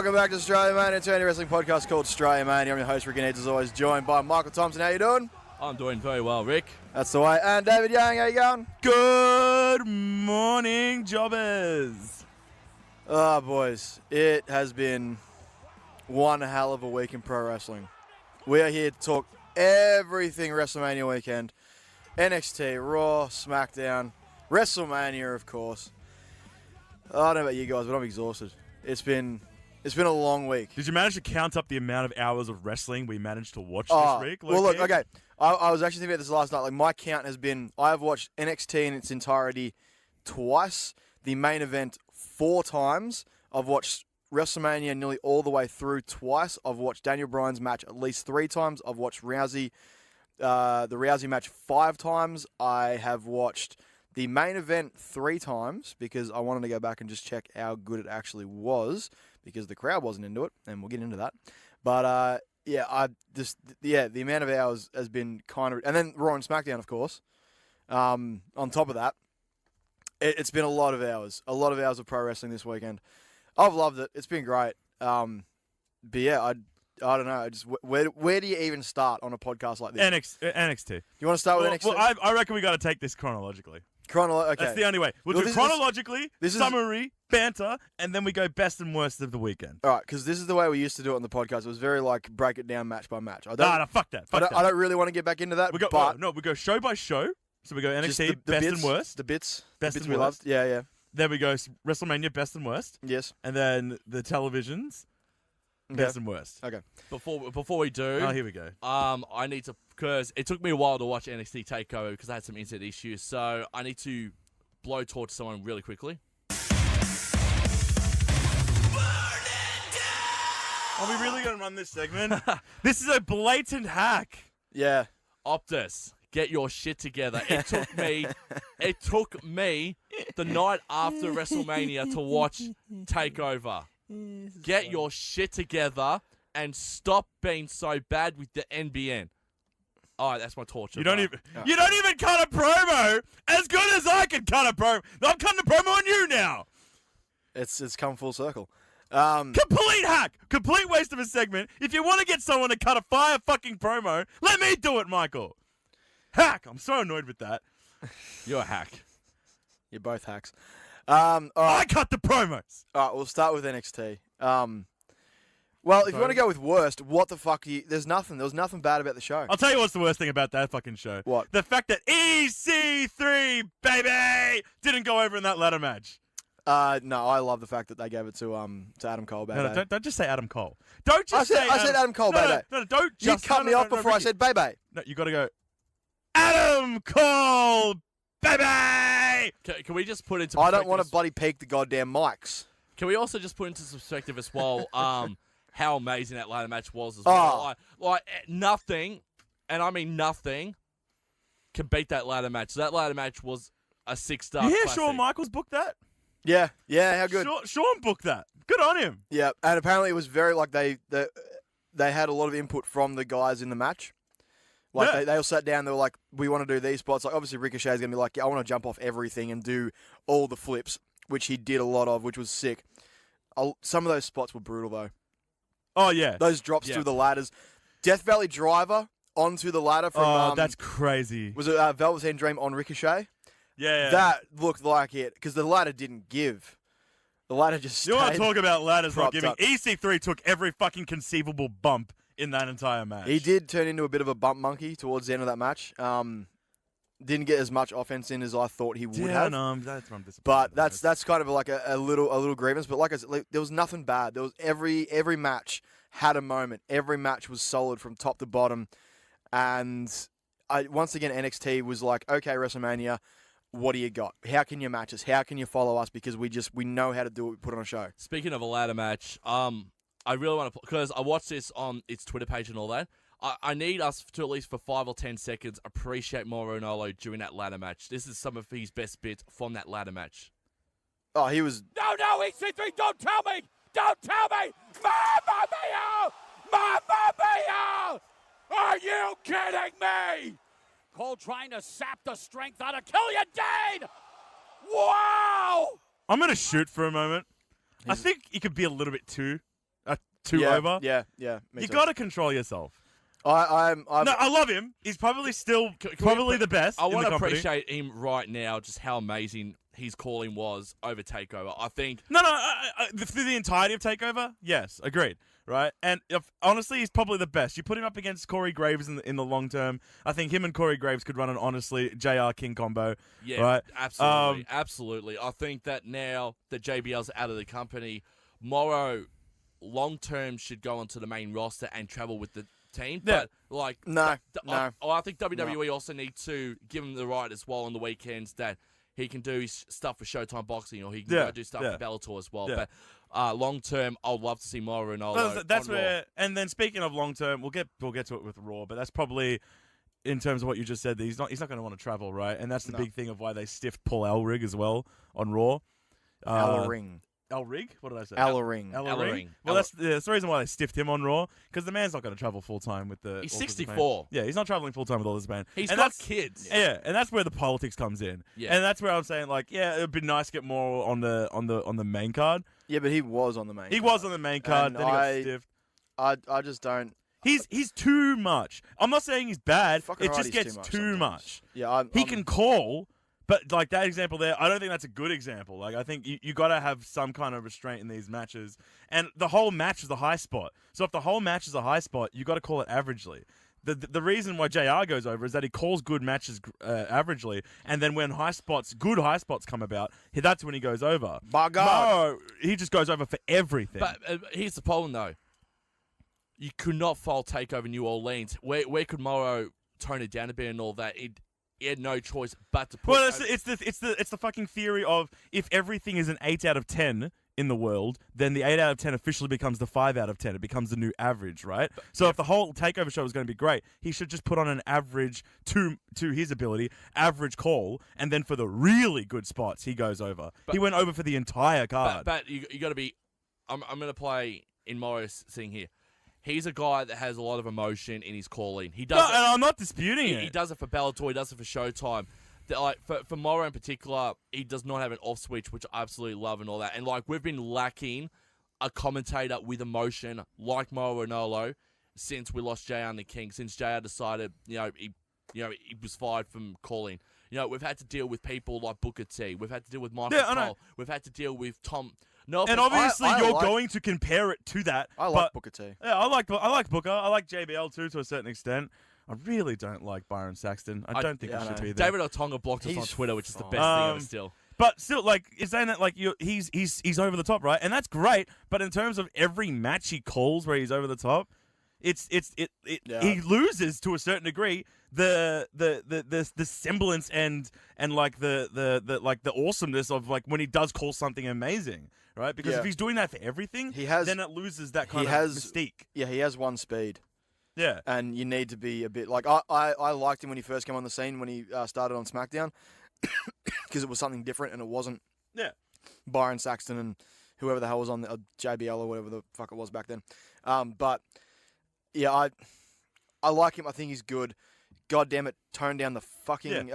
Welcome back to Australia Mania. It's a wrestling podcast called Australia Mania. I'm your host, Ricky Needs, as always, joined by Michael Thompson. How you doing? I'm doing very well, Rick. That's the way. And David Young, how you going? Good morning, jobbers. Oh, boys. It has been one hell of a week in pro wrestling. We are here to talk everything WrestleMania weekend. NXT, Raw, SmackDown, WrestleMania, of course. I don't know about you guys, but I'm exhausted. It's been a long week. Did you manage to count up the amount of hours of wrestling we managed to watch this week? Well, look, okay. I was actually thinking about this last night. Like, my count has been, I have watched NXT in its entirety twice, the main event 4 times. I've watched WrestleMania nearly all the way through twice. I've watched Daniel Bryan's match at least 3 times. I've watched Rousey, the Rousey match 5 times. I have watched the main event 3 times because I wanted to go back and just check how good it actually was because the crowd wasn't into it, and we'll get into that. But, the amount of hours has been kind of... And then Raw and SmackDown, of course. On top of that, it's been a lot of hours of pro wrestling this weekend. I've loved it. It's been great. But yeah, I don't know. Where do you even start on a podcast like this? NXT. You want to start with NXT? Well, I reckon we got to take this chronologically. Okay. That's the only way. We'll do chronologically, summary, banter, and then we go best and worst of the weekend. All right, because this is the way we used to do it on the podcast. It was very like break it down match by match. No, fuck that. I don't really want to get back into that. We go show by show. So we go NXT, the best bits, and worst. The bits and we worst. loved. Yeah. Then we go WrestleMania, best and worst. Yes. And then the televisions, best and worst. Okay. Before we do, here we go. I need to, because it took me a while to watch NXT TakeOver because I had some internet issues, so I need to blow torch someone really quickly. Are we really going to run this segment? This is a blatant hack. Yeah. Optus, get your shit together. It took me the night after WrestleMania to watch TakeOver. Get your shit together and stop being so bad with the NBN. All right, that's my torture. You don't even cut a promo as good as I can cut a promo. I'm cutting a promo on you now. It's come full circle. Complete hack. Complete waste of a segment. If you want to get someone to cut a fire fucking promo, let me do it, Michael. Hack. I'm so annoyed with that. You're a hack. You're both hacks. All right. I cut the promos. All right, we'll start with NXT. Well, if you want to go with worst, what the fuck? There was nothing bad about the show. I'll tell you what's the worst thing about that fucking show. What? The fact that EC3, baby, didn't go over in that ladder match. No, I love the fact that they gave it to Adam Cole, baby. No, don't just say Adam Cole. Don't just I said Adam Cole, baby. No, don't You just... cut me off before I said baby. No, you got to go, Adam Cole, baby! Can we just put into perspective? I don't want to bloody peek the goddamn mics. Can we also just put into perspective as well how amazing that ladder match was as well? Like nothing, and I mean nothing, can beat that ladder match. So that ladder match was a 6-star You hear classic. Shawn Michaels booked that? Yeah, how good. Shawn booked that. Good on him. Yeah, and apparently it was very like they had a lot of input from the guys in the match. Like they all sat down. They were like, "We want to do these spots." Like obviously Ricochet's gonna be like, "Yeah, I want to jump off everything and do all the flips," which he did a lot of, which was sick. Some of those spots were brutal though. Oh yeah, those drops through the ladders, Death Valley Driver onto the ladder from. Oh, that's crazy. Was it Velveteen Dream on Ricochet? Yeah. That looked like it because the ladder didn't give. The ladder just. You want to talk about ladders not giving? Up. EC3 took every fucking conceivable bump in that entire match. He did turn into a bit of a bump monkey towards the end of that match. Didn't get as much offense in as I thought he would have. No, that's what I'm disappointed. But that's kind of like a little grievance. But like I said, there was nothing bad. There was every match had a moment. Every match was solid from top to bottom. And once again, NXT was like, okay, WrestleMania, what do you got? How can you match us? How can you follow us? Because we know how to do it. We put on a show. Speaking of a ladder match, I really want to, because I watched this on its Twitter page and all that. I need us to at least for 5 or 10 seconds appreciate Mauro Ranallo during that ladder match. This is some of his best bits from that ladder match. Oh, he was... No, EC3, don't tell me! Don't tell me! Mamma mia! Mamma mia! Are you kidding me? Cole trying to sap the strength out of Killian Dane! Wow! I'm going to shoot for a moment. I think he could be a little bit too too over. Yeah. You got to control yourself. I'm No, I love him. He's probably still probably the best. I want to appreciate him right now, just how amazing his calling was over TakeOver. I think. No, through the entirety of TakeOver, yes, agreed. Right, and honestly, he's probably the best. You put him up against Corey Graves in the long term. I think him and Corey Graves could run an honestly JR King combo. Yeah, right? Absolutely. I think that now that JBL's out of the company, Morrow long term should go onto the main roster and travel with the team. Yeah. But like, No. I think WWE also need to give him the right as well on the weekends that he can do stuff for Showtime Boxing, or he can go do stuff for Bellator as well. Yeah. But long term, I'd love to see Morrow and Olo. That's on where. Raw. And then speaking of long term, we'll get to it with Raw, but that's probably in terms of what you just said. That he's not going to want to travel, right? And that's the big thing of why they stiffed Paul Elrig as well on Raw. Ellering. Elrig? What did I say? Ellering. Ellering. Well, that's the reason why they stiffed him on Raw, because the man's not going to travel full time with the. He's all this 64. Yeah, he's not traveling full time with all this man. He's and got that's, kids. Yeah, and that's where the politics comes in. Yeah. And that's where I'm saying, like, yeah, it'd be nice to get more on the main card. Yeah, but he was on the main. He card. was on the main card. And Then he got stiffed. I just don't. He's too much. I'm not saying he's bad. Fucking It right, just he's gets too much too sometimes. much. Yeah, He can call, but like that example there, I don't think that's a good example. Like I think you got to have some kind of restraint in these matches, and the whole match is a high spot. So if the whole match is a high spot, you got to call it averagely. The reason why JR goes over is that he calls good matches averagely, and then when good high spots come about, that's when he goes over. By God. No, he just goes over for everything. But here's the problem, though. You could not fault TakeOver New Orleans. Where could Morrow tone it down a bit and all that? He had no choice but to put. Well, it's the fucking theory of if everything is an 8 out of 10 in the world, then the 8 out of 10 officially becomes the 5 out of 10. It becomes the new average, right? So if the whole TakeOver show is going to be great, he should just put on an average to his ability, average call, and then for the really good spots, he goes over. He went over for the entire card. But you got to be. I'm going to play in Morris thing here. He's a guy that has a lot of emotion in his calling. He does. No, and I'm not disputing it. He does it for Bellator. He does it for Showtime. Like for Morrow in particular, he does not have an off switch, which I absolutely love and all that. And like we've been lacking a commentator with emotion like Morrow Ranolo since we lost JR and the King. Since JR decided, he was fired from calling. We've had to deal with people like Booker T. We've had to deal with Michael Cole. We've had to deal with Tom. No, and obviously you're like, going to compare it to that. I like Booker T. Yeah, I like Booker. I like JBL too to a certain extent. I really don't like Byron Saxton. I don't think he should be there. David Otunga blocked us on Twitter, which is the best thing ever still. But still, like, you're saying that, like, he's over the top, right? And that's great. But in terms of every match he calls where he's over the top, he loses to a certain degree the semblance and like the awesomeness of like when he does call something amazing, right? Because if he's doing that for everything, then it loses that kind of mystique. Yeah, he has one speed. Yeah, and you need to be a bit like I liked him when he first came on the scene when he started on SmackDown because it was something different and it wasn't Byron Saxton and whoever the hell was on the JBL or whatever the fuck it was back then. But yeah, I like him. I think he's good. God damn it, tone down the fucking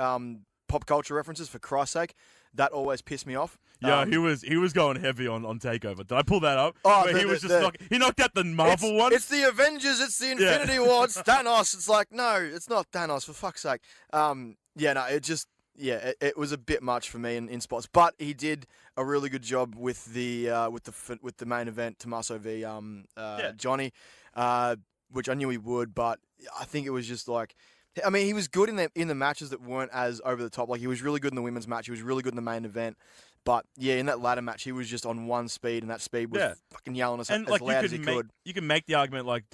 pop culture references for Christ's sake. That always pissed me off. Yeah, he was going heavy on TakeOver. Did I pull that up? Oh, he was just he knocked out the Marvel one. It's the Avengers. It's the Infinity War. It's Thanos. It's like, no, it's not Thanos, for fuck's sake. It was a bit much for me in spots, but he did a really good job with the main event, Tommaso v Johnny, which I knew he would, but I think it was just like. I mean, he was good in the matches that weren't as over the top. Like, he was really good in the women's match. He was really good in the main event. But, yeah, in that ladder match, he was just on one speed, and that speed was fucking yelling as loud as he could. You can make the argument like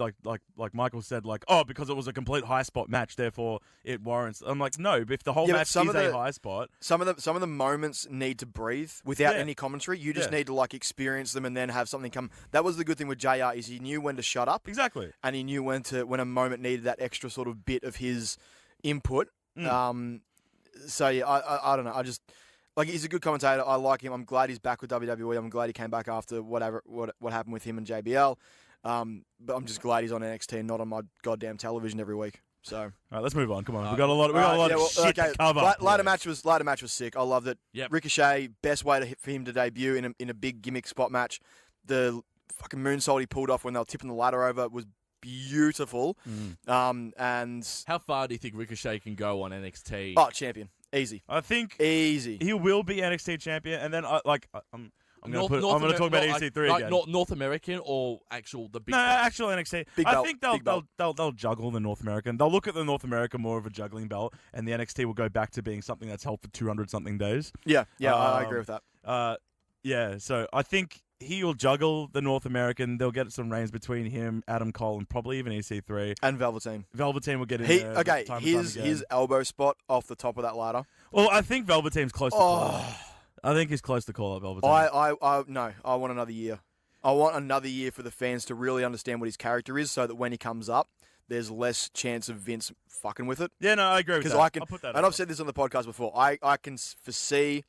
Michael said, like, because it was a complete high spot match, therefore it warrants. I'm like, no, but if the whole match is a high spot. Some of the moments need to breathe without any commentary. You just need to, like, experience them and then have something come. That was the good thing with JR is he knew when to shut up. Exactly. And he knew when a moment needed that extra sort of bit of his input. So, yeah, I don't know. I just... Like, he's a good commentator. I like him. I'm glad he's back with WWE. I'm glad he came back after what happened with him and JBL. But I'm just glad he's on NXT and not on my goddamn television every week. So, all right, let's move on. Come on, we got a lot of shit to cover. Ladder match was sick. I loved it. Yep. Ricochet, best way for him to debut in a big gimmick spot match. The fucking moonsault he pulled off when they were tipping the ladder over was beautiful. And How far do you think Ricochet can go on NXT? champion, easy, I think easy. he will be NXT champion, and then I'm going to talk about EC3 like again. North American or actual the big. No, belt? actual NXT. Big I belt, think big belt. they'll juggle the North American. They'll look at the North American more of a juggling belt, and the NXT will go back to being something that's held for 200 something days. Yeah, I agree with that. Yeah, so I think he'll juggle the North American. They'll get some reigns between him, Adam Cole, and probably even EC3. And Velveteen. Velveteen will get in there. Okay, time and time again. his elbow spot off the top of that ladder. Well, I think Velveteen's close to call. I think he's close to call up Velveteen. I want another year. I want another year for the fans to really understand what his character is, so that when he comes up, there's less chance of Vince fucking with it. Yeah, no, I agree with that. Because I'll put that and I've said this on the podcast before. I can foresee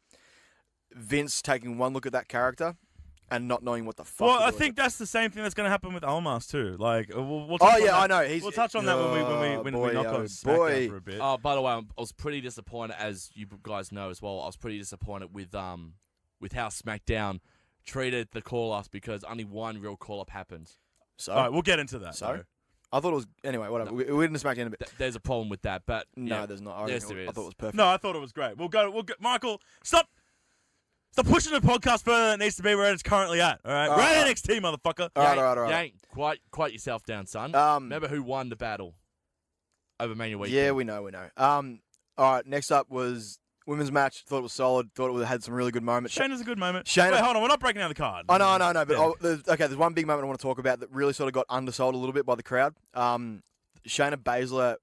Vince taking one look at that character and not knowing what the fuck. Well, to I do think with that's the same thing that's going to happen with Almas too. Like, we'll Oh touch on yeah, that. I know. We'll touch on that when we knock on SmackDown for a bit. Oh, by the way, I was pretty disappointed, as you guys know as well. I was pretty disappointed with how SmackDown treated the call-ups because only one real call-up happened. So All right, we'll get into that. So? I thought it was anyway. Whatever. No. We're gonna smack in a bit. There's a problem with that, but No, yeah. there's not. Yes, there I is. thought it was perfect. No, I thought it was great. We'll go. Michael, stop pushing the podcast further than it needs to be where it's currently at. All right, All we're right. at NXT, motherfucker. All right. You ain't quite yourself down, son. Remember who won the battle over Mania weekend? Yeah, we know. All right. Next up was women's match. Thought it was solid. Thought it had some really good moments. Shayna's a good moment. Shayna- Wait, hold on. We're not breaking down the card. I know. But Yeah. there's one big moment I want to talk about that really sort of got undersold a little bit by the crowd. Shayna Baszler,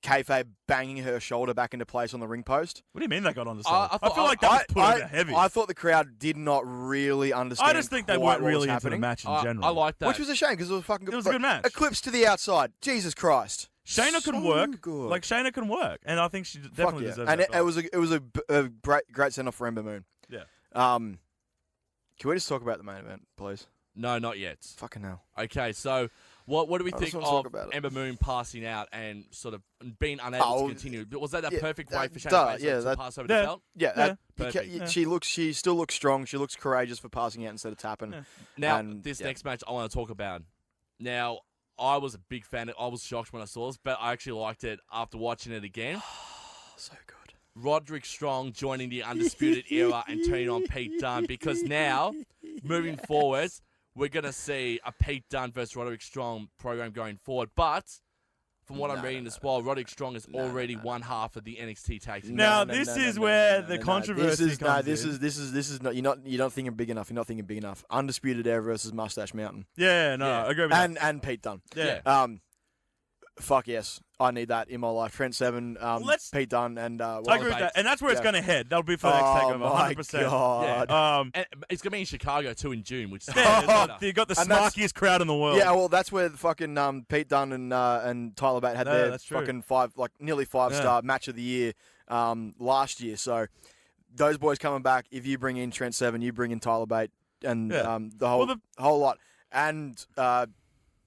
kayfabe banging her shoulder back into place on the ring post. What do you mean they got on the side? I I thought- feel like that was put over heavy. I thought the crowd did not really understand. I just think they quite weren't what was really into the happening. match in general. I like that. Which was a shame because it was fucking good. It was a good match. Eclipse to the outside. Jesus Christ. Shayna can So work. good. Like Shayna can work, and I think she Fuck definitely yeah. deserves And that. it was a great send off for Ember Moon. Yeah. Can we just talk about the main event, please? No, not yet. Fucking hell. Okay, so what do we I think just wanna talk of about it. Ember Moon passing out and sort of being unable to continue? Was that a perfect way for Shayna Baszler to pass over the belt? Yeah, Perfect. She still looks strong. She looks courageous for passing out instead of tapping. Yeah. Now, And, this yeah. next match I want to talk about. Now, I was a big fan. I was shocked when I saw this, but I actually liked it after watching it again. So good. Roderick Strong joining the Undisputed Era and turning on Pete Dunne, because now, moving forward, we're going to see a Pete Dunne versus Roderick Strong program going forward. But from what I'm reading as well, Roderick Strong is already one half of the NXT tag team. Now, this is where the controversy comes in. This is not. You're not thinking big enough. You're not thinking big enough. Undisputed Era versus Mustache Mountain. Yeah, no, I agree with that. And Pete Dunne. Yeah. Fuck yes, I need that in my life. Trent Seven, Pete Dunne, and I agree with that, and that's where it's going to head. That'll be for the next takeover, my 100%. God. And it's going to be in Chicago too in June, which is You got the And that's- smarkiest crowd in the world. Yeah, well, that's where the fucking Pete Dunne and Tyler Bate had No, their that's true. fucking nearly five-star match of the year last year. So those boys coming back. If you bring in Trent Seven, you bring in Tyler Bate, and the whole lot. And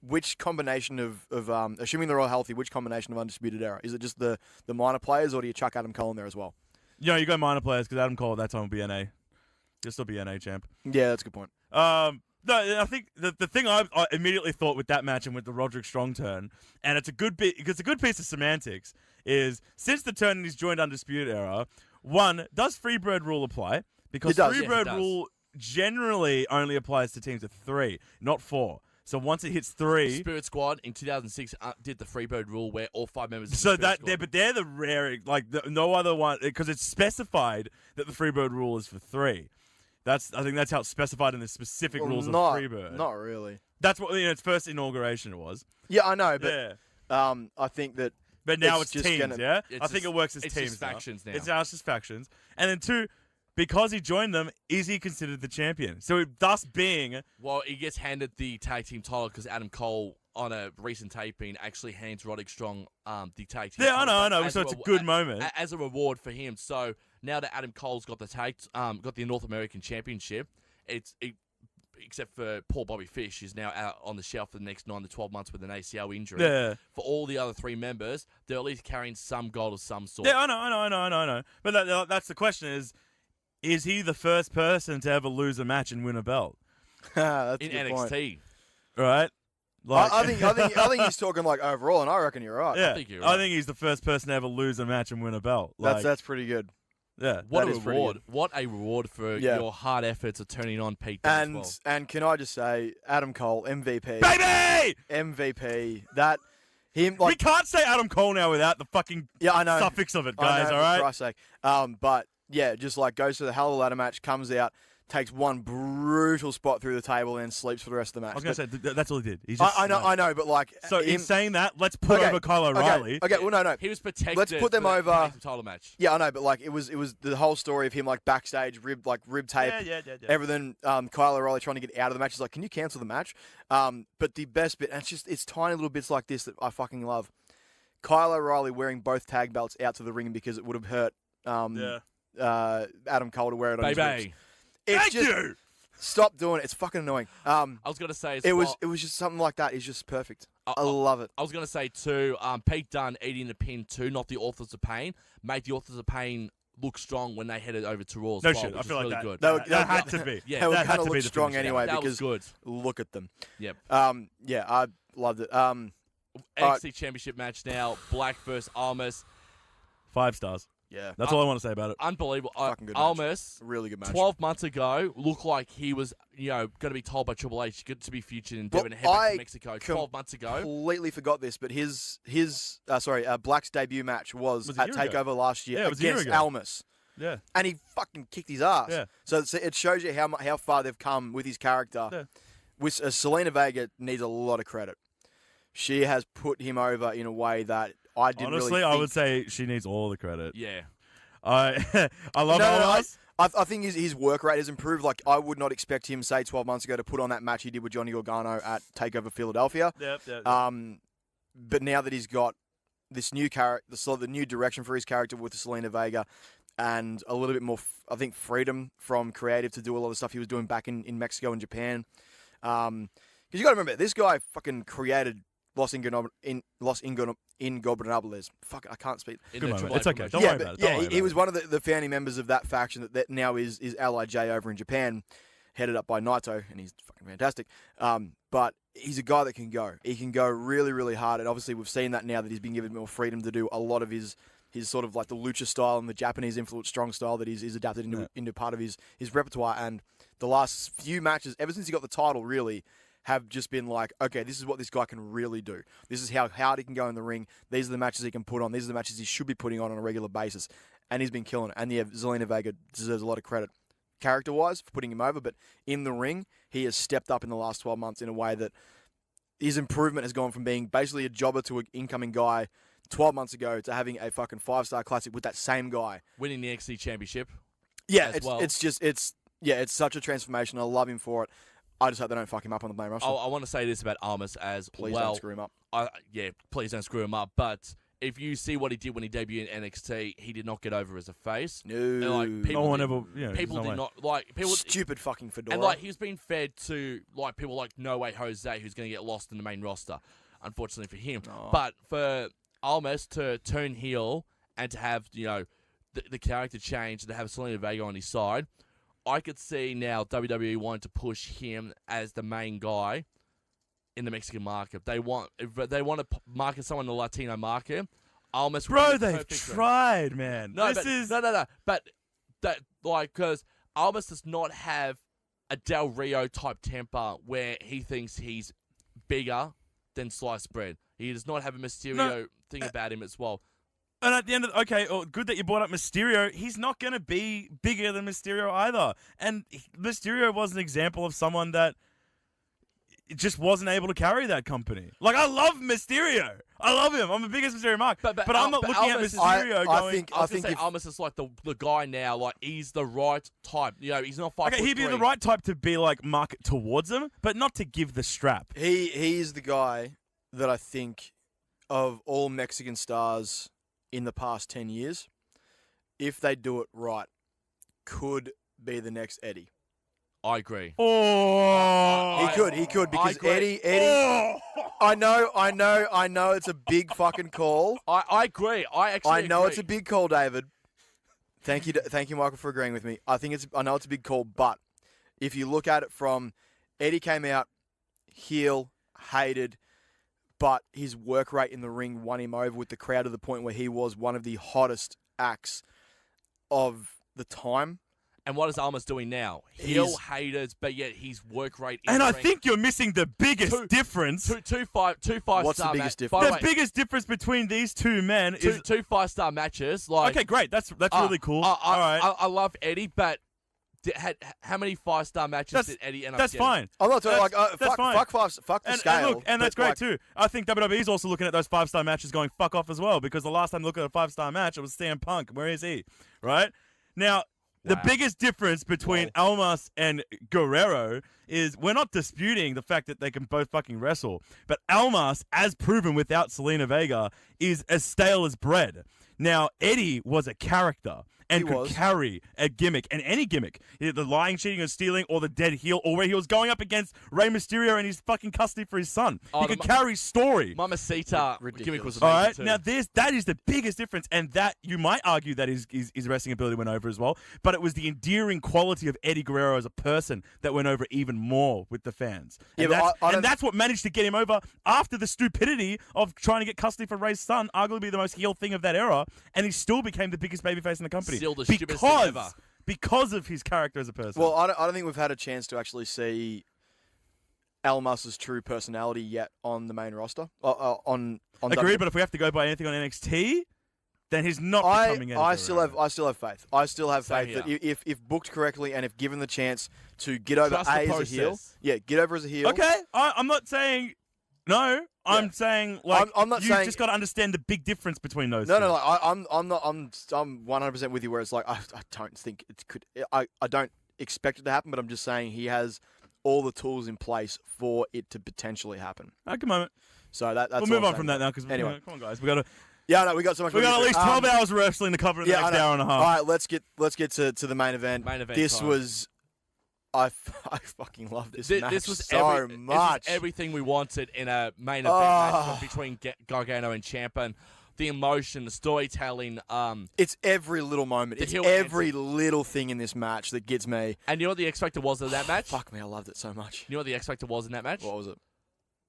which combination of assuming they're all healthy, which combination of Undisputed Era? Is it just the minor players, or do you chuck Adam Cole in there as well? You go minor players because Adam Cole at that time will be NA. He'll still be NA champ. Yeah, that's a good point. No, I think the thing I immediately thought with that match and with the Roderick Strong turn, and it's a good bit because it's a good piece of semantics, is since the turn he's joined Undisputed Era, one, does Freebird rule apply? Because It does. Freebird Yes, it does. rule generally only applies to teams of 3, not 4. So once it hits 3, Spirit Squad in 2006 did the Freebird rule where all 5 members. Of the so Spirit Squad. they're the rare, no other one, because it's specified that the Freebird rule is for 3. I think that's how it's specified in the specific rules of Freebird. Not really. That's what its first inauguration was. Yeah, I know, but Yeah. I think that. But now It's it's just teams, gonna- yeah? It's I think just- it works as it's teams just factions now. It's now just factions. And then 2, because he joined them, is he considered the champion? So thus being... Well, he gets handed the tag team title because Adam Cole, on a recent taping, actually hands Roderick Strong the tag team Yeah, title I know. as So a it's a rewa- good moment. as a reward for him. So now that Adam Cole's got the North American Championship, except for Paul Bobby Fish, who's now out on the shelf for the next 9 to 12 months with an ACL injury. Yeah. For all the other 3 members, they're at least carrying some gold of some sort. Yeah, I know. But that's the question is he the first person to ever lose a match and win a belt? That's a in good point. NXT. Right? Like, I think he's talking like overall, and I reckon you're right. yeah, think you're right. I think he's the first person to ever lose a match and win a belt. Like, That's pretty good. yeah. What That a is pretty reward! good. What a reward for Yeah. your hard efforts of turning on Pete Dunne as well. And can I just say, Adam Cole MVP, Baby! MVP. That him We like can't say Adam Cole now without the fucking yeah, I know. suffix of it, I guys, know, all right? For Christ's sake. But yeah, just like goes to the hell of a ladder match, comes out, takes one brutal spot through the table, and sleeps for the rest of the match. I was going to say, that's all he did. He's But just I know, but like So in him, saying that, let's put over Kyle O'Reilly. Okay, well, no. He was protected. Let's put them for that over- tag title match. Yeah, I know, but like it was the whole story of him like backstage, rib tape, Yeah. everything. Kyle O'Reilly trying to get out of the match. He's like, "Can you cancel the match?" But the best bit, and it's tiny little bits like this that I fucking love. Kyle O'Reilly wearing both tag belts out to the ring because it would have hurt Adam Cole to wear it on his ribs. Baby. It's Thank just, you! Stop doing it. It's fucking annoying. I was going to say as It well, was just something like that. It's just perfect. I- I love it. I was going to say too, Pete Dunne eating the pin too, not the Authors of Pain, made the Authors of Pain look strong when they headed over to Raw as No well, shit, which I was feel like really that. good. That had to be. Yeah, They were that had going to to be look the strong finish. anyway that because was good. look at them. Yep. Yeah, I loved it. NXT Championship match now, Black versus Almas. 5 stars. Yeah, That's all I want to say about it. Unbelievable. Fucking good match. Almas, really good match. 12 months ago, looked like he was, going to be told by Triple H to be featured in Well, Devon and head back I to Mexico 12 months ago. Completely forgot this, but his Black's debut match was Was a at year ago. Takeover last year Yeah, it was a year against ago. Almas, Yeah. and he fucking kicked his ass. Yeah. So it shows you how far they've come with his character. Yeah. With Selena Vega needs a lot of credit. She has put him over in a way that I didn't Honestly, really I think. would say she needs all the credit. Yeah. I love No, Almas. I think his work rate has improved. Like, I would not expect him, say, 12 months ago to put on that match he did with Johnny Gorgano at TakeOver Philadelphia. Yep. But now that he's got this new character, the new direction for his character with Selena Vega, and a little bit more, I think, freedom from creative to do a lot of stuff he was doing back in Mexico and Japan. Because you got to remember, this guy fucking created Los Ingobernables. Fuck, I can't speak. In Good the moment. Triple It's H okay. promotion. Don't worry about it. Don't worry he about was it. one of the founding members of that faction that now is LIJ over in Japan, headed up by Naito, and he's fucking fantastic. But he's a guy that can go. He can go really, really hard, and obviously we've seen that now that he's been given more freedom to do a lot of his sort of like the lucha style and the Japanese influence strong style that he's adapted into part of his repertoire. And the last few matches, ever since he got the title, really have just been like, okay, this is what this guy can really do. This is how hard he can go in the ring. These are the matches he can put on. These are the matches he should be putting on a regular basis. And he's been killing it. And yeah, Zelina Vega deserves a lot of credit character-wise for putting him over. But in the ring, he has stepped up in the last 12 months in a way that his improvement has gone from being basically a jobber to an incoming guy 12 months ago to having a fucking 5-star classic with that same guy. Winning the NXT Championship. Yeah, as well. it's such a transformation. I love him for it. I just hope they don't fuck him up on the main roster. I want to say this about Almas as Please well. don't screw him up. Please don't screw him up. But if you see what he did when he debuted in NXT, he did not get over as a face. No. And, like, people No one did- ever. Yeah, People there's no did way. not like people. Stupid fucking fedora. And like he's been fed to like people like No Way Jose, who's going to get lost in the main roster, unfortunately for him. Oh. But for Almas to turn heel and to have the character change and to have Selena Vega on his side, I could see now WWE wanting to push him as the main guy in the Mexican market. They want to market someone in the Latino market. Almas, would be Bro, the they've perfect one. tried, man. No, this is no. But that because Almas does not have a Del Rio type temper where he thinks he's bigger than sliced bread. He does not have a Mysterio thing about him as well. And at the end of good that you brought up Mysterio. He's not going to be bigger than Mysterio either. And Mysterio was an example of someone that just wasn't able to carry that company. Like, I love Mysterio. I love him. I'm the biggest Mysterio mark. But I'm not looking at Almas is- Mysterio I going. think- I think Almas is like the guy now. Like he's the right type. He's not 5'3". Okay, he'd be the right type to be like market towards him, but not to give the strap. He's the guy that I think of all Mexican stars in the past 10 years, if they do it right, could be the next Eddie. I agree. Oh, He could because agree. Eddie. I know it's a big fucking call. I agree. I know agree. it's a big call, David. Thank you, Michael, for agreeing with me. I know it's a big call, but if you look at it from Eddie came out heel, hated, but his work rate in the ring won him over with the crowd to the point where he was one of the hottest acts of the time. And what is Almas doing now? Heel haters, but yet his work rate in And the I ring. think you're missing the biggest difference. Two What's the five-star biggest matches. difference? The biggest difference between these two men is... Two 5-star matches. Like, Okay, great. That's really cool. All right. I love Eddie, but how many 5-star matches did Eddie end up That's getting? fine. I'm not talking That's fine. fuck the scale. And look, and that's but, great like, too. I think WWE's also looking at those 5-star matches going fuck off as well, because the last time I looked at a 5-star match, it was CM Punk. Where is he? Right? Now, the biggest difference between Almas and Guerrero is we're not disputing the fact that they can both fucking wrestle, but Almas, as proven without Selena Vega, is as stale as bread. Now, Eddie was a character and could carry a gimmick, and any gimmick, either the lying, cheating, or stealing, or the dead heel, or where he was going up against Rey Mysterio and his fucking custody for his son. He could carry story. Mamacita Ridiculous. gimmick was All amazing right, too. now that is the biggest difference, and that you might argue that his wrestling ability went over as well, but it was the endearing quality of Eddie Guerrero as a person that went over even more with the fans. Yeah, And, but that's what managed to get him over after the stupidity of trying to get custody for Rey's son, arguably the most heel thing of that era, and he still became the biggest babyface in the company. Still the stupidest thing ever. Because of his character as a person. Well, I don't think we've had a chance to actually see Almas's true personality yet on the main roster. On Agreed, but if we have to go by anything on NXT, then he's not becoming Eddie I Guerrero. still have faith. I still have Same faith that here. if booked correctly and if given the chance to get over Trust the as a heel, process. get over as a heel. Okay, I'm not saying no. I'm saying like I'm not you've saying- just got to understand the big difference between those. No, two. no, like, I'm 100% with you. Where it's like I don't think it could. I don't expect it to happen, but I'm just saying he has all the tools in place for it to potentially happen. Okay, moment. So that's We'll all move I'm on saying from that about now it. because Anyway. come on, guys, we got to. Yeah, no, we got so much. We got at more to least do. 12 hours of wrestling to cover in the next hour and a half. All right, let's get to the main event. Main event This time. was. I fucking love this match This was so much. This was everything we wanted in a main event match between Gargano and Ciampa. And the emotion, the storytelling. It's every little moment. The It's heel every dancing. little thing in this match that gets me. And you know what the X Factor was in that match? Fuck me, I loved it so much. You know what the X Factor was in that match? What was it?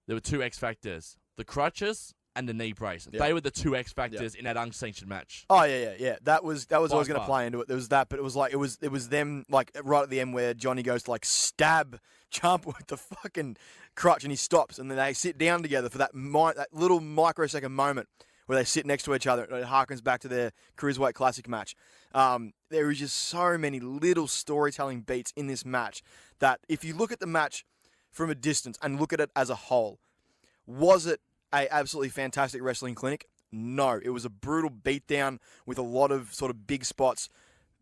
There were two X Factors: the crutches and the knee brace. Yeah. They were the two X Factors in that unsanctioned match. Oh yeah. That was always going to far. play into it. There was that, but it was them like right at the end where Johnny goes to like stab Ciampa with the fucking crutch and he stops and then they sit down together for that little microsecond moment where they sit next to each other. It harkens back to their Cruiserweight Classic match. There is just so many little storytelling beats in this match that if you look at the match from a distance and look at it as a whole, was it a absolutely fantastic wrestling clinic? No, it was a brutal beatdown with a lot of sort of big spots,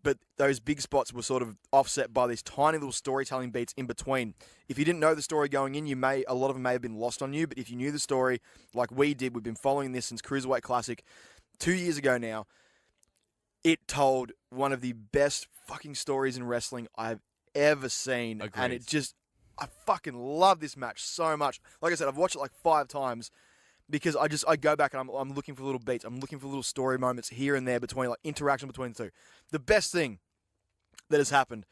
but those big spots were sort of offset by these tiny little storytelling beats in between. If you didn't know the story going in, a lot of them may have been lost on you, but if you knew the story like we did, we've been following this since Cruiserweight Classic 2 years ago now, it told one of the best fucking stories in wrestling I've ever seen. Agreed. And I fucking love this match so much. Like I said, I've watched it like 5 times because I go back and I'm looking for little beats. I'm looking for little story moments here and there between like interaction between the two. The best thing that has happened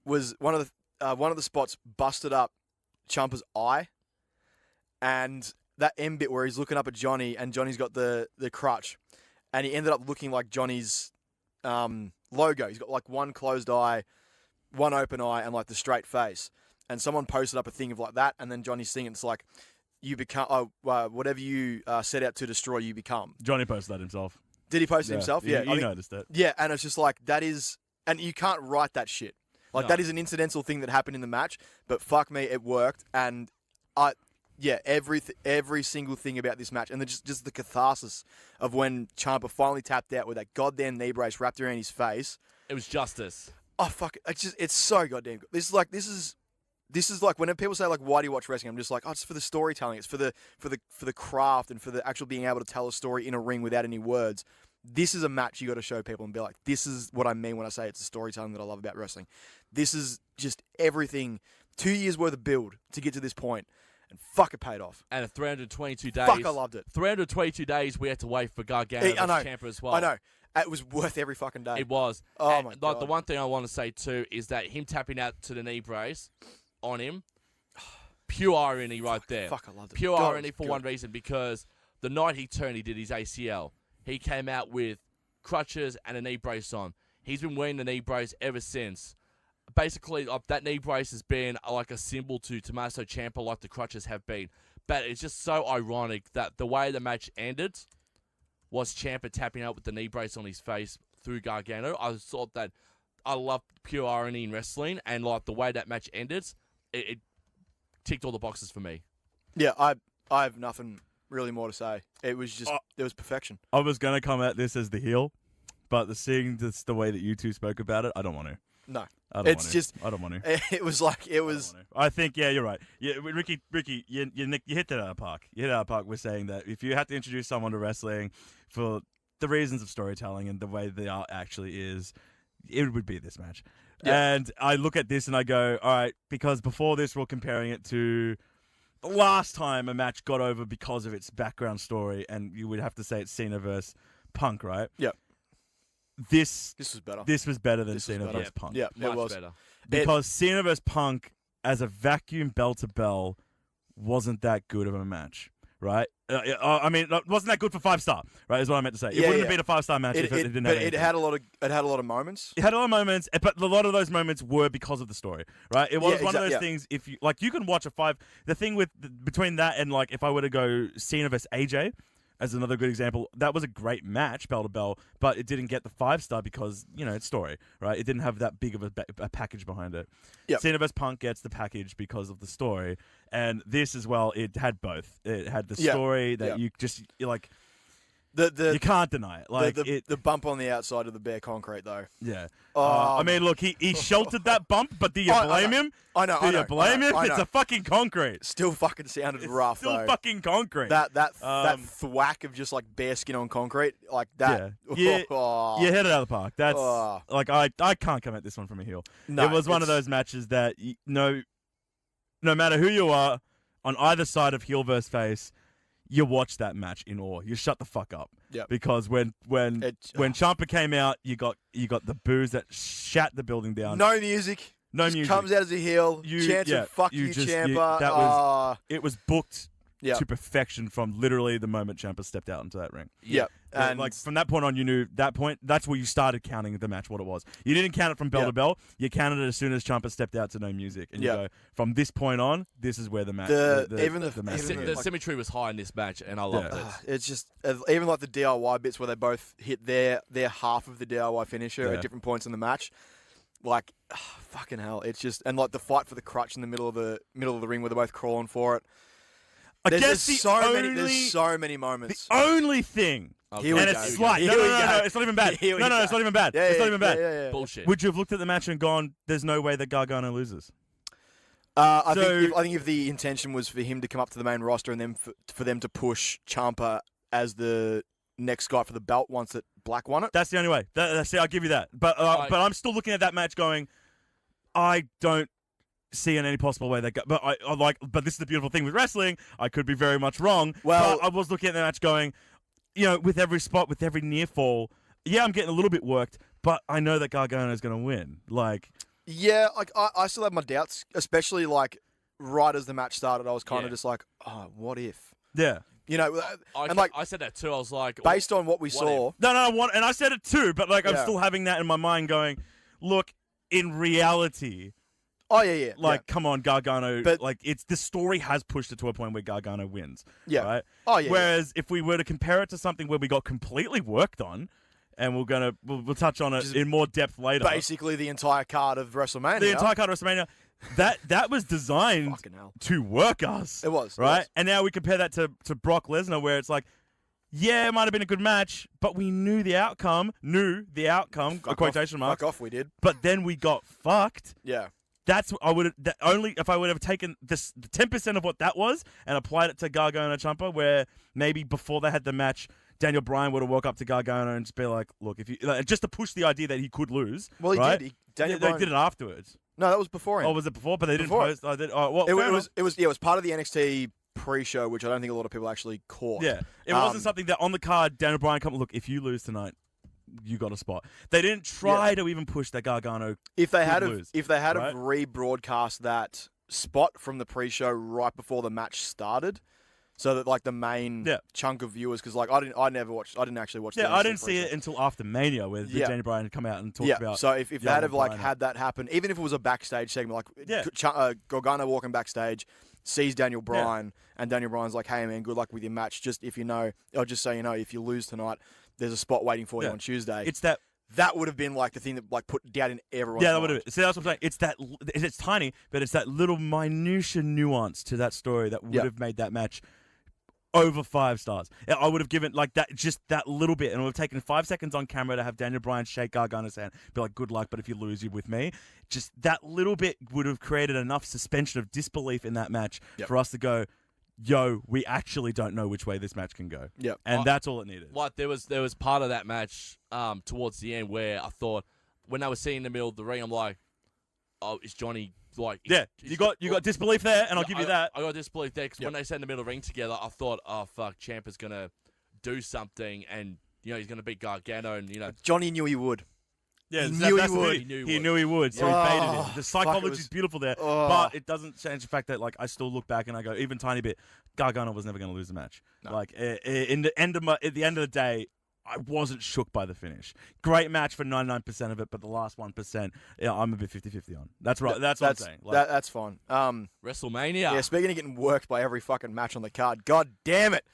was one of the spots busted up Ciampa's eye, and that end bit where he's looking up at Johnny and Johnny's got the crutch, and he ended up looking like Johnny's logo. He's got like one closed eye, one open eye, and like the straight face. And someone posted up a thing of like that, and then Johnny's singing. It's like, you become whatever you set out to destroy, you become. Johnny posted that himself. Did he post it himself? Yeah, you noticed it. Yeah, and it's just like that is, and you can't write that shit. Like No. that is an incidental thing that happened in the match, but fuck me, it worked. And every single thing about this match, and then just the catharsis of when Ciampa finally tapped out with that goddamn knee brace wrapped around his face. It was justice. Oh fuck! It's so goddamn good. This is like when people say like, why do you watch wrestling? I'm just like, oh, it's for the storytelling. It's for the craft and for the actual being able to tell a story in a ring without any words. This is a match you got to show people and be like, this is what I mean when I say it's the storytelling that I love about wrestling. This is just everything. 2 years worth of build to get to this point, and fuck, it paid off. And 322 days. Fuck, I loved it. 322 days we had to wait for Gargano I know. versus Ciampa as well. I know. It was worth every fucking day. It was. Oh, And, my like, God. the one thing I want to say too is that him tapping out to the knee brace on him pure irony right there. Fuck, I loved it. Pure God, irony it for was one good. reason, because the night he turned, he did his ACL. He came out with crutches and a knee brace on. He's been wearing the knee brace ever since. Basically, that knee brace has been like a symbol to Tommaso Ciampa, like the crutches have been. But it's just so ironic that the way the match ended was Ciampa tapping out with the knee brace on his face through Gargano. I thought that I love pure irony in wrestling, and like the way that match ended, it ticked all the boxes for me. Yeah, I have nothing really more to say. It was just it was perfection. I was going to come at this as the heel, but seeing this, the way that you two spoke about it, I don't want to. No, I don't it's want to. just I don't want to. it was like it was. I think, yeah, you're right. Yeah, Ricky, you hit that out of the park. You hit it out of the park. We're saying that if you have to introduce someone to wrestling for the reasons of storytelling and the way the art actually is, it would be this match. Yeah. And I look at this and I go, all right, because before this we're comparing it to the last time a match got over because of its background story, and you would have to say it's Cena versus Punk, right? Yep. This was better. This was better than This was Cena better. versus Punk. Yeah, Much it was. better. Because Cena vs. Punk as a vacuum bell to bell wasn't that good of a match, right? I mean, wasn't that good for 5-star, right? Is what I meant to say. It wouldn't have been a 5-star match if it didn't have anything. It had a lot of moments. It had a lot of moments, but a lot of those moments were because of the story, right? It was one of those things. If you you can watch a 5. The thing between that and like if I were to go Cena vs. AJ as another good example, that was a great match, bell to bell, but it didn't get the 5-star because it's story, right? It didn't have that big of a package behind it. Yep. Cena vs. Punk gets the package because of the story, and this as well. It had both. It had the story that you can't deny it. Like the bump on the outside of the bare concrete, though. Yeah. Oh, I mean, look, he sheltered that bump, but do you blame him? I know. Do you blame him? I know. It's a fucking concrete. Still fucking sounded rough, Still though. fucking concrete. That thwack of just like bare skin on concrete, like that. Yeah. Oh. You hit it out of the park. That's like I can't come at this one from a heel. No, it was one of those matches that no matter who you are on either side of heel versus face, you watch that match in awe. You shut the fuck up. Yep. Because when Ciampa came out, you got the boos that shat the building down. No music. No just music. Comes out as a heel. Chanting "fuck you, Ciampa." It was booked Yep. to perfection from literally the moment Ciampa stepped out into that ring. Yep. And like from that point on, you knew that's where you started counting the match what it was. You didn't count it from bell to bell. You counted it as soon as Ciampa stepped out to no music, and you go from this point on. This is where the match. The symmetry was high in this match, and I loved it. It's just even like the DIY bits where they both hit their half of the DIY finisher at different points in the match. Like, fucking hell! It's just and like the fight for the crutch in the middle of the ring where they're both crawling for it. There's so many moments. The only thing, and it's slight. No, it's not even bad. No, it's not even bad. It's not even bad. Yeah. Bullshit. Would you have looked at the match and gone, "There's no way that Gargano loses"? I think if the intention was for him to come up to the main roster and then for them to push Ciampa as the next guy for the belt once that Black won it, that's the only way. I'll give you that. But I'm still looking at that match going, I don't see in any possible way that. But this is the beautiful thing with wrestling. I could be very much wrong. Well, but I was looking at the match going, with every spot, with every near fall, I'm getting a little bit worked, but I know that Gargano is going to win. Yeah, I still have my doubts, especially like right as the match started. I was kind of just like, oh, what if? Yeah. I said that too. I was like, based on what we saw. And I said it too, but I'm still having that in my mind going, look, in reality. Oh yeah. Come on, Gargano. But it's the story has pushed it to a point where Gargano wins. Yeah. Right? Oh yeah. Whereas if we were to compare it to something where we got completely worked on, and we'll touch on it in more depth later. Basically, the entire card of WrestleMania. The entire card of WrestleMania. That was designed to work us. It was. Right? And now we compare that to Brock Lesnar, where it's like, yeah, it might have been a good match, but we knew the outcome. Quotation marks. Fuck off, we did. But then we got fucked. Yeah. That's only if I would have taken the 10% of what that was and applied it to Gargano and Ciampa, where maybe before they had the match, Daniel Bryan would have woke up to Gargano and just be like, "Look, if you just to push the idea that he could lose." Well, he right? did. They did it afterwards. No, that was before him. Oh, was it before? But they didn't post. I did. Oh, well, it was part of the NXT pre-show, which I don't think a lot of people actually caught. Yeah, it wasn't something that on the card Daniel Bryan come. Look, if you lose tonight, you got a spot. They didn't try to even push that Gargano. If they had rebroadcast that spot from the pre-show right before the match started, so that like the main chunk of viewers, because like I didn't actually watch. Yeah, I didn't see it until after Mania, where Daniel Bryan had come out and talked about. So if they'd have like had that happen, even if it was a backstage segment, like Gorgano walking backstage, sees Daniel Bryan, and Daniel Bryan's like, "Hey man, good luck with your match. Just if you know, or just so you know, if you lose tonight, there's a spot waiting for you on Tuesday." It's that. That would have been like the thing that like put doubt in everyone's Yeah, that mind. would have been. See, that's what I'm saying. It's tiny, but it's that little minutia nuance to that story that would have made that match over 5 stars. I would have given like that, just that little bit, and it would have taken 5 seconds on camera to have Daniel Bryan shake Gargano's hand, be like, "Good luck, but if you lose, you're with me." Just that little bit would have created enough suspension of disbelief in that match for us to go, "Yo, we actually don't know which way this match can go." Yep. And that's all it needed. Like there was part of that match towards the end where I thought, when I was sitting in the middle of the ring, I'm like, "Oh, is Johnny like?" You got disbelief there, and I'll give you that. I got disbelief there because when they sat in the middle of the ring together, I thought, "Oh fuck, Ciampa's gonna do something, and he's gonna beat Gargano, and Johnny knew he would. Yeah, He knew he would. He knew he would, so he baited it. The psychology was- is beautiful there, but it doesn't change the fact that like I still look back and I go, even tiny bit, Gargano was never going to lose the match. No. Like at the end of the day, I wasn't shook by the finish. Great match for 99% of it, but the last 1%, I'm a bit 50-50 on. That's right. That's what I'm saying. Like, That's fine. WrestleMania. Yeah, speaking of getting worked by every fucking match on the card, god damn it.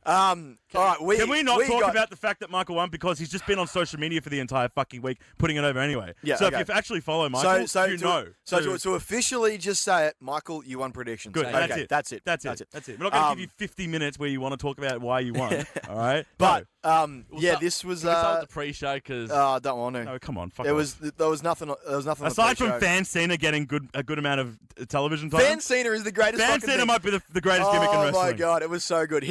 All right, can we not talk about the fact that Michael won, because he's just been on social media for the entire fucking week putting it over anyway. Yeah, so okay. if you actually follow Michael, you know. So officially just say it, Michael, you won predictions. Good. Okay, That's it. That's it. We're not going to give you 50 minutes where you want to talk about why you won. All right, But This was Can we start with the pre-show because I don't want to. no, come on. Fuck There off. was nothing. There was nothing. Aside on the from Fan Cena getting a good amount of television time, Fan Cena is the greatest. Fan fucking Cena thing. might be the greatest gimmick in wrestling. Oh my god, it was so good.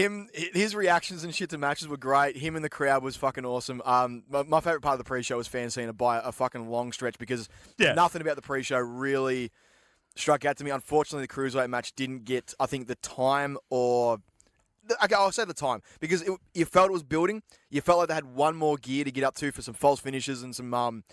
His reactions and shit to matches were great. Him in the crowd was fucking awesome. My favorite part of the pre-show was Fan Cena by a fucking long stretch, because nothing about the pre-show really struck out to me. Unfortunately, the Cruiserweight match didn't get, I think, the time or... Okay, I'll say the time, because you felt it was building. You felt like they had one more gear to get up to for some false finishes and some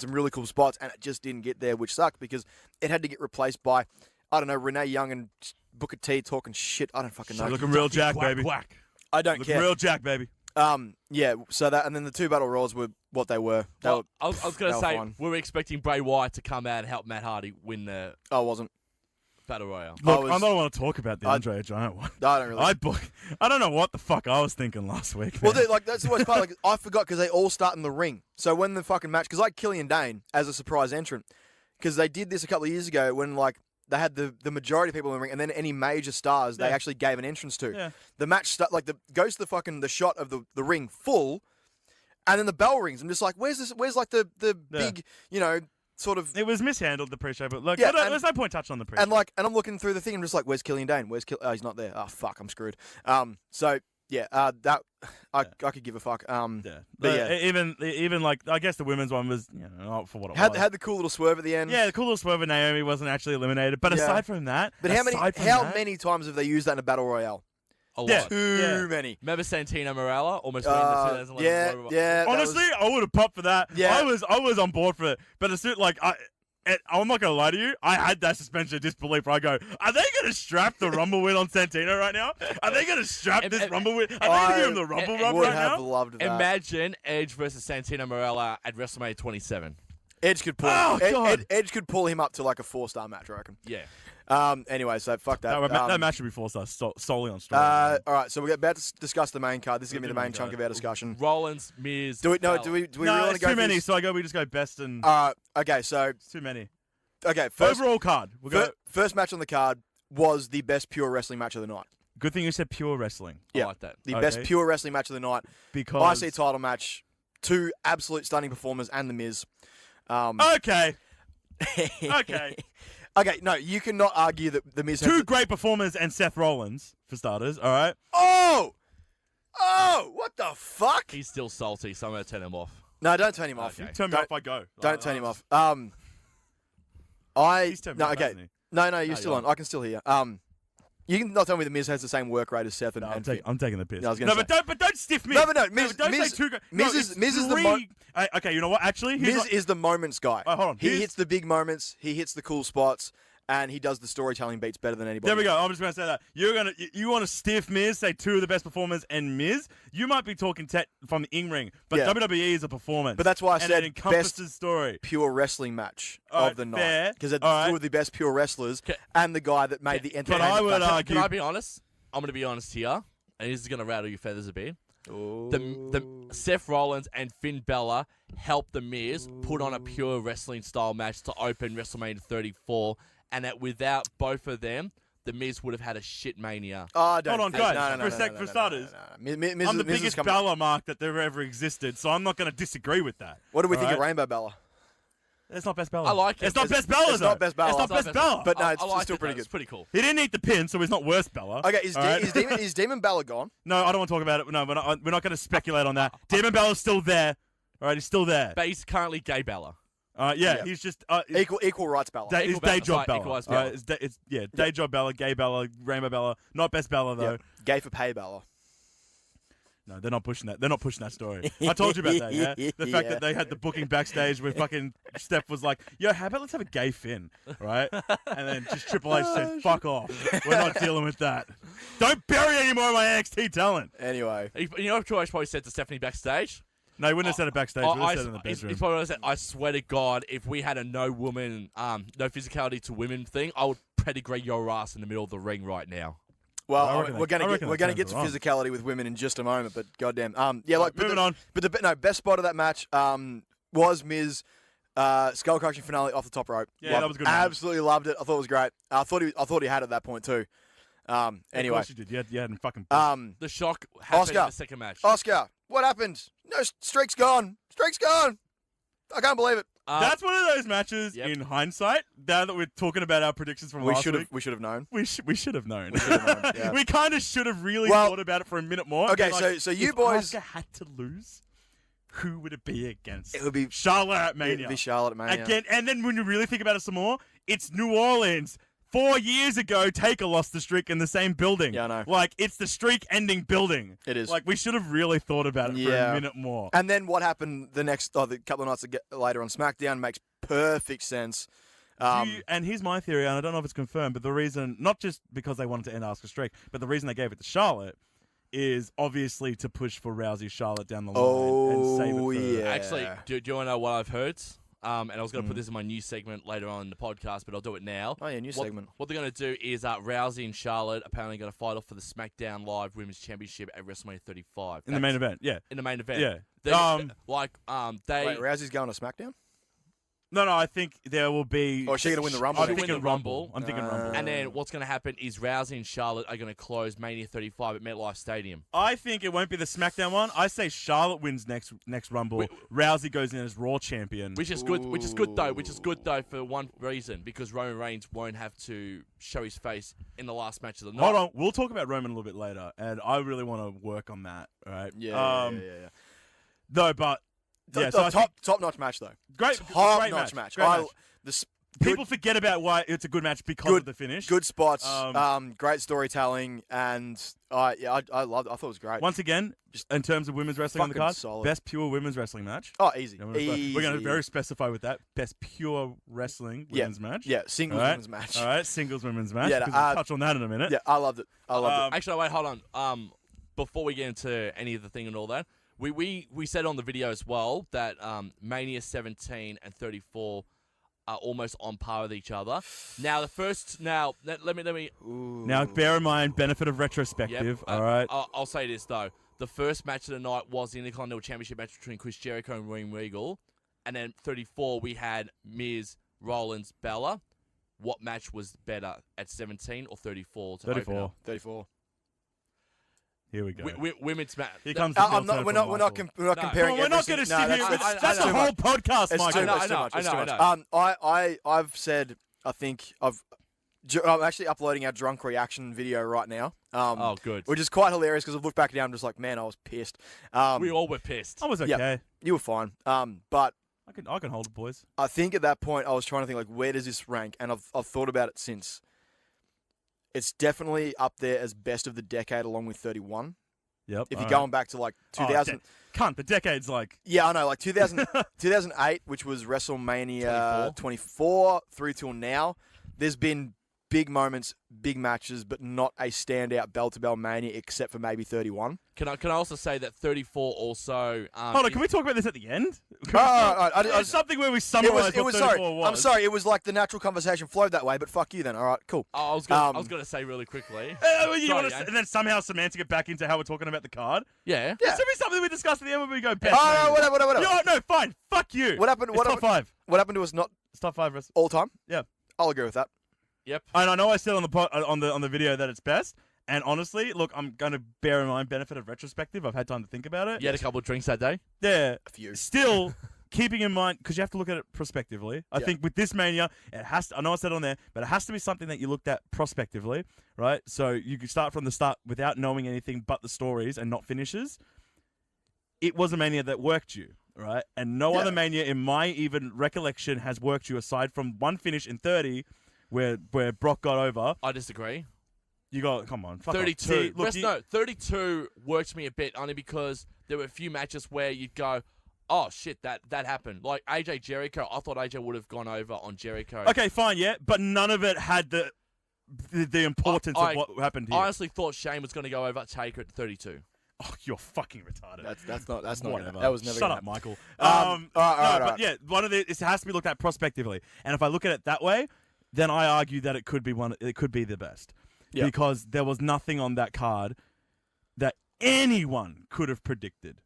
really cool spots, and it just didn't get there, which sucked because it had to get replaced by, I don't know, Renee Young and Booker T talking shit. I don't fucking know. Looking real jack, baby. Quack. I don't Looking care. real jack, baby. Yeah. So that, and then the 2 battle royals were what they were. I was going to say, fine. we were expecting Bray Wyatt to come out and help Matt Hardy win the I wasn't. Battle Royale. Look, I don't want to talk about the Andre Giant one. I don't really. I don't know what the fuck I was thinking last week. Well, man. dude, like that's the worst part. Like I forgot because they all start in the ring. So when the fucking match, because like Killian Dane as a surprise entrant, because they did this a couple of years ago when like they had the majority of people in the ring, and then any major stars they actually gave an entrance to. Yeah. The match goes to the shot of the ring full, and then the bell rings. I'm just like, where's like the big, sort of. It was mishandled, the pre-show, but look, Yeah, there's no point touching on the pre-show. And I'm looking through the thing. I'm just like, where's Killian Dane? Oh, he's not there. Oh fuck, I'm screwed. So yeah, that I could give a fuck. But yeah, even like I guess the women's one was not for what it was. had the cool little swerve at the end. Yeah, the cool little swerve of Naomi wasn't actually eliminated. But aside from that, but how many times have they used that in a battle royale? A lot. Yeah. Too many. Remember Santino Morella almost winning the 2011 Royal Rumble? Yeah. Honestly, I would have popped for that. Yeah. I was on board for it. But as soon I'm not gonna lie to you, I had that suspension of disbelief where I go, are they gonna strap the Rumble win on Santino right now? Are they gonna strap this Rumble win? Are they gonna give him the Rumble rub would right have now? loved that. Imagine Edge versus Santino Morella at WrestleMania 27. Edge could pull. God. Edge could pull him up to like a 4-star match, I reckon. Yeah. Anyway, so fuck that. That match should be 4 stars solely on story. All right, so we're about to discuss the main card. This is gonna be the main chunk of our discussion. Rollins, Miz. Do we no, really want it's to go? too many. This? So we just go best and. Okay, so It's too many. okay, first Overall card. We'll go. first match on the card was the best pure wrestling match of the night. Good thing you said pure wrestling. I Yeah. like that. The Okay. best pure wrestling match of the night. Because IC title match, 2 absolute stunning performers, and the Miz. Okay. Okay. Okay, no, you cannot argue that the Miz has 2 great performers and Seth Rollins, for starters, all right? Oh, what the fuck? He's still salty, so I'm going to turn him off. No, don't turn him off. Okay. Turn me off, I go. Don't turn him off. He's turned me No, off, okay. hasn't he? No, you're still you're on. I can still hear. You can not tell me the Miz has the same work rate as Seth and No, I'm Finn. taking the piss. No, I was gonna say. but don't stiff me. No, Miz, don't Miz, say 2 great. Miz no, is it's Miz is the 3 okay, you know what? Actually, Miz is the moments guy. hold on. He hits the big moments. He hits the cool spots. and he does the storytelling beats better than anybody. There we go. I'm just going to say that. You want to stiff Miz, say two of the best performers, and Miz? You might be talking from the in-ring, but WWE is a performance. But that's why I said it encompasses best story. Pure wrestling match of the night. Because it's two of the best pure wrestlers and the guy that made the entertainment. But I would argue... Can I be honest? I'm going to be honest here, and this is going to rattle your feathers a bit. The Seth Rollins and Finn Balor helped The Miz put on a pure wrestling style match to open WrestleMania 34, and that without both of them, The Miz would have had a shit Mania. Oh, hold on, guys. For starters, I'm the biggest Balor mark that there ever existed, so I'm not going to disagree with that. What do we think of Rainbow Balor? It's not best Balor. I like it. It's not best Balor. It's not best Balor. It's not best Balor. But no, it's still pretty good. It's pretty cool. He didn't eat the pin, so he's not worse Balor. Okay, is Demon Balor gone? No, I don't want to talk about it. No, we're not going to speculate on that. Demon Balor's still there. All right, he's still there. But he's currently gay Balor. He's just equal rights Balor. His day job Balor. Equalized Balor. Day job Balor, gay Balor, Rainbow Balor. Not best Balor though. Gay for pay Balor. No, they're not pushing that. They're not pushing that story. I told you about that, yeah? The fact that they had the booking backstage where fucking Steph was like, yo, how about let's have a gay Finn, right? And then just Triple H said, fuck off. We're not dealing with that. Don't bury any more of my NXT talent. Anyway. You know what Triple H probably said to Stephanie backstage? No, he wouldn't have said it backstage. He would have said it in the bedroom. He's probably said, I swear to God, if we had a no physicality to women thing, I would pedigree your ass in the middle of the ring right now. Well, we're going to get to physicality with women in just a moment, but goddamn, moving on. But best spot of that match was Miz skull crushing finale off the top rope. Yeah, that was good. Absolutely loved it. I thought it was great. I thought he had it at that point too. Anyway, of course you did. You had him fucking. The shock happened in the second match. Oscar, what happened? No, streak's gone. Streak's gone. I can't believe it. That's one of those matches. In hindsight, now that we're talking about our predictions from last week, we should have known. We should have known. Yeah. We kind of should have really thought about it for a minute more. Okay, like, so you if boys Asuka had to lose, who would it be against? It would be Charlotte at Mania. It would be Charlotte at Mania again. And then when you really think about it some more, it's New Orleans. 4 years ago, Taker lost the streak in the same building. Yeah, I know. Like, it's the streak-ending building. It is. Like, we should have really thought about it for a minute more. And then what happened the couple of nights later on SmackDown makes perfect sense. And here's my theory, and I don't know if it's confirmed, but the reason, not just because they wanted to end Asuka's streak, but the reason they gave it to Charlotte is obviously to push for Rousey Charlotte down the line and save it for... Yeah. Actually, do you want to know what I've heard? And I was going to put this in my new segment later on in the podcast, but I'll do it now. Oh, yeah, new segment. What they're going to do is Rousey and Charlotte apparently going to fight off for the SmackDown Live Women's Championship at WrestleMania 35. In the main event, yeah. In the main event. Yeah. Wait, Rousey's going to SmackDown? No, I think there will be... Or is she going to win the Rumble? I'm thinking Rumble. And then what's going to happen is Rousey and Charlotte are going to close Mania 35 at MetLife Stadium. I think it won't be the SmackDown one. I say Charlotte wins next Rumble. Rousey goes in as Raw champion. Which is good though for one reason, because Roman Reigns won't have to show his face in the last match of the night. Hold on, we'll talk about Roman a little bit later, and I really want to work on that, all right? Yeah. No, but... Yeah, top-notch match, though. Great match. People forget about why it's a good match because of the finish. Good spots, great storytelling, and I loved it. I thought it was great. Once again, in terms of women's wrestling on the card, solid. best pure women's wrestling match. Oh, easy. We're going to very specify with that. Best pure wrestling women's match. Yeah, singles women's match. All right, singles women's match. Yeah, we'll touch on that in a minute. Yeah, I loved it. Actually, wait, hold on. Before we get into any of the thing and all that, we said on the video as well that Mania 17 and 34 are almost on par with each other. Now let me. Now bear in mind, benefit of retrospective. All right. I'll say this though: the first match of the night was the Intercontinental Championship match between Chris Jericho and William Regal, and then 34 we had Miz, Rollins, Bella. What match was better at 17 or 34? 34. Here we go. Women's match. We're not comparing. We're not going to sit here. That's a whole podcast, Michael. It's too much. I've said. I think I'm actually uploading our drunk reaction video right now. Good. Which is quite hilarious because I've looked back now. I'm just like, man, I was pissed. We all were pissed. I was okay. Yeah, you were fine. But I can hold it, boys. I think at that point I was trying to think like, where does this rank? And I've thought about it since. It's definitely up there as best of the decade, along with 31. Yep. If you're going back to like 2000, the decade's like. Yeah, I know, like 2008, which was WrestleMania 24 through till now. there's been big moments, big matches, but not a standout bell-to-bell Mania except for maybe 31. Can I also say that 34 also... Hold on, can we talk about this at the end? It's something where we summarize what 34 was. I'm sorry, it was like the natural conversation flowed that way, but fuck you then. All right, cool. I was going to say really quickly. And then somehow semantic it back into how we're talking about the card? Yeah. It should be something we discuss at the end when we go best. Whatever. No, fine. Fuck you. What happened? It's top 5. What happened to us not It's top 5 wrestling. all time? Yeah. I'll agree with that. Yep. And I know I said on the video that it's best. And honestly, look, I'm going to bear in mind benefit of retrospective. I've had time to think about it. You had a couple of drinks that day? Yeah. A few. Still, keeping in mind, because you have to look at it prospectively. I think with this Mania, it has to, I know I said it on there, but it has to be something that you looked at prospectively, right? So you could start from the start without knowing anything but the stories and not finishes. It was a Mania that worked you, right? And no other Mania in my even recollection has worked you aside from one finish in 30 where Brock got over. I disagree. You got, come on. 32. See, look, 32 worked me a bit only because there were a few matches where you'd go, oh, shit, that happened. Like AJ Jericho, I thought AJ would have gone over on Jericho. Okay, fine, yeah. But none of it had the importance of what happened here. I honestly thought Shane was going to go over Taker at 32. Oh, you're fucking retarded. That's not Whatever. that was never. Shut gonna up, Michael. All right. But yeah, it has to be looked at prospectively. And if I look at it that way, then I argue that it could be the best. Yeah. Because there was nothing on that card that anyone could have predicted.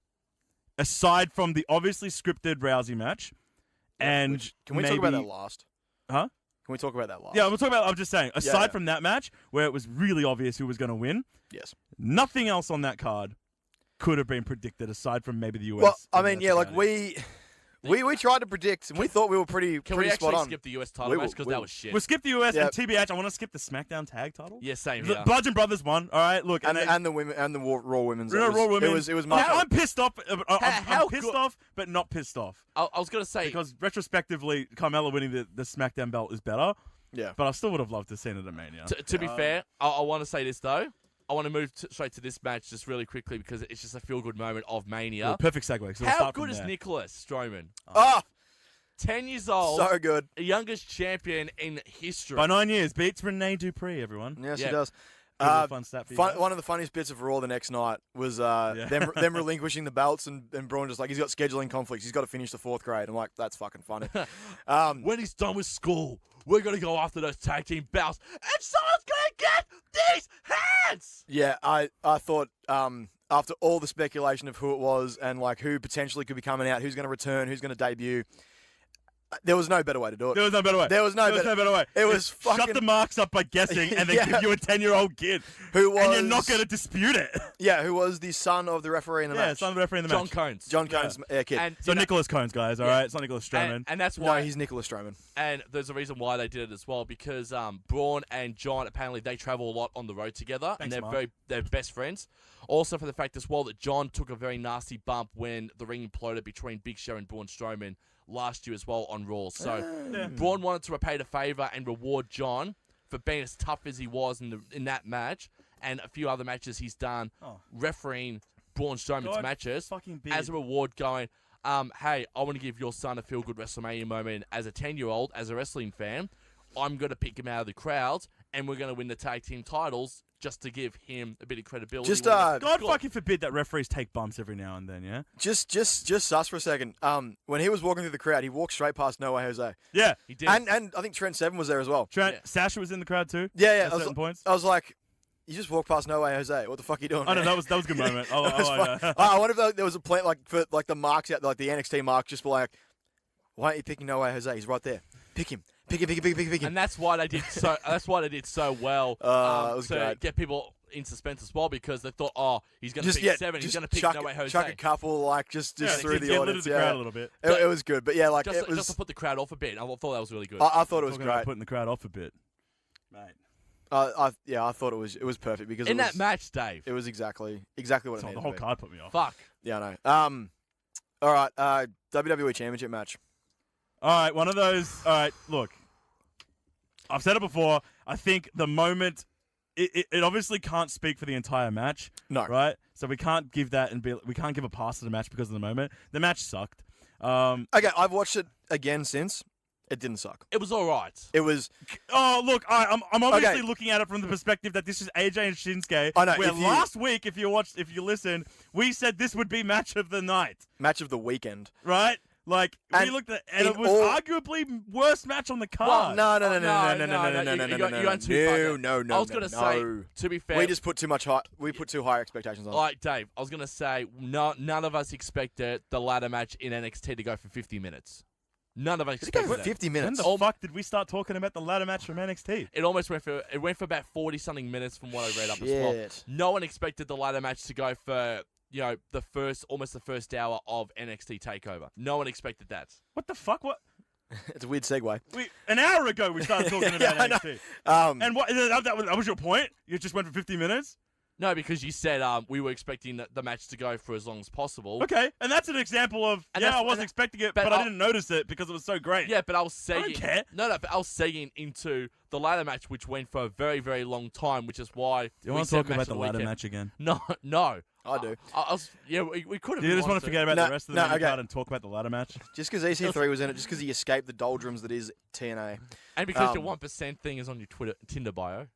Aside from the obviously scripted Rousey match. And can we talk about that last? Huh? Can we talk about that last? Yeah, I'm just saying, aside from that match, where it was really obvious who was going to win, yes, nothing else on that card could have been predicted aside from maybe the US. Well, I mean, yeah, like we tried to predict, and we thought we were pretty Can we spot actually on. skip the US title match because that was shit? We'll skip the US and TBH. I want to skip the SmackDown tag title. Yeah, same The here. Bludgeon Brothers won. All right, look, and the women and the Raw Women's. Raw Women. It was much. I'm pissed off. I'm pissed good- off, but not pissed off I was going to say... because retrospectively, Carmella winning the SmackDown belt is better. Yeah, but I still would have loved to see it at Mania. To be fair, I want to say this though. I want to move straight to this match just really quickly because it's just a feel-good moment of Mania. Well, perfect segue. So we'll How start good from is there. Nicholas Strowman? 10 years old. so good. The youngest champion in history. By 9 years, beats Rene Dupree. Everyone. Yes, Yeah. he does. Fun stat for you guys. One of the funniest bits of Raw the next night was them relinquishing the belts and Braun just like, he's got scheduling conflicts. He's got to finish the 4th grade. I'm like, that's fucking funny. When he's done with school, we're going to go after those tag team belts and someone's going to get these hands! Yeah, I thought after all the speculation of who it was and like who potentially could be coming out, who's going to return, who's going to debut, there was no better way to do it. There was no better way. There was no better way. It was fucking... Shut the marks up by guessing and then Yeah. give you a 10-year-old kid. Who was... And you're not going to dispute it. Yeah, who was the son of the referee in the match. Yeah, son of the referee in the John match. Cones. John Cones' kid. And So you know- Nicholas Cones, guys, all right? It's not Nicholas Strowman. and that's No, why he's Nicholas Strowman. And there's a reason why they did it as well, because Braun and John, apparently they travel a lot on the road together, Thanks, and Mark. they're best friends. Also for the fact as well that John took a very nasty bump when the ring imploded between Big Show and Braun Strowman last year as well on Raw. So Braun wanted to repay the favor and reward John for being as tough as he was in that match and a few other matches he's done refereeing Braun Strowman's God matches fucking big. as a reward going, hey, I want to give your son a feel-good WrestleMania moment as a 10-year-old, as a wrestling fan. I'm going to pick him out of the crowd, and we're going to win the tag team titles just to give him a bit of credibility. Just, God fucking forbid that referees take bumps every now and then, yeah? Just sus for a second. When he was walking through the crowd, he walked straight past No Way Jose. Yeah. He did. And I think Trent Seven was there as well. Trent, Yeah. Sasha was in the crowd too. Yeah. At certain points. I was like, you just walked past No Way Jose. What the fuck are you doing? Oh no, man? that was a good moment. Oh, That was I fun. know. I wonder if there was a plan like for like the marks out, like the NXT marks, just like, why aren't you picking No Way Jose? He's right there. Pick him. Pick him. And that's why they did so. That's why they did so well It was to great. get people in suspense as well, because they thought, oh, he's going to Just pick 7. He's just going to pick chuck, No Way Jose. chuck a couple like just through the get audience. the crowd a little bit. It was good, but yeah, like just, it was. just to put the crowd off a bit. I thought that was really good. I thought it was Talking about great. putting the crowd off a bit, mate. I thought it was perfect because in it was, that match, Dave. it was exactly what it So needed the whole to be. card put me off. Fuck. Yeah, I know. All right, WWE Championship match. All right, one of those. All right, look. I've said it before. I think the moment, it obviously can't speak for the entire match. No. Right? So we can't give that we can't give a pass to the match because of the moment. The match sucked. Okay, I've watched it again since, It didn't suck. It was all right. It was. Oh, look, I'm obviously Okay. looking at it from the perspective that this is AJ and Shinsuke. I know, Where if you- last week, if you listened, we said this would be match of the night, Match of the weekend. right? Like, we And looked at, and in it was all- arguably worst match on the card. No. You went too far there. No. I was gonna say, to be fair, We just put too much high. We put too high expectations on it. like Dave, I was gonna say, none of us expected the ladder match in NXT to go for 50 minutes. None of us Did it go expected for it. 50 When minutes? the fuck did we start talking about the ladder match from NXT? It almost went for about 40-something minutes from what I read up as well. Shit. No one expected the ladder match to go for almost the first hour of NXT Takeover. No one expected that. What the fuck? What? It's a weird segue. An hour ago we started talking about I know. NXT. And what? That was your point? You just went for 50 minutes? No, because you said we were expecting the match to go for as long as possible. Okay, and that's an example of And I that's- wasn't and- expecting it, but but I I'll- didn't notice it because it was so great. Yeah, but I was I don't segging. care. No, but I was segging into the ladder match, which went for a very, very long time, which is why Do you we want to said talk match about of the ladder weekend. match again? No. I do. We could have. Do you just want to forget about No, the rest of no, the main okay. card and talk about the ladder match? Just because EC3 was in it, just because he escaped the doldrums that is TNA. And because your Um, 1% thing is on your Tinder bio.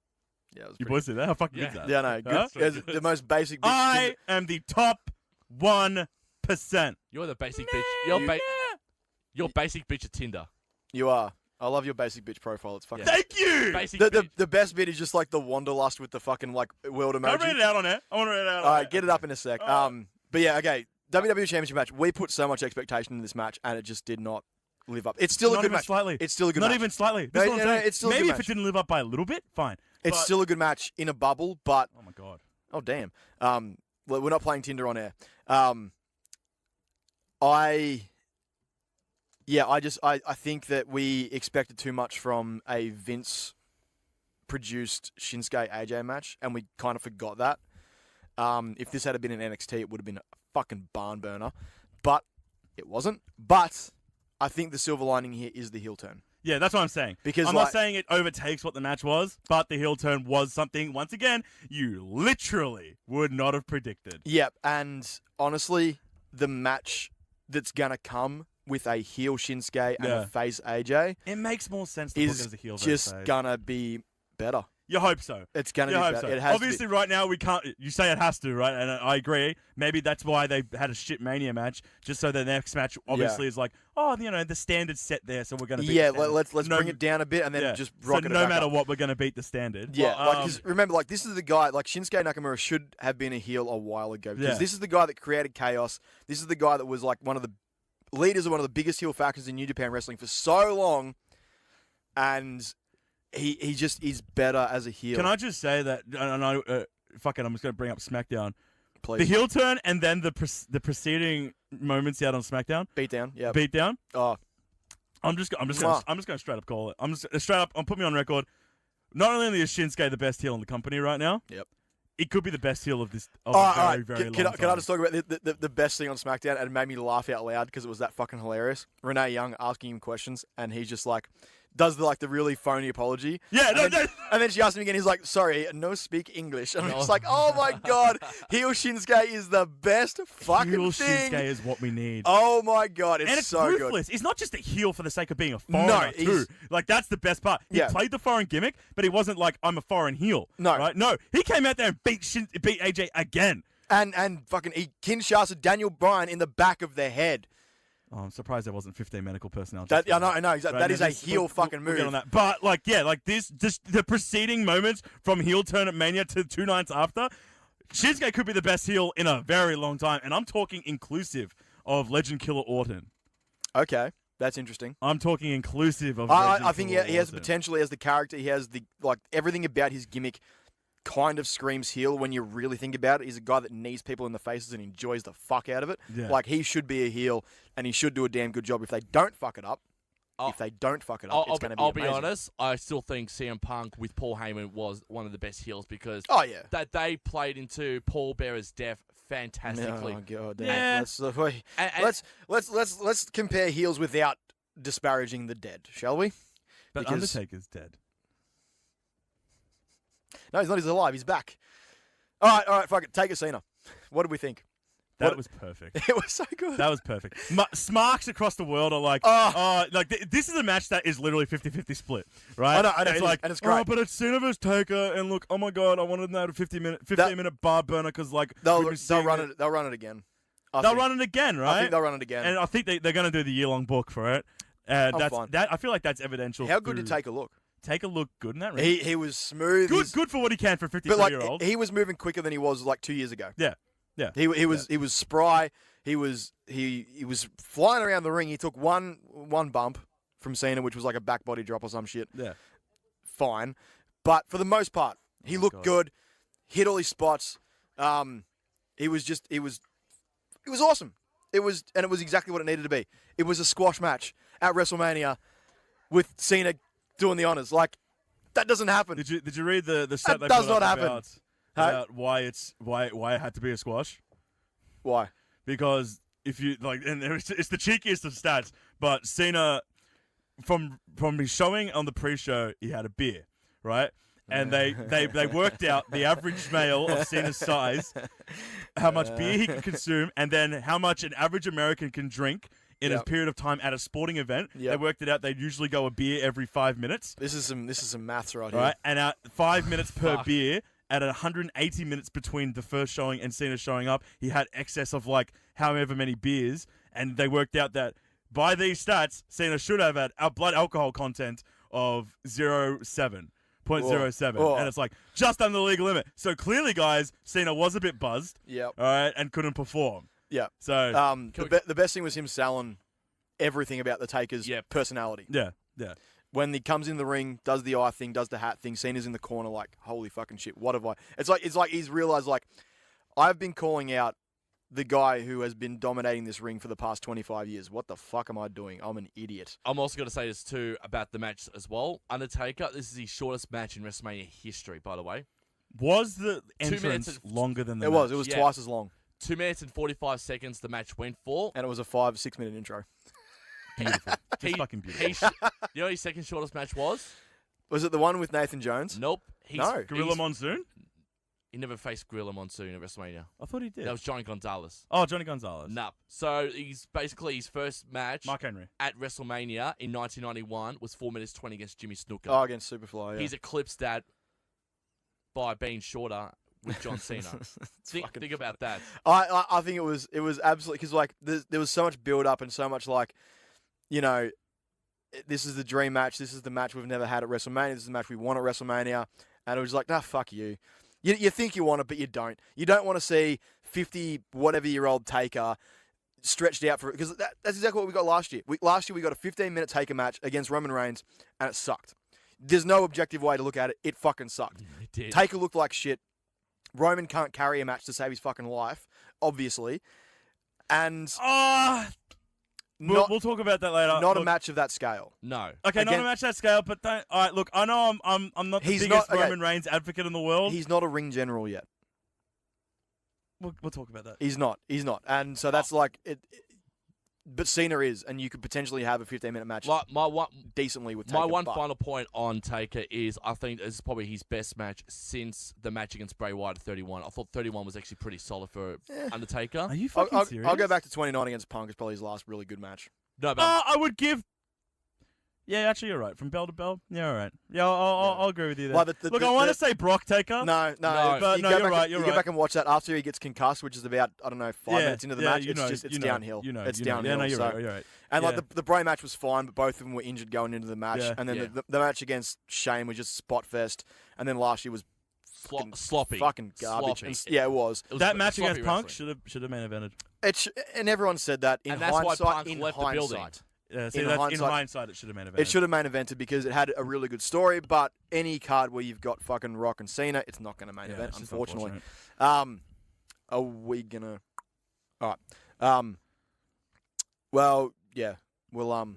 Yeah, it was You pretty- boys see that? How fucking Yeah. good is that? Yeah, no. Good. Huh? It's the most basic. bitch I am the top 1%. You're the basic bitch. You're basic bitch at Tinder. You are. I love your basic bitch profile. It's fucking. Yeah. Thank you! Basic The bitch. best bit is just like the wanderlust with the fucking like world Can I read emoji. it out on it? I want to read it out All on right, get it up in a sec. Alright. But yeah, okay. WWE Championship match. We put so much expectation in this match, and it just did not live up. It's still a Not good even match. slightly. It's still a good Not match. even slightly. No, This is what I'm no, saying. it's still a Maybe good if match. it didn't live up by a little bit, fine. It's But- still a good match in a bubble, but Oh my god. oh damn. Well, we're not playing Tinder on air. I think that we expected too much from a Vince produced Shinsuke AJ match, and we kind of forgot that. If this had been an NXT, it would have been a fucking barn burner, but it wasn't. But I think the silver lining here is the heel turn. Yeah, that's what I'm saying. Because, I'm like- not saying it overtakes what the match was, but the heel turn was something, once again, you literally would not have predicted. Yep, and honestly, the match that's gonna come with a heel Shinsuke and Yeah. a face AJ It makes more sense to book it is as a heel just versus face. gonna be better. You hope so. It's gonna You be hope better. so. It has Obviously, to right now, we can't. You say it has to, right? And I agree. Maybe that's why they had a shit Mania match, just so the next match obviously is like, oh, the standard's set there, so we're going to be. beat Yeah, the standard. let's No- bring it down a bit and then yeah. just so rock it no back matter up. what, we're going to beat the standard. Yeah, Well, because remember, like this is the guy. Like Shinsuke Nakamura should have been a heel a while ago. Because Yeah. this is the guy that created chaos. This is the guy that was like one of the leaders of one of the biggest heel factions in New Japan Wrestling for so long, and he just is better as a heel. Can I just say that? And fuck it, I'm just going to bring up SmackDown. please? The heel turn and then the preceding moments he had on SmackDown, beat down. Yeah. beatdown. Oh, I'm just going Mwah. to straight up call it. I'm just straight up. Put me on record. Not only is Shinsuke the best heel in the company right now, Yep. it could be the best heel of this of all a very, right. very Can long I time. just talk about the best thing on SmackDown? And it made me laugh out loud because it was that fucking hilarious. Renee Young asking him questions, and he's just like, does the really phony apology. Yeah, and no, then, no. and then she asked him again. He's like, sorry, no speak English. And I'm just like, oh my god, heel Shinsuke is the best fucking Heel thing. Shinsuke is what we need. Oh my god, it's, and it's so ruthless. He's not just a heel for the sake of being a foreigner, too. he's- Like, that's the best part. He Yeah. played the foreign gimmick, but he wasn't like, I'm a foreign heel. No. Right? No. He came out there and beat AJ again. good. And fucking he Kinshasa Daniel Bryan in the back of the head. Oh, I'm surprised there wasn't 15 medical personnel. That just for I know exactly. Right, That is no, a this- heel we'll fucking get move. on that. But the preceding moments from heel turn at Mania to 2 nights after, Shinsuke could be the best heel in a very long time, and I'm talking inclusive of Legend Killer Orton. Okay, that's interesting. I'm talking inclusive of. I Legend think Killer he has the Orton. potential. He has the character. He has the everything about his gimmick. Kind of screams heel when you really think about it. He's a guy that knees people in the faces and enjoys the fuck out of it. Yeah. Like he should be a heel, and he should do a damn good job. If they don't fuck it up, it's going to be I'll be amazing. honest. I still think CM Punk with Paul Heyman was one of the best heels because Oh yeah. that they played into Paul Bearer's death fantastically. Oh god. Yeah. Damn. Let's compare heels without disparaging the dead, shall we? But because- Undertaker's dead. No, he's not. He's alive. He's back. All right. Fuck it. Take a Cena. What did we think? That was perfect. It was so good. That was perfect. Smarks across the world are like, this is a match that is literally 50-50 split, right? I know, It's like, and it's great. oh, but it's Cena versus Taker, and look, oh my god, I wanted that 15-minute bar burner because like They'll we've been run seeing it. They'll run it again. They'll run it again, right? I think they'll run it again. and I think they're going to do the year-long book for it. fine. I feel like that's evidential. How good did Taker look? Taker look good in that ring? He was smooth. Good for what he can for a But like 53-year-old. he was moving quicker than he was like 2 years ago. Yeah. He was spry. He was flying around the ring. He took one bump from Cena, which was like a back body drop or some shit. Yeah. Fine, but for the most part, he looked good. Hit all his spots. It was awesome. It was exactly what it needed to be. It was a squash match at WrestleMania with Cena doing the honors. Like that doesn't happen. Did you read the set That they does put up not happen. about why it had to be a squash? Why? Because if you like, and it's the cheekiest of stats, but Cena from his showing on the pre-show, he had a beer, right? And they worked out the average male of Cena's size, how much beer he can consume, and then how much an average American can drink in a period of time at a sporting event. Yep. They worked it out. They'd usually go a beer every 5 minutes. This is some maths right here. Right, and at 5 minutes per beer, at 180 minutes between the first showing and Cena showing up, he had excess of like however many beers, and they worked out that by these stats, Cena should have had blood alcohol content of 0.07. And it's like just under the legal limit. So clearly, guys, Cena was a bit buzzed. Yep. All right, and couldn't perform. Yeah. So the best thing was him selling everything about the Taker's personality. yeah. When he comes in the ring, does the eye thing, does the hat thing, Cena's in the corner like, holy fucking shit, what have I... It's like he's realised, like, I've been calling out the guy who has been dominating this ring for the past 25 years. What the fuck am I doing? I'm an idiot. I'm also going to say this too about the match as well. Undertaker, this is his shortest match in WrestleMania history, by the way. Was the 2 entrance minutes longer than the It match? was twice as long. 2 minutes and 45 seconds the match went for. And it was a 5-6 minute intro. Beautiful. Just fucking beautiful. You know what his second shortest match was? Was it the one with Nathan Jones? Nope. No. Gorilla Monsoon? He never faced Gorilla Monsoon at WrestleMania. I thought he did. That was Johnny Gonzalez. Oh, Johnny Gonzalez. Nah. So he's basically his first match Mark Henry. at WrestleMania in 1991 was 4 minutes 20 against Jimmy Snuka. Oh, against Superfly, yeah. He's eclipsed that by being shorter with John Cena. think about that. I think it was absolutely... Because, like, there was so much build-up and so much, like, you know... This is the dream match. This is the match we've never had at WrestleMania. This is the match we want at WrestleMania. And it was like, nah, fuck you. You think you want it, but you don't. You don't want to see 50-whatever-year-old Taker stretched out for it. Because that's exactly what we got last year. Last year we got a 15-minute Taker match against Roman Reigns, and it sucked. There's no objective way to look at it. It fucking sucked. It did. Taker looked like shit. Roman can't carry a match to save his fucking life, obviously. And... We'll talk about that later. Not a match of that scale. No. Okay, not a match that scale, but don't. All right, look, I know I'm not the biggest Roman Reigns advocate in the world. He's not a ring general yet. We'll talk about that. He's not, and so that's like it. But Cena is, and you could potentially have a 15-minute match decently with Taker. My one final point on Taker is I think this is probably his best match since the match against Bray Wyatt at 31. I thought 31 was actually pretty solid for Undertaker. Are you fucking serious? I'll go back to 29 against Punk. It's probably his last really good match. No, but I would give... Yeah, actually, you're right. From bell to bell, yeah, all right. Yeah, I'll agree with you there. Well, look, I want to say Brock Taker. No, but you're right. You go back and watch that after he gets concussed, which is about 5 minutes into the match. It's downhill. It's downhill. Yeah, no, you're right. And like the Bray match was fine, but both of them were injured going into the match. Yeah. And then the match against Shane was just spot fest. And then last year was sloppy, fucking garbage. Sloppy. Yeah, it was. That match against Punk wrestling. should have main evented. And everyone said that in and that's hindsight. why Punk left the building. Yeah, in hindsight, it should have main evented. It should have main evented because it had a really good story, but any card where you've got fucking Rock and Cena, it's not going to main event, unfortunately. Are we going to... All right. Well, yeah. We'll,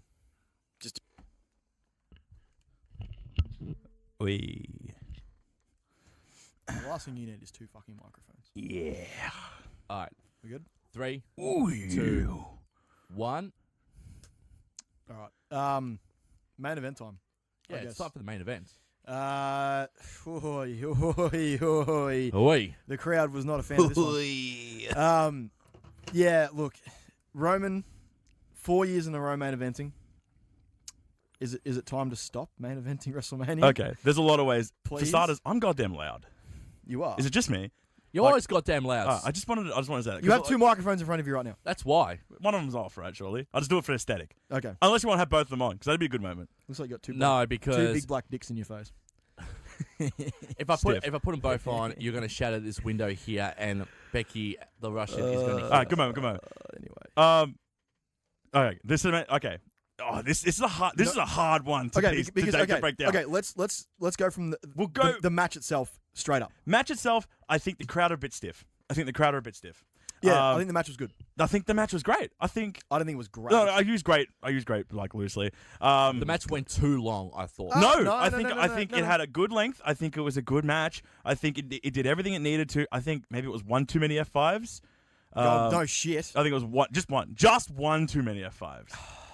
just... The last thing you need is 2 fucking microphones. Yeah. All right. We good? 3, Ooh. 2, 1. All right. Main event time. Yeah, it's time for the main event. Oi. Oi. The crowd was not a fan of this one. Yeah, look, Roman, 4 years in a row main eventing. Is it time to stop main eventing WrestleMania? Okay, there's a lot of ways. For Please? starters, I'm goddamn loud. You are. Is it just me? You're always goddamn loud. I just wanted to say that. You 'cause, have two microphones in front of you right now. That's why. One of them's off, right, surely? I'll just do it for aesthetic. Okay. Unless you want to have both of them on, because that'd be a good moment. Looks like you got two No, two because big black dicks in your face. if I put them both on, you're going to shatter this window here, and Becky, the Russian, is going to. All right, good moment. Anyway. Okay, this is okay. Oh, this is a hard one to break down. Okay, let's go from We'll go the match itself straight up. Match itself. I think the crowd are a bit stiff. Yeah, I think the match was good. I think the match was great. I don't think it was great. No, I use great like loosely. The match went too long, I thought. I think it had a good length. I think it was a good match. I think it did everything it needed to. I think maybe it was one too many F5s. No shit. I think it was just one too many F5s.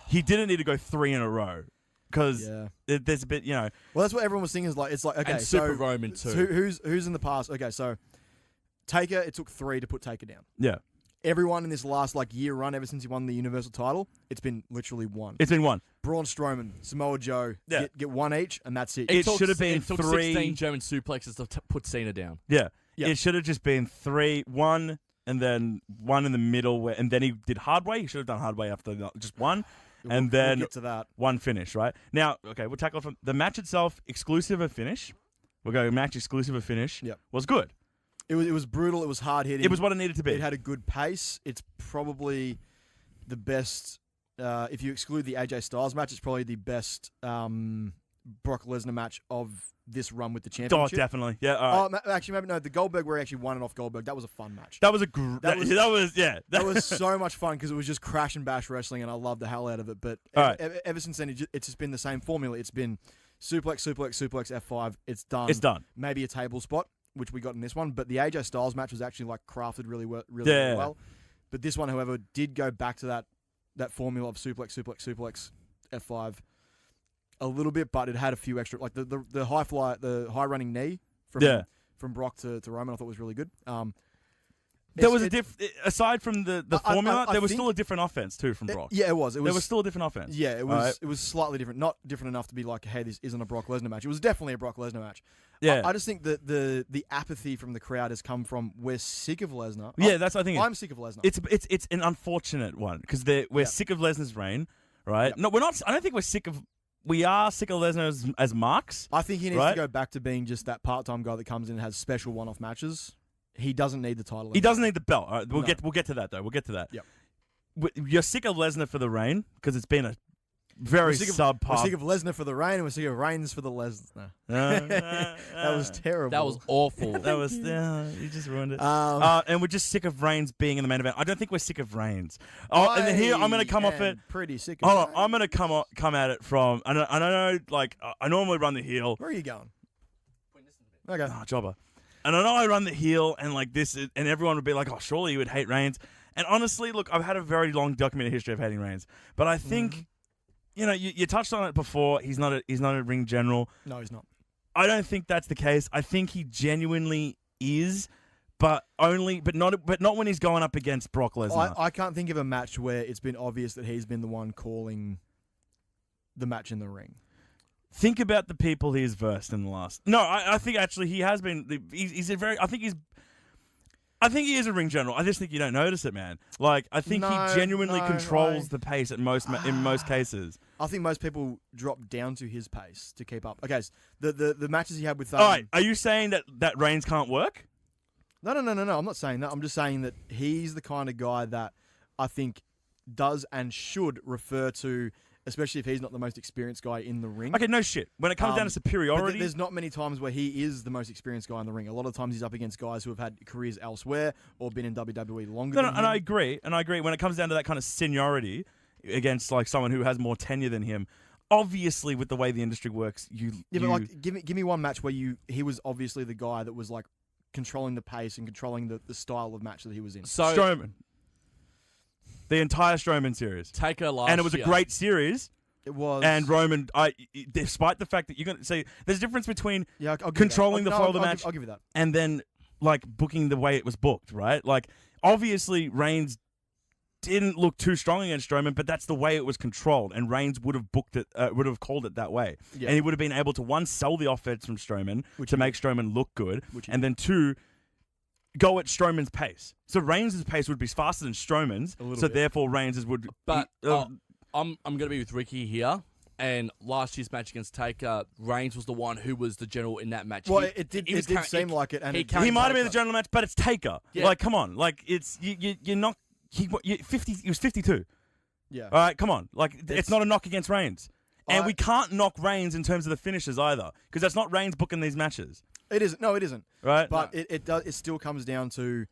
He didn't need to go 3 in a row because there's a bit, Well, that's what everyone was thinking. It's like okay, and Super Roman too. Who's in the past? Okay, so Taker. It took 3 to put Taker down. Yeah. Everyone in this last year run, ever since he won the Universal title, it's been literally 1. It's been 1. Braun Strowman, Samoa Joe, get 1 each, and that's it. It should have been it took 3. 16 German suplexes to put Cena down. Yeah. Yeah. It should have just been 3, 1, and then 1 in the middle, and then he did hard way. He should have done hard way after just 1. And then we'll get to that. 1 finish, right? Now, okay, we'll tackle from the match itself, exclusive of finish. We'll go match exclusive of finish. Yep. Was good. It was brutal. It was hard hitting. It was what it needed to be. It had a good pace. It's probably the best. If you exclude the AJ Styles match, it's probably the best Brock Lesnar match of this run with the championship. Oh, definitely. Yeah. All right. Actually, maybe no. The Goldberg where he actually won it off Goldberg. That was a fun match. That was That was so much fun because it was just crash and bash wrestling, and I loved the hell out of it. But ever since then, it's just been the same formula. It's been suplex, F5. It's done. It's done. Maybe a table spot, which we got in this one. But the AJ Styles match was actually crafted really well. But this one, however, did go back to that formula of suplex, F5. A little bit, but it had a few extra, like the high fly, the high running knee from Brock to Roman. I thought was really good. There was aside from the formula, there was still a different offense too from Brock. Yeah, it was. There was still a different offense. Yeah, it was. It was slightly different, not different enough to be like, hey, this isn't a Brock Lesnar match. It was definitely a Brock Lesnar match. Yeah, I just think that the apathy from the crowd has come from we're sick of Lesnar. Yeah, that's what I think. I'm sick of Lesnar. It's an unfortunate one because we're sick of Lesnar's reign, right? Yep. No, we're not. I don't think we're sick of. We are sick of Lesnar as marks. I think he needs to go back to being just that part-time guy that comes in and has special one-off matches. He doesn't need the title anymore. He doesn't need the belt. All right, we'll get to that though. We'll get to that. Yep. You're sick of Lesnar for the reign because it's been a very subpar. We're sick of Lesnar for the reign, and we're sick of Reigns for the Lesnar. That was terrible. That was awful. That was you just ruined it. And we're just sick of Reigns being in the main event. I don't think we're sick of Reigns. And then here I'm going to come off it. Pretty sick of Hold on, I'm going to come at it from. And I know, I normally run the heel. Where are you going? Okay. Jobber. And I know I run the heel, and and everyone would be like, "Oh, surely you would hate Reigns." And honestly, look, I've had a very long documented history of hating Reigns, but I think. You touched on it before. He's not a ring general. No, he's not. I don't think that's the case. I think he genuinely is, but not when he's going up against Brock Lesnar. I can't think of a match where it's been obvious that he's been the one calling the match in the ring. Think about the people he's versed in the last. No, I think actually he has been. I think he is a ring general. I just think you don't notice it, man. I think he genuinely controls the pace in most cases. I think most people drop down to his pace to keep up. Okay, so the matches he had with. All right, are you saying that Reigns can't work? No. I'm not saying that. I'm just saying that he's the kind of guy that I think does and should refer to. Especially if he's not the most experienced guy in the ring. Okay, no shit. When it comes down to superiority... There's not many times where he is the most experienced guy in the ring. A lot of times he's up against guys who have had careers elsewhere or been in WWE longer than him. And I agree. When it comes down to that kind of seniority against someone who has more tenure than him, obviously with the way the industry works, but give me one match where he was obviously the guy that was controlling the pace and controlling the style of match that he was in. So Strowman. The entire Strowman series. Taker last And it was a great series. It was. And Roman, despite the fact that you're going to say, there's a difference between I'll controlling the flow of the match I'll give you that. and then, booking the way it was booked, right? Obviously, Reigns didn't look too strong against Strowman, but that's the way it was controlled, and Reigns would have booked it, would have called it that way, and he would have been able to, one, sell the offense from Strowman to make Strowman look good, and then two, go at Strowman's pace. So Reigns' pace would be faster than Strowman's, so therefore Reigns' would. But I'm going to be with Ricky here. And last year's match against Taker, Reigns was the one who was the general in that match. Well, it did seem like it. And he might have been the general match, but it's Taker. Yeah. Like, come on. Like, it's you're not. He was 52. Yeah. All right, come on. Like, it's not a knock against Reigns. And we can't knock Reigns in terms of the finishes either, because that's not Reigns booking these matches. It isn't. No, it isn't. Right? But it still comes down to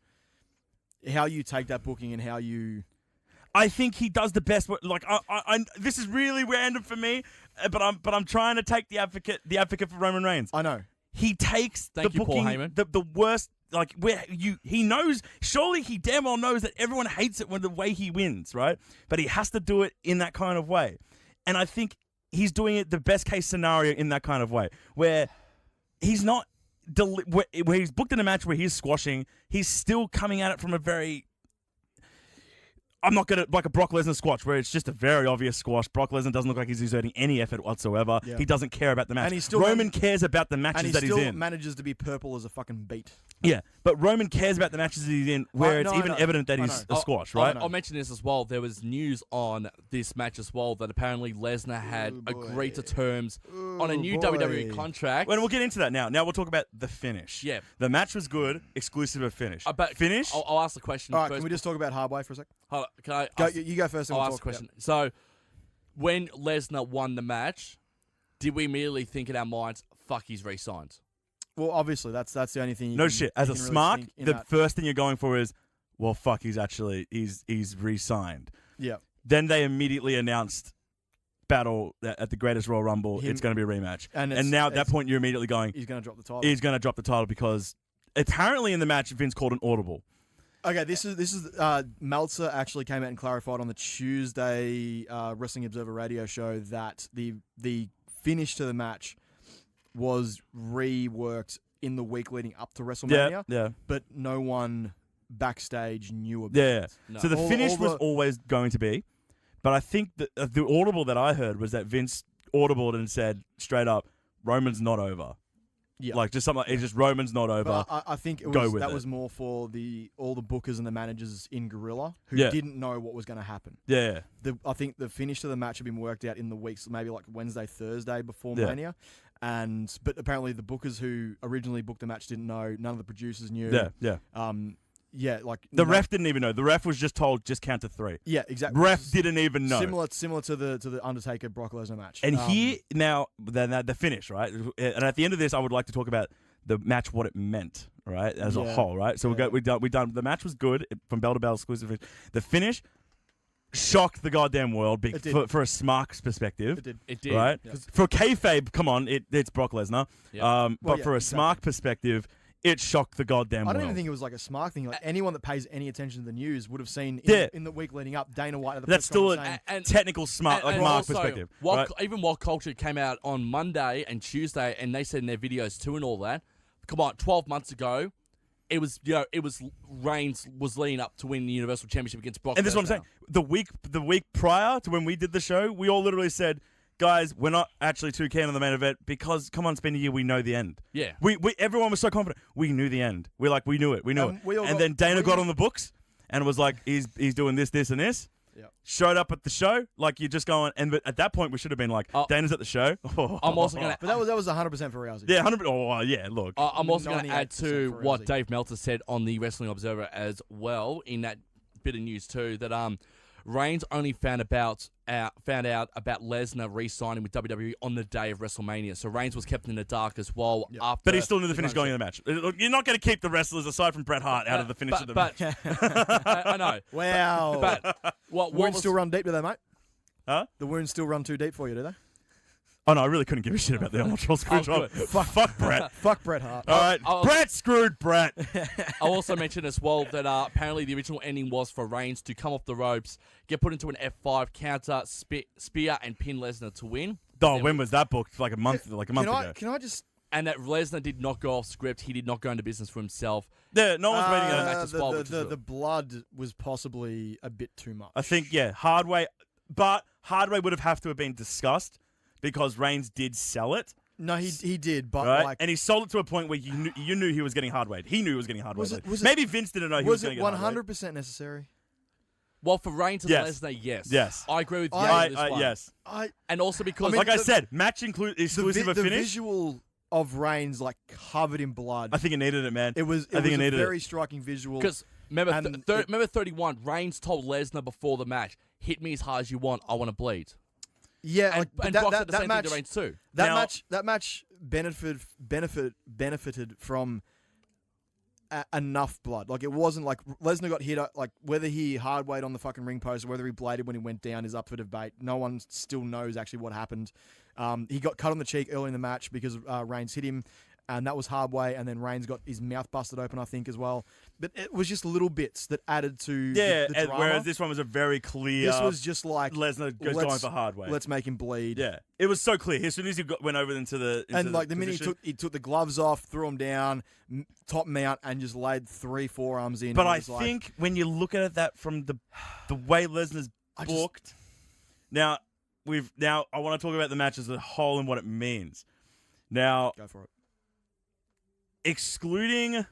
how you take that booking and how you... I think he does the best. Like, this is really random for me, but I'm trying to take the advocate for Roman Reigns. I know he takes the booking, Paul Heyman. the worst. Like, where he knows. Surely he damn well knows that everyone hates it when the way he wins, right? But he has to do it in that kind of way, and I think he's doing it the best case scenario in that kind of way, where he's not where he's booked in a match where he's squashing. He's still coming at it from a very. I'm not going to, like a Brock Lesnar squash, where it's just a very obvious squash. Brock Lesnar doesn't look like he's exerting any effort whatsoever. Yeah. He doesn't care about the match. And Roman cares about the matches that he's in. And he still manages to be purple as a fucking beet. Yeah, but Roman cares about the matches that he's in, where it's evident that he's a squash, right? I'll mention this as well. There was news on this match as well that apparently Lesnar had agreed to terms on a new WWE contract. Well, we'll get into that now. Now we'll talk about the finish. Yeah. The match was good, exclusive of finish. Finish? I'll ask the question All right, first. can we just talk about Hardway for a sec? Can I you go first. I'll ask the question. So, when Lesnar won the match, did we immediately think in our minds, fuck, he's re-signed? Well, obviously, that's the only thing. Shit. As a smart, the first thing you're going for is, well, fuck, he's re-signed. Yeah. Then they immediately announced battle at the Greatest Royal Rumble. It's going to be a rematch. And now at that point, you're immediately going, he's going to drop the title. He's going to drop the title because apparently in the match, Vince called an audible. Okay, this is Meltzer actually came out and clarified on the Tuesday Wrestling Observer Radio show that the finish to the match was reworked in the week leading up to WrestleMania. Yeah. But no one backstage knew about it. No. So the finish was always going to be, but I think that the audible that I heard was that Vince audibled and said straight up, Roman's not over. Yeah. Like just something like, it's just Roman's not over. But I think was more for all the bookers and the managers in Gorilla who didn't know what was going to happen. Yeah. I think the finish to the match had been worked out in the weeks, maybe like Wednesday, Thursday before Mania. But apparently the bookers who originally booked the match didn't know. None of the producers knew. Yeah. Like the ref didn't even know. The ref was just told just count to 3. Yeah, exactly. Ref didn't even know. Similar to the Undertaker Brock Lesnar match. And here now the finish, right? And at the end of this, I would like to talk about the match, what it meant, right, as a whole, right? So we done. The match was good from bell to bell exclusive. The finish shocked the goddamn world for a Smarks perspective. It did. Right? Yeah. For kayfabe, come on, it's Brock Lesnar. Yeah. But for a Smark perspective, it shocked the goddamn world. I don't even think it was like a smart thing. Like anyone that pays any attention to the news would have seen in the week leading up Dana White at the That's still a technical smart, like Mark perspective. Even while Culture came out on Monday and Tuesday, and they said in their videos too and all that, come on, 12 months ago, it was Reigns was leading up to win the Universal Championship against Brock Lesnar. And this is what I'm saying. The week prior to when we did the show, we all literally said, guys, we're not actually too keen on the main event because, come on, it's been a year, we know the end. Yeah. Everyone was so confident. We knew the end. We knew it. And then Dana got on the books and was like, he's doing this, and this. Yep. Showed up at the show, like you're just going, but at that point we should have been like, Dana's at the show. I'm also going to... But that was 100% for Rousey. Yeah, 100%. Oh, yeah, look. I'm also going to add to what Dave Meltzer said on the Wrestling Observer as well, in that bit of news too, that Reigns only found out about Lesnar re-signing with WWE on the day of WrestleMania. So Reigns was kept in the dark as well. Yep. After, but he still knew the finish going in the match. You're not going to keep the wrestlers, aside from Bret Hart, out of the finish of the match. I know. Wow. But wounds still run deep, do they, mate? Huh? The wounds still run too deep for you, do they? Oh, no, I really couldn't give a shit about the Ultra Screwjob. Fuck Bret. Fuck Bret Hart. All right, Bret screwed Bret. I'll also mention as well that apparently the original ending was for Reigns to come off the ropes, get put into an F5 counter, spear, and pin Lesnar to win. Oh, when was that booked? Like a month ago. Can I just And that Lesnar did not go off script. He did not go into business for himself. Yeah, no one's waiting on match that. as well, which is the good. blood was possibly a bit too much. I think, yeah, Hardway. But Hardway would have to have been discussed because Reigns did sell it. No, he did, but Right? like, And he sold it to a point where you knew he was getting hard-weighed. He knew he was getting hard-weighed. Was it- Maybe Vince didn't know he was was going it to get hard-weighed. 100% necessary? Well, for Reigns and Yes. Lesnar, yes. Yes. I agree with you I- on this one. Yes. And also because... Like I the- said, match exclusive the of finish. visual of Reigns like covered in blood. I think it needed it, man. It was I think it a needed very striking visual. Because remember, And remember 31, Reigns told Lesnar before the match, hit me as hard as you want, I want to bleed. Yeah, And, like, but and that, Brock that, said the that same match, thing to Reigns too. that match benefited from enough blood. Like, it wasn't like Lesnar got hit. Like, whether he hard weighed on the fucking ring post or whether he bladed when he went down is up for debate. No one still knows actually what happened. He got cut on the cheek early in the match because Reigns hit him, and that was hard way. And then Reigns got his mouth busted open, I think, as well. But it was just little bits that added to the drama. Whereas this one was a very clear. This was just like Lesnar goes going for Hardway. Let's make him bleed. Yeah, it was so clear. As soon as he went over into the The minute he took the gloves off, threw him down, top mount, and just laid 3 forearms in. But I was like, think when you look at that from the way Lesnar's booked, now I want to talk about the match as a whole and what it means. Now, go for it. excluding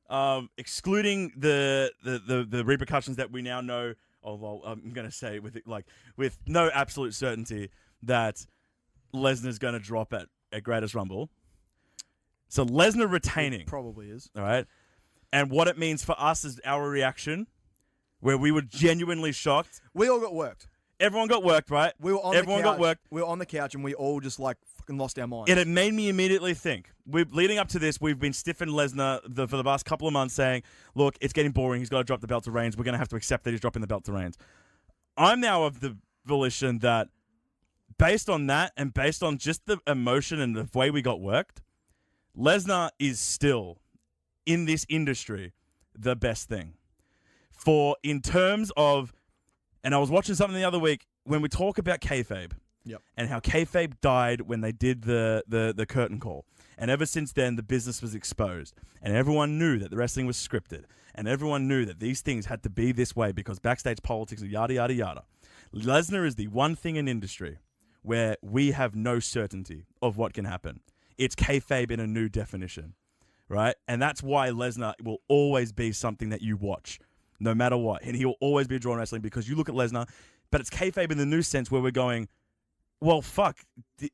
the repercussions that we now know. Oh well, I'm gonna say with no absolute certainty that Lesnar's gonna drop at Greatest Rumble. So Lesnar retaining, Probably is. all right, and what it means for us is our reaction, where we were genuinely shocked. We all got worked. Everyone got worked, right? We were on Everyone the couch. got worked. We were on the couch and we all just like fucking lost our minds. And it made me immediately think. Leading up to this, we've been stiffing Lesnar for the past couple of months saying, look, it's getting boring. He's got to drop the belt to Reigns. We're going to have to accept that he's dropping the belt to Reigns. I'm now of the volition that based on that and based on just the emotion and the way we got worked, Lesnar is still, in this industry, the best thing. For in terms of, and I was watching something the other week, when we talk about kayfabe, Yep. and how kayfabe died when they did the curtain call. And ever since then, the business was exposed. And everyone knew that the wrestling was scripted. And everyone knew that these things had to be this way because backstage politics and yada, yada, yada. Lesnar is the one thing in industry where we have no certainty of what can happen. It's kayfabe in a new definition, right? And that's why Lesnar will always be something that you watch, no matter what. And he will always be a draw in wrestling because you look at Lesnar, but it's kayfabe in the new sense where we're going, well, fuck,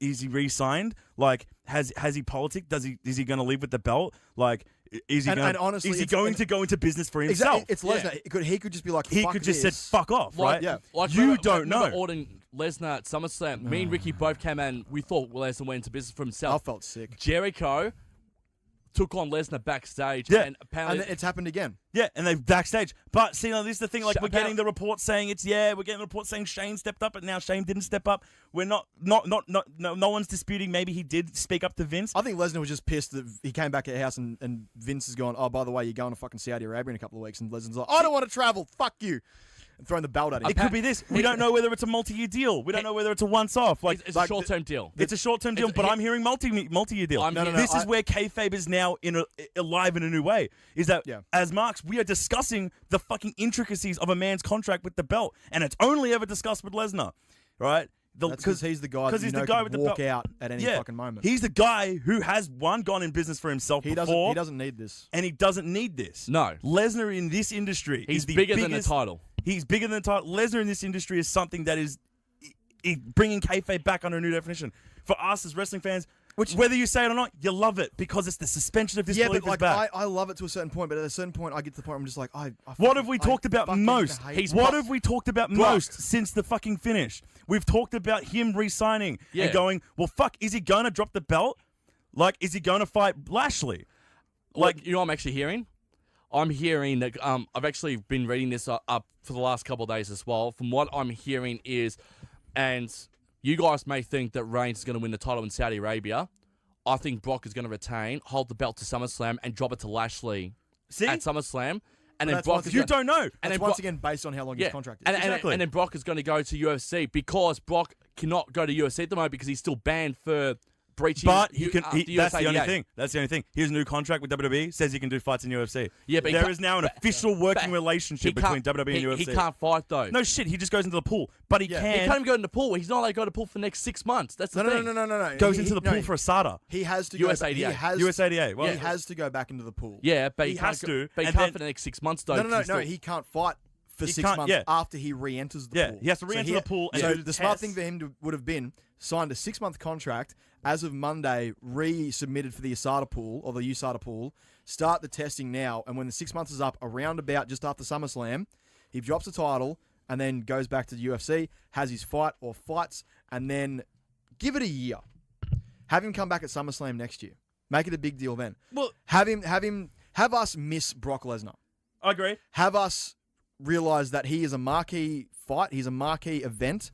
is he re-signed? Like, has he politic? Is he going to leave with the belt? Like, is he going to go into business for himself? Exactly. It's Lesnar. He could just be like, He fuck could just this. said, fuck off, right? Yeah. Like, you don't remember know. Orton Lesnar at SummerSlam. Me and Ricky both came in. We thought Lesnar went into business for himself. I felt sick. Jericho took on Lesnar backstage, Yeah. and apparently And it's happened again. Yeah, and they backstage. But see, now this is the thing. Like, we're Apparently- getting the report saying we're getting the report saying Shane stepped up, but now Shane didn't step up. We're no one's disputing. Maybe he did speak up to Vince. I think Lesnar was just pissed that he came back at the house and Vince has gone, oh, by the way, you're going to fucking Saudi Arabia in a couple of weeks. And Lesnar's like, I don't want to travel. Fuck you. And throwing the belt at him. It could be this. We don't know whether it's a multi-year deal. We don't know whether it's a once-off. Like, it's a short-term deal. it's a short-term deal, but I'm hearing multi-year deal. I'm hearing- This is where kayfabe is now alive in a new way. Is that Yeah. as Marks, we are discussing the fucking intricacies of a man's contract with the belt, and it's only ever discussed with Lesnar, right? That's because he's the guy that he's you know the guy can with the walk belt. out at any fucking moment. He's the guy who has gone in business for himself He before. doesn't need this. And he doesn't need this. No. Lesnar in this industry He's is the bigger biggest, than the title. He's bigger than the title. Lesnar in this industry is something that is bringing kayfabe back under a new definition. For us as wrestling fans, whether you say it or not, you love it because it's the suspension of disbelief but is back. I love it to a certain point, but at a certain point, I get to the point where I'm just like, What have we talked about most? He's What bu- have we talked about most since the fucking finish? We've talked about him re-signing Yeah. and going, well, fuck, is he going to drop the belt? Like, is he going to fight Lashley? Like, you know what I'm actually hearing? I'm hearing that I've actually been reading this up for the last couple of days as well. From what I'm hearing is, and you guys may think that Reigns is going to win the title in Saudi Arabia. I think Brock is going to retain, hold the belt to SummerSlam, and drop it to Lashley at SummerSlam. And then that's Brock once is You gonna- don't know. And then it's once Brock- again based on how long his contract is. And, Exactly. and then Brock is going to go to UFC because Brock cannot go to UFC at the moment because he's still banned for breaching. But he can. the That's the only US88. thing. That's the only thing. His new contract with WWE says he can do fights in UFC. Yeah, but there is now an official working relationship between WWE and UFC. He can't fight though. No shit. He just goes into the pool, but he Yeah. can. He can't even go in the pool. He's not allowed to go to the pool for the next 6 months. That's the thing. No. Goes into the pool for a SADA. He has to US go. 88. He has, US 88. Well, he has to go back into the pool. Yeah, but He can't has go- to, But he and can't then- for the next 6 months though. No, 'cause he's he can't fight for He 6 can't- months yeah. after he re-enters the Yeah, pool. he has to re-enter the pool and So do the smart tests. thing for him would have been signed a 6-month contract. As of Monday, resubmitted for the USADA pool or the USADA pool. Start the testing now, and when the 6 months is up, around about just after SummerSlam, he drops the title and then goes back to the UFC, has his fight or fights, and then give it a year. Have him come back at SummerSlam next year. Make it a big deal then. Well, Have us miss Brock Lesnar. I agree. Have us realize that he is a marquee fight. He's a marquee event.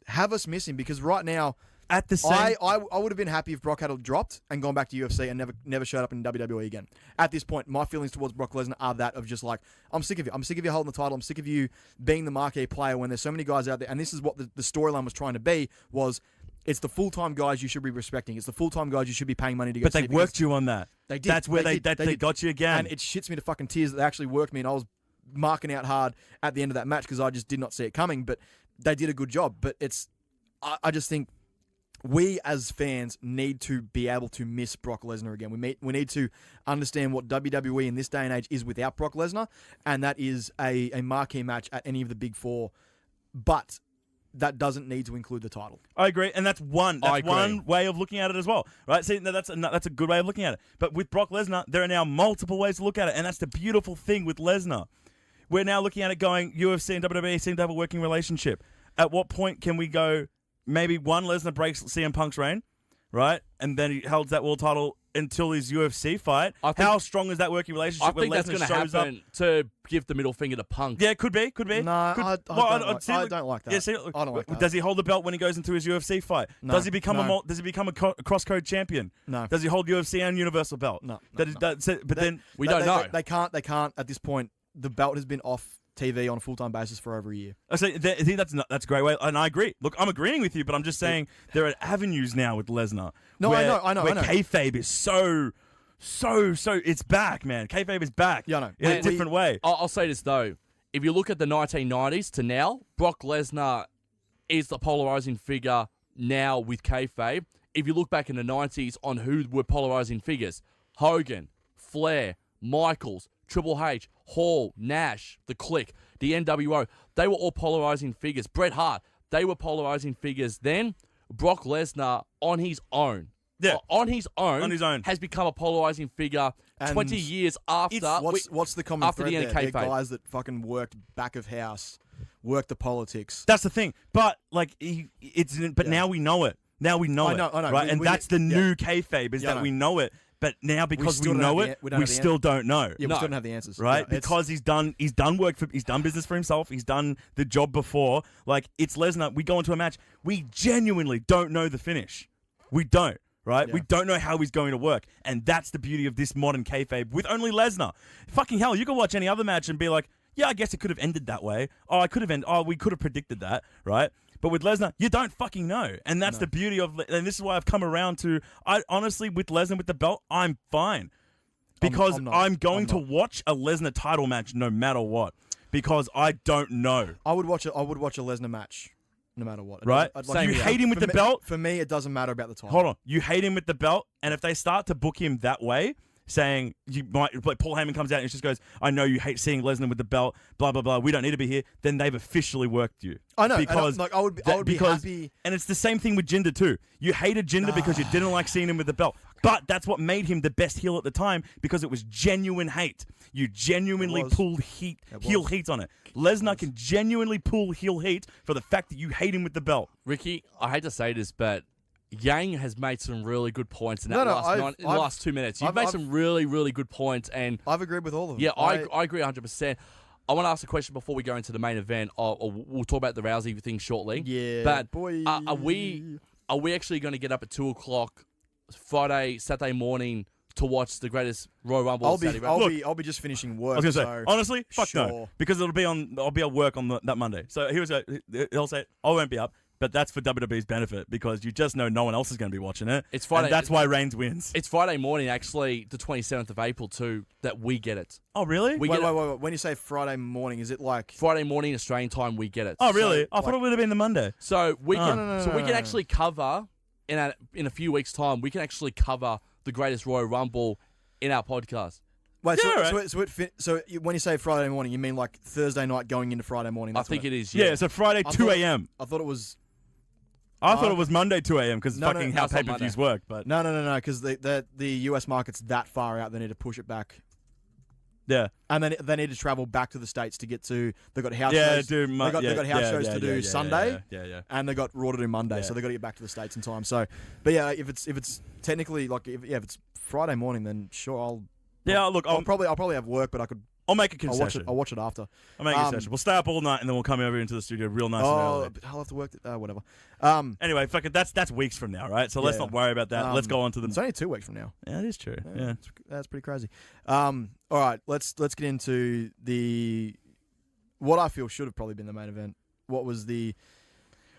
Have us miss him because right now, At the same, I would have been happy if Brock had dropped and gone back to UFC and never showed up in WWE again. At this point, my feelings towards Brock Lesnar are that of just like, I'm sick of you. I'm sick of you holding the title. I'm sick of you being the marquee player when there's so many guys out there. And this is what the storyline was trying to be, was it's the full-time guys you should be respecting. It's the full-time guys you should be paying money to go but see they because worked you on that. They did. That's where they did. got you again. And it shits me to fucking tears that they actually worked me, and I was marking out hard at the end of that match because I just did not see it coming. But they did a good job. But I just think we as fans need to be able to miss Brock Lesnar again. We need to understand what WWE in this day and age is without Brock Lesnar, and that is a marquee match at any of the big four. But that doesn't need to include the title. I agree, and that's one I agree. one way of looking at it as well, right? See, that's a good way of looking at it. But with Brock Lesnar, there are now multiple ways to look at it, and that's the beautiful thing with Lesnar. We're now looking at it going, UFC and WWE seem to have a working relationship. At what point can we go, maybe one, Lesnar breaks CM Punk's reign, right? And then he holds that world title until his UFC fight. How strong is that working relationship I where think that's Lesnar going to shows up? happen to give the middle finger to Punk. Yeah, could be. No, I don't like that. Yeah, see, I don't like that. Does he hold the belt when he goes into his UFC fight? No, Does he become no. does he become a cross-code champion? No. Does he hold UFC and Universal belt? No, But then We don't know. They can't at this point. The belt has been off TV on a full-time basis for over a year. I think that's a great way, and I agree. Look, I'm agreeing with you, but I'm just saying there are avenues now with Lesnar. No, where, I know. Where kayfabe is so it's back, man. Kayfabe is back. Yeah, I know. In a different way. I'll say this though: if you look at the 1990s to now, Brock Lesnar is the polarizing figure now with kayfabe. If you look back in the 90s on who were polarizing figures, Hogan, Flair, Michaels, Triple H, Hall, Nash, The Click, the NWO, they were all polarizing figures. Bret Hart, they were polarizing figures then. Brock Lesnar, on his own, On his own. has become a polarizing figure And 20 years after. What's the common after thread the end there? of They're kayfabe. guys that fucking worked back of house, worked the politics. That's the thing. But like, now we know it. Now we know I it. know. Right, and that's the new kayfabe is that we know it. But now because we still don't know have it, we don't we have the still don't know. Yeah, No. we still don't have the answers. Right, Yeah, because he's done business for himself. He's done the job before. Like, it's Lesnar. We go into a match. We genuinely don't know the finish. We don't. Right, Yeah. we don't know how he's going to work, and that's the beauty of this modern kayfabe with only Lesnar. Fucking hell, you can watch any other match and be like, yeah, I guess it could have ended that way. We could have predicted that, right? But with Lesnar, you don't fucking know. And that's the beauty of, and this is why I've come around to, honestly, with Lesnar with the belt, I'm fine. Because I'm going to watch a Lesnar title match no matter what. Because I don't know. I would watch a Lesnar match no matter what. Right? I'd You hate him with the belt? For me, it doesn't matter about the title. Hold on. You hate him with the belt, and if they start to book him that way, saying you might, like Paul Heyman comes out and just goes, I know you hate seeing Lesnar with the belt, blah blah blah. We don't need to be here. Then they've officially worked you. I know. Because I would be happy. And it's the same thing with Jinder too. You hated Jinder because you didn't like seeing him with the belt. But that's what made him the best heel at the time, because it was genuine hate. You genuinely pulled heel heat on it. Lesnar can genuinely pull heel heat for the fact that you hate him with the belt. Ricky, I hate to say this, but Yang has made some really good points in that the last 2 minutes. You've made some really, really good points, and I've agreed with all of them. yeah, I agree 100%. I want to ask a question before we go into the main event. We'll talk about the Rousey thing shortly. Yeah, but boy. are we actually going to get up at 2:00 Friday, Saturday morning to watch the greatest Royal Rumble? I'll be just finishing work. I was going to say, honestly, fuck sure. no. Because I'll be at work on that Monday. So he'll say, I won't be up. but that's for WWE's benefit because you just know no one else is going to be watching it. It's Friday. And that's why Reigns wins. It's Friday morning, actually, the 27th of April, too, that we get it. Oh, really? We Wait. get it When you say Friday morning, is it like... Friday morning Australian time. We get it. Oh, really? So, I thought it would have been the Monday. So we can. No. We can actually cover in a few weeks' time. We can actually cover the greatest Royal Rumble in our podcast. Wait, Yeah, so when you say Friday morning, you mean like Thursday night going into Friday morning? I think it is. Yeah, so Friday, 2 a.m. I thought it was... I thought it was Monday, 2 a.m. because No, fucking no, how it's not pay-per-views Monday. work. But No, because the US market's that far out, they need to push it back. yeah. And then they need to travel back to the States to get to... They've got house Yeah, shows. dude. They got house shows to do Sunday. Yeah. And they got Raw to do Monday, Yeah. so they got to get back to the States in time. So, but yeah, if it's technically like if it's Friday morning, then sure Yeah, look, I'll probably have work, but I'll make a I'll watch it. concession. I'll watch it after. I'll make a concession. We'll stay up all night and then we'll come over into the studio real nice and Oh, early. I'll have to work. Whatever. Anyway, fucking that's weeks from now, right? So let's Yeah. not worry about that. Let's go on to It's the. only 2 weeks from now. Yeah, it is true. Yeah. That's pretty crazy. All right, let's get into what I feel should have probably been the main event. What was the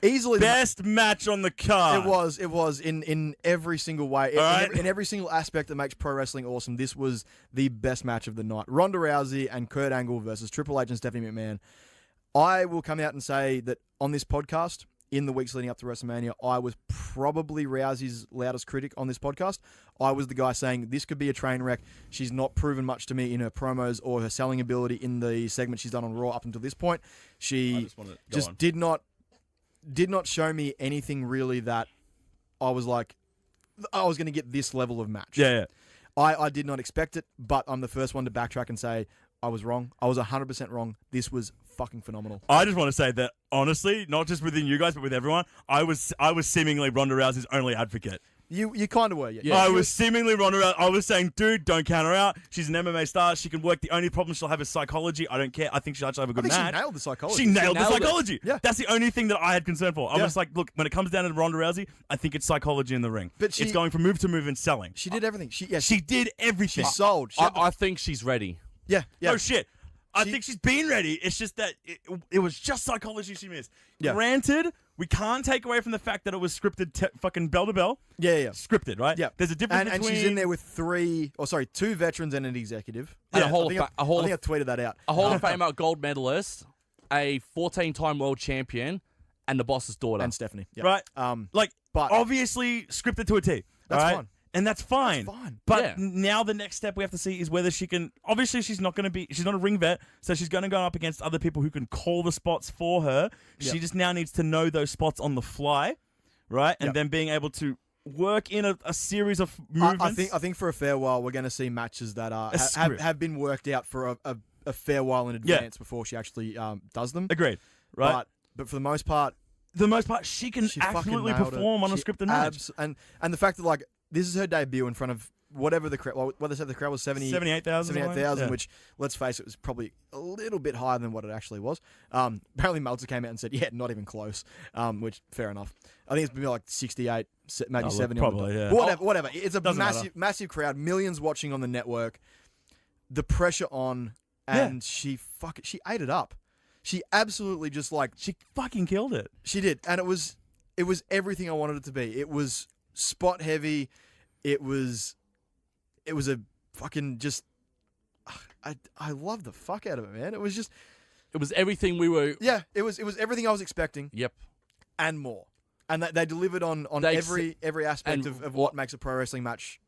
easily Best match on the card. It was in every single way, Alright. in every single aspect that makes pro wrestling awesome. This was the best match of the night. Ronda Rousey and Kurt Angle versus Triple H and Stephanie McMahon. I will come out and say that on this podcast, in the weeks leading up to WrestleMania, I was probably Rousey's loudest critic on this podcast. I was the guy saying this could be a train wreck. She's not proven much to me in her promos or her selling ability in the segment she's done on Raw up until this point. She just did not show me anything really that I was like, I was going to get this level of match. Yeah. I did not expect it, but I'm the first one to backtrack and say I was wrong. I was 100% wrong. This was fucking phenomenal. I just want to say that honestly, not just within you guys, but with everyone, I was seemingly Ronda Rousey's only advocate. You kind of were, yeah. Yeah. I was seemingly Ronda Rousey. I was saying, dude, don't count her out. She's an MMA star. She can work. The only problem she'll have is psychology. I don't care. I think she'll actually have a I good think match. she nailed the psychology. She nailed the nailed it. psychology. Yeah. That's the only thing that I had concern for. I Yeah. was like, look, when it comes down to Ronda Rousey, I think it's psychology in the ring. But it's going from move to move and selling. She did everything. She did everything. she sold. She had the- I think she's ready. yeah. Oh, shit. I She- think she's been ready. It's just that it was just psychology she missed. Yeah. Granted, we can't take away from the fact that it was scripted fucking bell to bell. Yeah. Scripted, right? Yeah. There's a difference And between... she's in there with 2 veterans and an executive. And Yeah, a Hall I of think Fa- a Hall I think of I tweeted that out. a Hall of Famer gold medalist, a 14-time world champion, and the boss's daughter. And Stephanie. Yeah. Right? But Obviously scripted to a T. That's all right? fine. And that's fine. That's fine. But Yeah. now the next step we have to see is whether she can... Obviously, she's not a ring vet, so she's going to go up against other people who can call the spots for her. Yep. She just now needs to know those spots on the fly, right? And Yep. then being able to work in a series of movements. I think for a fair while we're going to see matches that A script. have been worked out for a fair while in Yeah. advance before she actually does them. Agreed, right? But for the most part, she can she fucking absolutely nailed it. perform on a She scripted match. and the fact that like this is her debut in front of whatever the crowd. What they said the crowd was 78,000. 78,000, Yeah. which let's face it was probably a little bit higher than what it actually was. Apparently Meltzer came out and said, yeah, not even close. Which fair enough. I think it's been like 68, maybe Oh, 70. probably, yeah. But whatever. It's a Doesn't massive crowd, millions watching on the network. The pressure on, and she ate it up. She absolutely just like She fucking killed it. she did, and it was everything I wanted it to be. It was spot heavy. It was a fucking just. I love the fuck out of it, man. It was just it was everything we were. yeah. It was everything I was expecting Yep. and more, and they delivered on They every aspect and of what makes a pro wrestling match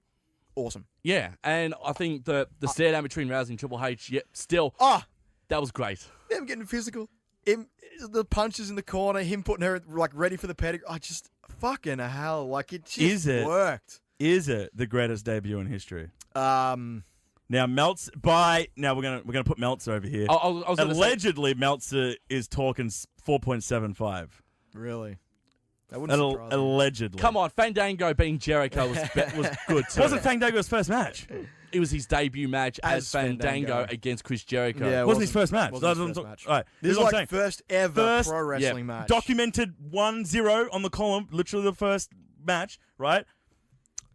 awesome. Yeah, and I think the stare down between Rousey and Triple H, still, that was great. Them getting physical, the punches in the corner, him putting her like ready for the pedigree. I just fucking hell, like it just Is it? worked. Is it the greatest debut in history? Um, Now Meltzer now we're gonna put Meltzer over here. I was gonna say, Allegedly, Meltzer is talking 4.75. really, that wouldn't surprise me. Allegedly, come on, Fandango beating Jericho was good too. Wasn't Fandango's first match? It was his debut match as As Fandango Fandango. against Chris Jericho. Yeah, it Wasn't his first match? wasn't his That's what I'm first talking- match. All right, This is what I'm like saying. first ever First- pro wrestling match. Documented 1-0 on the column, literally the first match, right?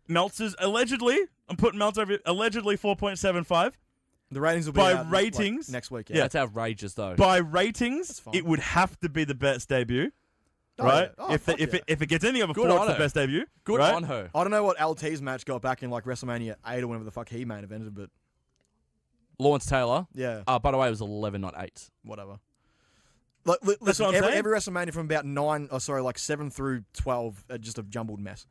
Meltzer's allegedly, I'm putting Meltzer over, allegedly 4.75. The ratings will be By out, ratings- next week. That's outrageous though. By ratings, fine. it would have to be the best debut. Oh, right? yeah. Oh, if it gets anything over Good 4, on it's the her. best debut. Good right? on her. I don't know what LT's match got back in like WrestleMania 8 or whenever the fuck he main evented, but Lawrence Taylor. yeah, By the way, it was 11, not 8. whatever. Like, listen, what I'm saying. every WrestleMania from about 7 through 12, just a jumbled mess.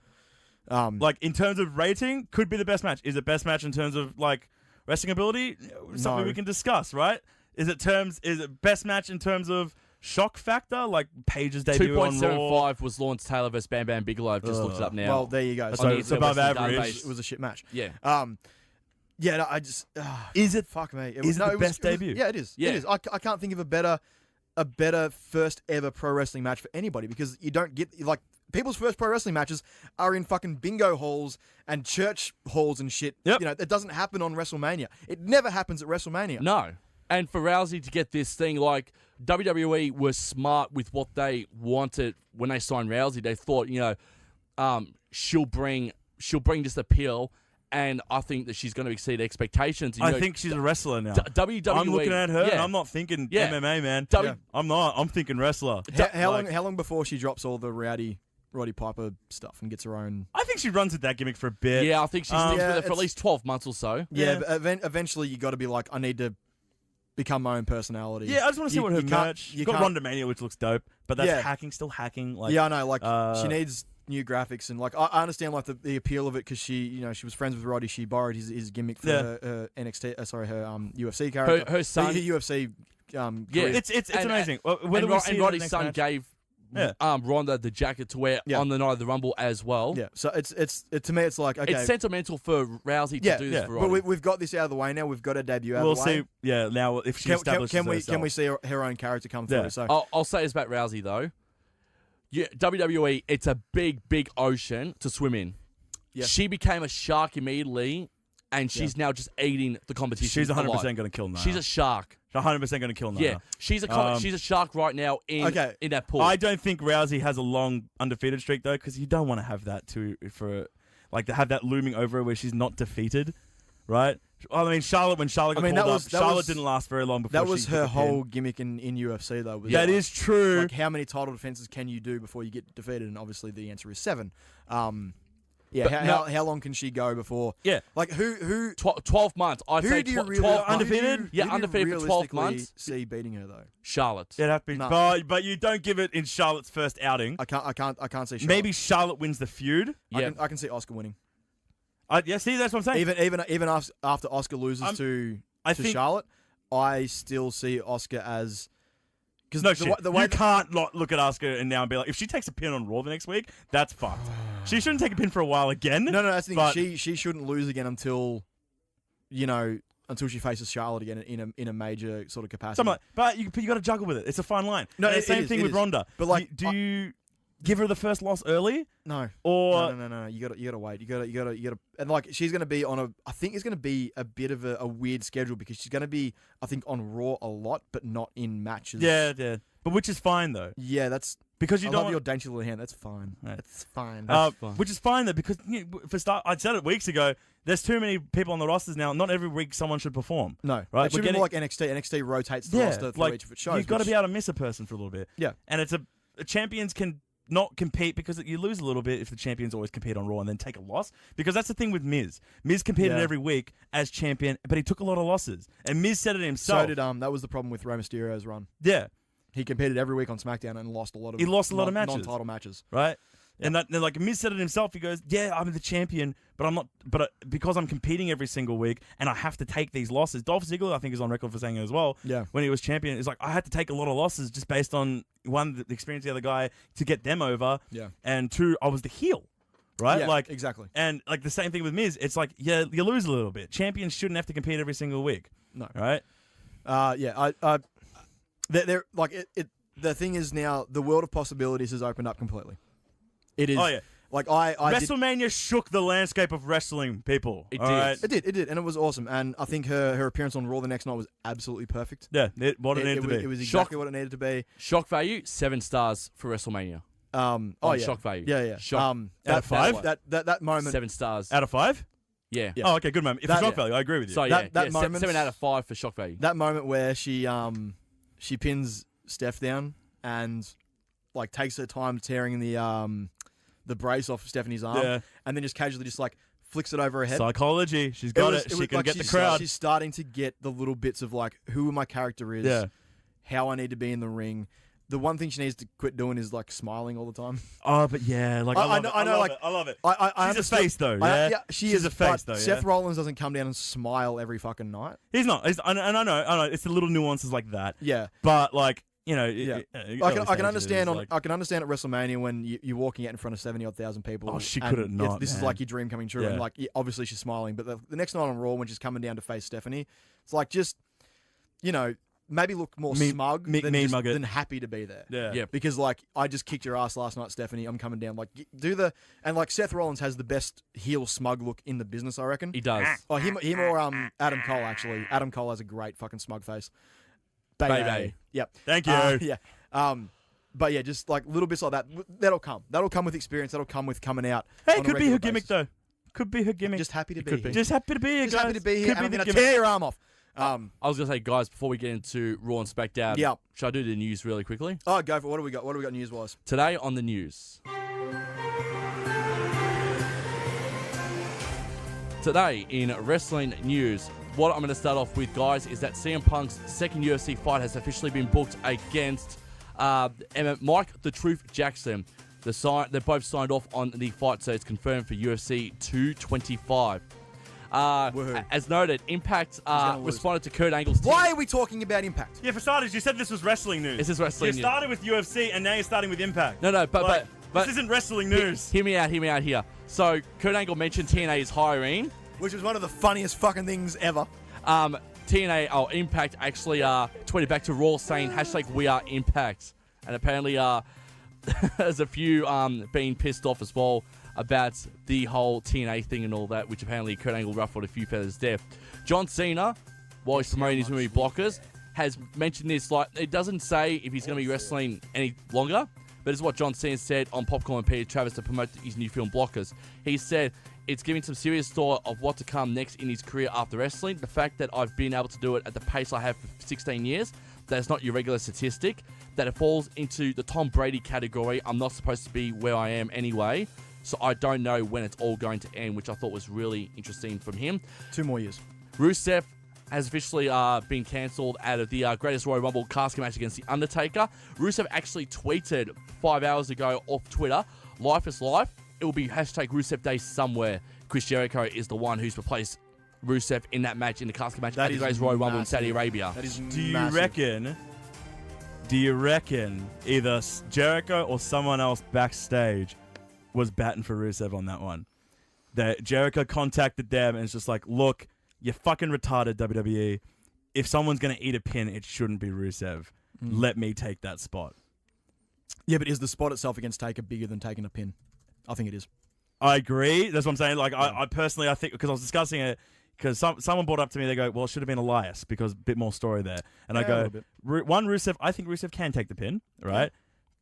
Like in terms of rating, could be the best match. Is it best match in terms of like wrestling ability? Something No. we can discuss, right? Is it best match in terms of shock factor, like Paige's debut on Raw? 2.75 was Lawrence Taylor versus Bam Bam Bigelow. I've just looked it up now. Well, there you go. So the it's above Wrestling average. database. It was a shit match. Yeah. Yeah, no, I just Is it? fuck me. Is it the best debut? Yeah, it is. Yeah. It is. I can't think of a better first ever pro wrestling match for anybody because you don't get like people's first pro wrestling matches are in fucking bingo halls and church halls and shit. Yep. You know, it doesn't happen on WrestleMania. It never happens at WrestleMania. No. And for Rousey to get this thing, like WWE was smart with what they wanted when they signed Rousey. They thought, she'll bring just appeal, and I think that she's going to exceed expectations. And, I think she's a wrestler now. WWE. I'm looking at her, yeah. and I'm not thinking Yeah. MMA, man. Yeah. I'm not. I'm thinking wrestler. How Like, long before she drops all the Roddy Piper stuff and gets her own? I think she runs with that gimmick for a bit. Yeah, I think she sticks Yeah, with it for at it's- least 12 months or so. Yeah, but eventually you got to be like, I need to become my own personality. Yeah, I just want to see what her you can't- merch. you Got can't- Ronda Mania, which looks dope, but that's Yeah. still hacking. Like, yeah, I know. Like uh, she needs new graphics and like I understand like the appeal of it because she was friends with Roddy. She borrowed his gimmick for Yeah. her NXT. Her UFC character. Her son. Her UFC. Yeah. career. it's And- amazing. Whether we see and it in the Roddy's next son match- gave Yeah. Ronda the jacket to wear Yeah. on the night of the Rumble as well. Yeah. So it's to me it's like okay. It's sentimental for Rousey to Yeah, do this yeah. for but Roddy. we've got this out of the way now. We've got her debut out We'll of the way. see. Yeah, now if she Can establishes we herself. see her own character come Yeah. through? So I'll say this about Rousey though. Yeah, WWE, it's a big, big ocean to swim in. Yeah. She became a shark immediately, and she's now just eating the competition. She's 100% alive. going to kill Nia. She's a shark. 100% going to kill Nia. Yeah, she's a shark right now in that pool. I don't think Rousey has a long undefeated streak though, because you don't want to have that to have that looming over her where she's not defeated, right? I mean, Charlotte when Charlotte got called up, Charlotte didn't last very long before that was she her took a pin. whole gimmick in UFC though. Was That is true. Like how many title defenses can you do before you get defeated? And obviously the answer is 7. Yeah, how long can she go before? Yeah. Like who 12 months. I'd who say do you 12 really months. undefeated? who do Yeah, you undefeated for 12 realistically months. see beating her though? Charlotte. It'd have to be, No. but you don't give it in Charlotte's first outing. I can't see. Charlotte. Maybe Charlotte wins the feud. Yeah. I can see Oscar winning. Yeah, see, that's what I'm saying. Even after Oscar loses to think- Charlotte, I still see Oscar as because No the, shit. the way You can't look at Asuka and now and be like, if she takes a pin on Raw the next week, that's fucked. She shouldn't take a pin for a while again. No, that's the but- thing. She shouldn't lose again until she faces Charlotte again in a major sort of capacity. Something like, but you got to juggle with it. It's a fine line. No, And the it same is, thing it with is. Ronda. But, like, do you give her the first loss early, no. or No. You gotta wait. You gotta, and like she's gonna be on I think it's gonna be a bit of a weird schedule because she's gonna be, I think, on Raw a lot, but not in matches. yeah, but which is fine though, Yeah, that's because you I don't. love your dainty little hand. That's fine. Right. That's fine. That's fine. Which is fine though, because for start, I said it weeks ago. There's too many people on the rosters now. Not every week someone should perform. no, right, It should we're be getting- more like NXT. NXT rotates the roster through each of its shows. you've got to which- be able to miss a person for a little bit. Yeah. And it's champions can not compete because you lose a little bit if the champions always compete on Raw and then take a loss. Because that's the thing with Miz. Miz competed Yeah. every week as champion, but he took a lot of losses. And Miz said it himself. So did that was the problem with Rey Mysterio's run. Yeah, He competed every week on SmackDown and lost a lot of. He lost a lot of matches. non-title matches. right. And that, like Miz said it himself. He goes, "Yeah, I'm the champion, but I'm not. But because I'm competing every single week, and I have to take these losses." Dolph Ziggler, I think, is on record for saying it as well. Yeah. When he was champion, it's like I had to take a lot of losses just based on one, the experience of the other guy to get them over, Yeah. and two, I was the heel, right? Yeah, like exactly. And like the same thing with Miz. It's like, yeah, you lose a little bit. Champions shouldn't have to compete every single week. No. Right? Yeah. They're like it. The thing is now the world of possibilities has opened up completely. It is. Oh, yeah. Like I did, WrestleMania shook the landscape of wrestling, people. It all did. right? It did, and it was awesome. And I think her appearance on Raw the next night was absolutely perfect. Yeah, what it needed to be. It was exactly what it needed to be. Shock value, 7 stars for WrestleMania. Oh On yeah. shock value. Yeah. Shock. Out of 5? That moment. 7 stars. Out of 5? Yeah. Yeah. Oh, okay, good moment. If That- it's shock value, I agree with you. So That yeah, moment- 7 out of 5 for shock value. That moment where she pins Steph down and like takes her time tearing the brace off Stephanie's arm, and then just casually just like flicks it over her head. Psychology. She's got it. She can like get the crowd. She's starting to get the little bits of like who my character is, how I need to be in the ring. The one thing she needs to quit doing is like smiling all the time. Oh, but yeah, like I love it. She's a face though. She's a face though. Seth Rollins doesn't come down and smile every fucking night. He's not. I know. It's the little nuances like that. Yeah, but like. You know, I can understand. I can understand at WrestleMania when you're walking out in front of 70,000 people. Oh, she could have not. This is like your dream coming true, and like obviously she's smiling. But the next night on Raw, when she's coming down to face Stephanie, it's like just maybe look more smug than happy to be there. Yeah. Because like I just kicked your ass last night, Stephanie. I'm coming down. Like and like Seth Rollins has the best heel smug look in the business, I reckon. He does. Oh, him or Adam Cole actually. Adam Cole has a great fucking smug face. Baby. Yep. Thank you. But yeah, just like little bits like that. That'll come. That'll come with experience. That'll come with coming out. Hey, it could be her gimmick though. Could be her gimmick. Just happy to be here. Just happy to be here, Just guys. happy to be here. Could And be I'm the going to gimmick. tear your arm off. I was going to say, guys, before we get into Raw and SmackDown, should I do the news really quickly? Oh, go for it. What do we got? What do we got news-wise? Today on the news. Today in wrestling news, what I'm going to start off with, guys, is that CM Punk's second UFC fight has officially been booked against Mike the Truth Jackson. They both signed off on the fight, so it's confirmed for UFC 225. As noted, Impact responded to Kurt Angle's team. Why are we talking about Impact? Yeah, for starters, you said this was wrestling news. This is wrestling You news. started with UFC, and now you're starting with Impact. No, but this isn't wrestling news. Hear me out here. So, Kurt Angle mentioned TNA is hiring. Which was one of the funniest fucking things ever. Impact actually tweeted back to Raw saying #WeAreImpact. And apparently there's a few being pissed off as well about the whole TNA thing and all that, which apparently Kurt Angle ruffled a few feathers there. John Cena, while he's promoting his movie Blockers, has mentioned this, like, it doesn't say if he's going to be wrestling any longer, but it's what John Cena said on Popcorn and Peter Travis to promote his new film Blockers. He said, it's giving some serious thought of what to come next in his career after wrestling. The fact that I've been able to do it at the pace I have for 16 years, that it's not your regular statistic, that it falls into the Tom Brady category. I'm not supposed to be where I am anyway, so I don't know when it's all going to end, which I thought was really interesting from him. 2 more years. Rusev has officially been cancelled out of the Greatest Royal Rumble casket match against The Undertaker. Rusev actually tweeted 5 hours ago off Twitter, "Life is life. It will be #Rusev Day somewhere." Chris Jericho is the one who's replaced Rusev in that match, in the casket match at the Greatest Royal Rumble in Saudi Arabia. That is Do you reckon either Jericho or someone else backstage was batting for Rusev on that one? That Jericho contacted them and it's just like, look, you're fucking retarded, WWE. If someone's going to eat a pin, it shouldn't be Rusev. Let me take that spot. Yeah, but is the spot itself against Taker bigger than taking a pin? I think it is. I agree. That's what I'm saying. Like, I personally, I think, because I was discussing it, because someone brought up to me, they go, well, it should have been Elias because a bit more story there. And I go, Rusev, I think Rusev can take the pin, right?